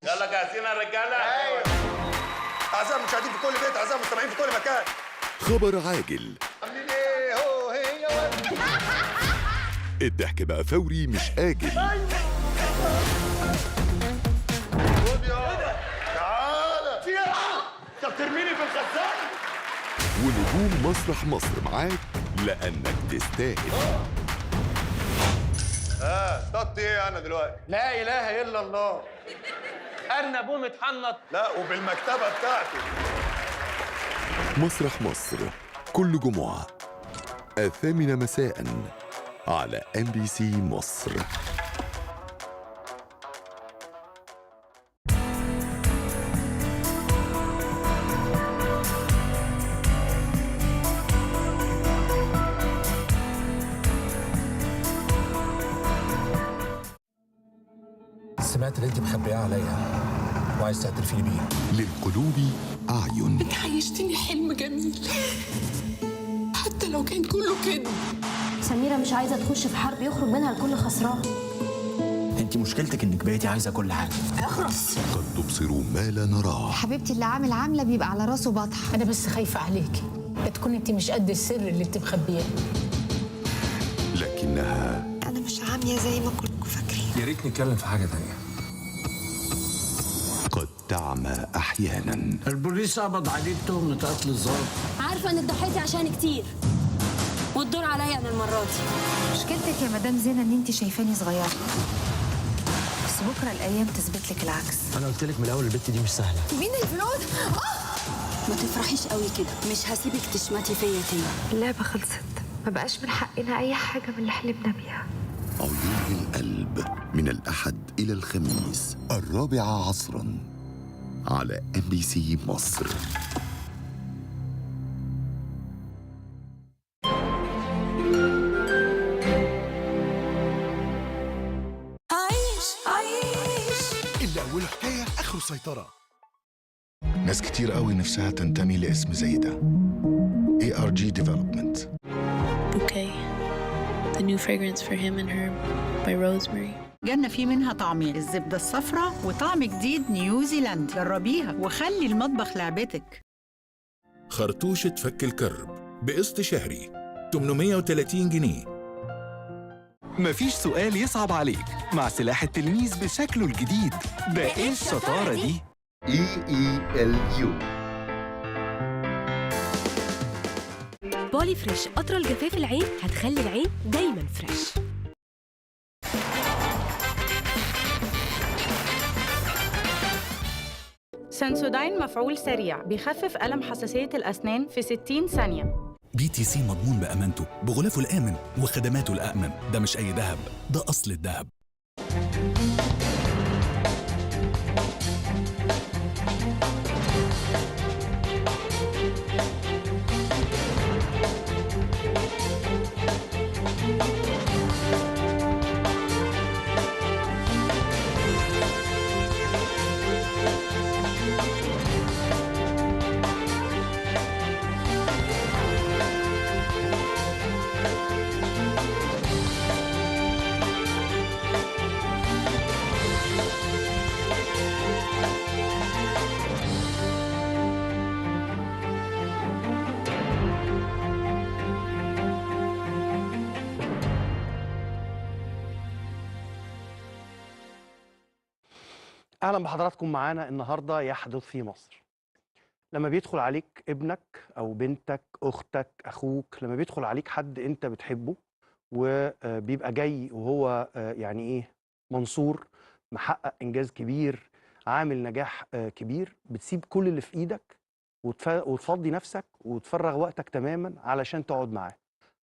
يلا جاهزين يا رجاله؟ ايوه. اعزائي المشاهدين في كل بيت، اعزائي المستمعين في كل مكان.
خبر عاجل.
عاملين ايه؟ هو هي
الضحك بقى فوري مش آجل.
تعالى. في ايه؟ انت بترميني في الخزان؟
ونجوم مسرح مصر معاك لأنك تستاهل.
اصطدت ايه انا دلوقتي؟
لا اله الا الله. ارنب متحنط.
لا وبالمكتبه بتاعتي.
مسرح مصر كل جمعة 8 مساء على NBC مصر.
سمعت اللي انت مخبياه عليا وعايز تعترفي بيه.
للقلوب أعين.
انت عيشتني حلم جميل حتى لو كان كله كده.
سميرة مش عايزة تخش في حرب يخرج منها الكل خسران.
انت مشكلتك انك بقيتي عايزة كل حاجة.
اخرس.
قد تبصروا ما لا نراه.
حبيبتي اللي عامل عاملة بيبقى على راسه بطحة.
انا بس خايفة عليكي لا تكون انت مش قد السر اللي انت مخبياه.
لكنها
انا مش عامية زي ما كنتوا فاكرين.
يا ريت نتكلم في حاجة تانية.
قد تعمى أحيانا.
البوليس قبض عليه بتهمة قتل الظابط.
عارفة انك ضحيتي عشان كتير والدور عليا انا المرة دي. مشكلتك يا مدام زينة ان انت شايفاني صغيرة، بس بكرة الايام تثبت لك العكس.
انا قلت لك من الاول البت دي مش سهلة.
مين الفلوس؟ ما تفرحيش قوي كده، مش هسيبك تشمتي فيا تاني.
اللعبة خلصت، ما بقاش من حقنا أي حاجة من اللي حلمنا بيها.
عيون القلب من الأحد إلى الخميس 4 عصراً على MBC مصر.
اللي أوله حكاية آخره سيطرة. ناس كتير قوي نفسها تنتمي لاسم زي ده. ARG Development.
Bouquet. The new fragrance for him and her by Rosemary.
جنة في منها طعمين، الزبدة الصفراء وطعم جديد نيوزيلاند. جربيها وخلي المطبخ لعبتك.
خرطوشة فك الكرب بقسط شهري 830 جنيه.
مفيش سؤال يصعب عليك مع سلاح التلميذ بشكله الجديد. ده ايه الشطارة دي؟
EELU.
بولي فريش قطرة لجفاف العين هتخلي العين دايما فريش.
سنسوداين مفعول سريع بيخفف ألم حساسية الأسنان في 60 ثانية.
BTC مضمون بأمانته بغلافه الآمن وخدماته الأأمن. ده مش أي دهب، ده أصل الدهب.
اهلا بحضراتكم معانا النهارده يحدث في مصر. لما بيدخل عليك ابنك او بنتك اختك اخوك، لما بيدخل عليك حد انت بتحبه وبيبقى جاي وهو يعني ايه منصور، محقق انجاز كبير، عامل نجاح كبير، بتسيب كل اللي في ايدك وتفضي نفسك وتفرغ وقتك تماما علشان تقعد معاه.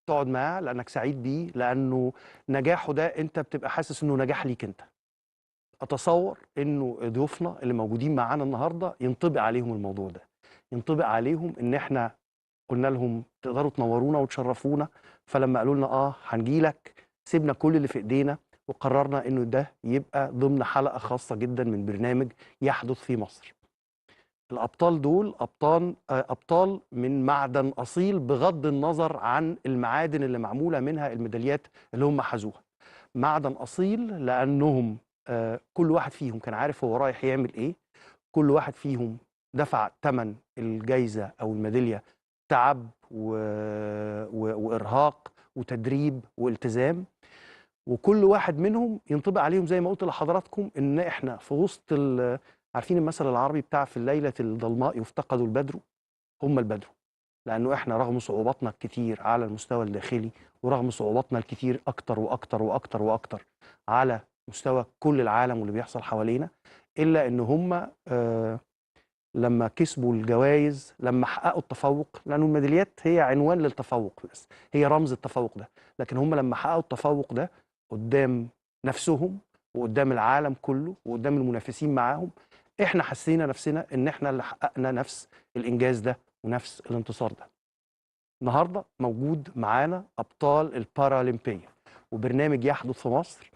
تقعد معاه لانك سعيد بيه، لانه نجاحه ده انت بتبقى حاسس انه نجاح ليك انت. أتصور إنه ضيوفنا اللي موجودين معانا النهارده ينطبق عليهم الموضوع ده، ينطبق عليهم إن إحنا قلنا لهم تقدروا تنورونا وتشرفونا، فلما قالوا لنا هنجيلك سيبنا كل اللي في إيدينا وقررنا إنه ده يبقى ضمن حلقة خاصة جدا من برنامج يحدث في مصر. الأبطال دول أبطال من معدن أصيل بغض النظر عن المعادن اللي معمولة منها الميداليات اللي هم حازوها. معدن أصيل لأنهم كل واحد فيهم كان عارف هو رايح يعمل ايه، كل واحد فيهم دفع ثمن الجايزه او الميداليه تعب وارهاق وتدريب والتزام، وكل واحد منهم ينطبق عليهم زي ما قلت لحضراتكم ان احنا في وسط عارفين المثل العربي بتاع في الليله الظلماء يفتقد البدر، هم البدر، لانه احنا رغم صعوباتنا الكتير على المستوى الداخلي ورغم صعوباتنا الكتير اكتر واكتر واكتر واكتر على مستوى كل العالم واللي بيحصل حوالينا، إلا إن هم لما كسبوا الجوائز، لما حققوا التفوق، لأنه الميداليات هي عنوان للتفوق بس، هي رمز التفوق ده، لكن هم لما حققوا التفوق ده قدام نفسهم وقدام العالم كله وقدام المنافسين معاهم، إحنا حسينا نفسنا إن إحنا اللي حققنا نفس الإنجاز ده ونفس الانتصار ده. النهارده موجود معانا أبطال البارالمبية، وبرنامج يحدث في مصر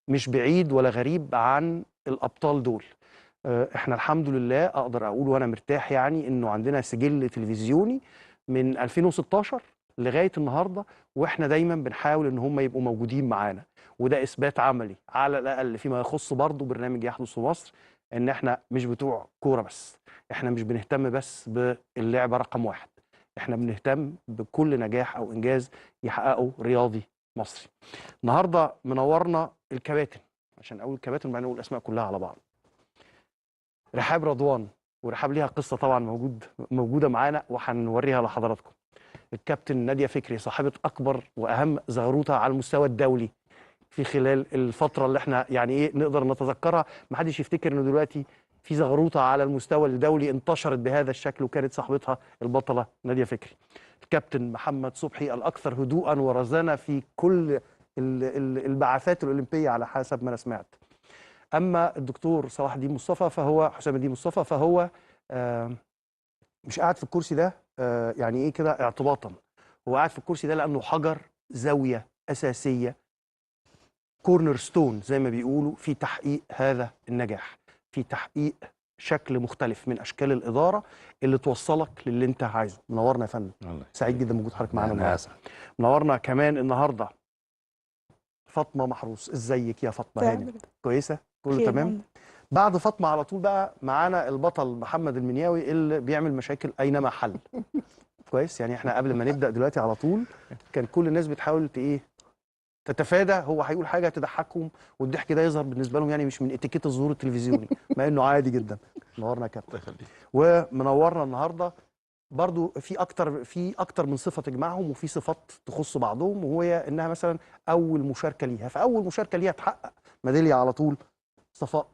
مش بعيد ولا غريب عن الأبطال دول. احنا الحمد لله أقدر أقول وأنا مرتاح يعني إنه عندنا سجل تلفزيوني من 2016 لغاية النهاردة، وإحنا دايما بنحاول إن هم يبقوا موجودين معانا، وده إثبات عملي على الأقل فيما يخص برضه برنامج يحدث في مصر، إن إحنا مش بتوع كورة بس، إحنا مش بنهتم بس باللعبة رقم 1، إحنا بنهتم بكل نجاح أو إنجاز يحققه رياضي مصري. النهارده منورنا الكباتن، عشان اقول الكباتن بعدين نقول الاسماء كلها على بعض. رحاب رضوان، ورحاب ليها قصه طبعا موجوده معانا وهنوريها لحضراتكم. الكابتن ناديه فكري، صاحبه اكبر واهم زغروطه على المستوى الدولي، في خلال الفتره اللي احنا يعني ايه نقدر نتذكرها. ما حدش يفتكر انه دلوقتي في زغروطه على المستوى الدولي انتشرت بهذا الشكل وكانت صاحبتها البطله ناديه فكري. الكابتن محمد صبحي الاكثر هدوءا ورزانه في كل البعثات الاولمبيه على حسب ما انا سمعت. اما الدكتور صلاح الدين مصطفى فهو حسام الدين مصطفى فهو مش قاعد في الكرسي ده يعني ايه كده اعتباطا، هو قاعد في الكرسي ده لانه حجر زاويه اساسيه، كورنر ستون زي ما بيقولوا، في تحقيق هذا النجاح، في تحقيق شكل مختلف من اشكال الاداره اللي توصلك للي انت عايزه. منورنا يا فندم، سعيد جدا بوجود حضرتك معانا النهارده. منورنا كمان النهارده فاطمه محروس. ازيك يا فاطمه هانم؟ كويسه؟ كله تمام؟ بعد فاطمه على طول بقى معانا البطل محمد المنياوي اللي بيعمل مشاكل اينما حل. كويس؟ يعني احنا قبل ما نبدا دلوقتي على طول كان كل الناس بتحاول ايه تتفادى، هو هيقول حاجه تضحكهم والضحك ده يظهر بالنسبه لهم يعني مش من اتيكيت الظهور التلفزيوني، مع انه عادي جدا. منورنا يا كابتن. ومنورنا النهارده برضو في اكتر من صفه تجمعهم وفي صفات تخص بعضهم، وهي انها مثلا اول مشاركه ليها، فاول مشاركه ليها تحقق ميداليه على طول. صفاء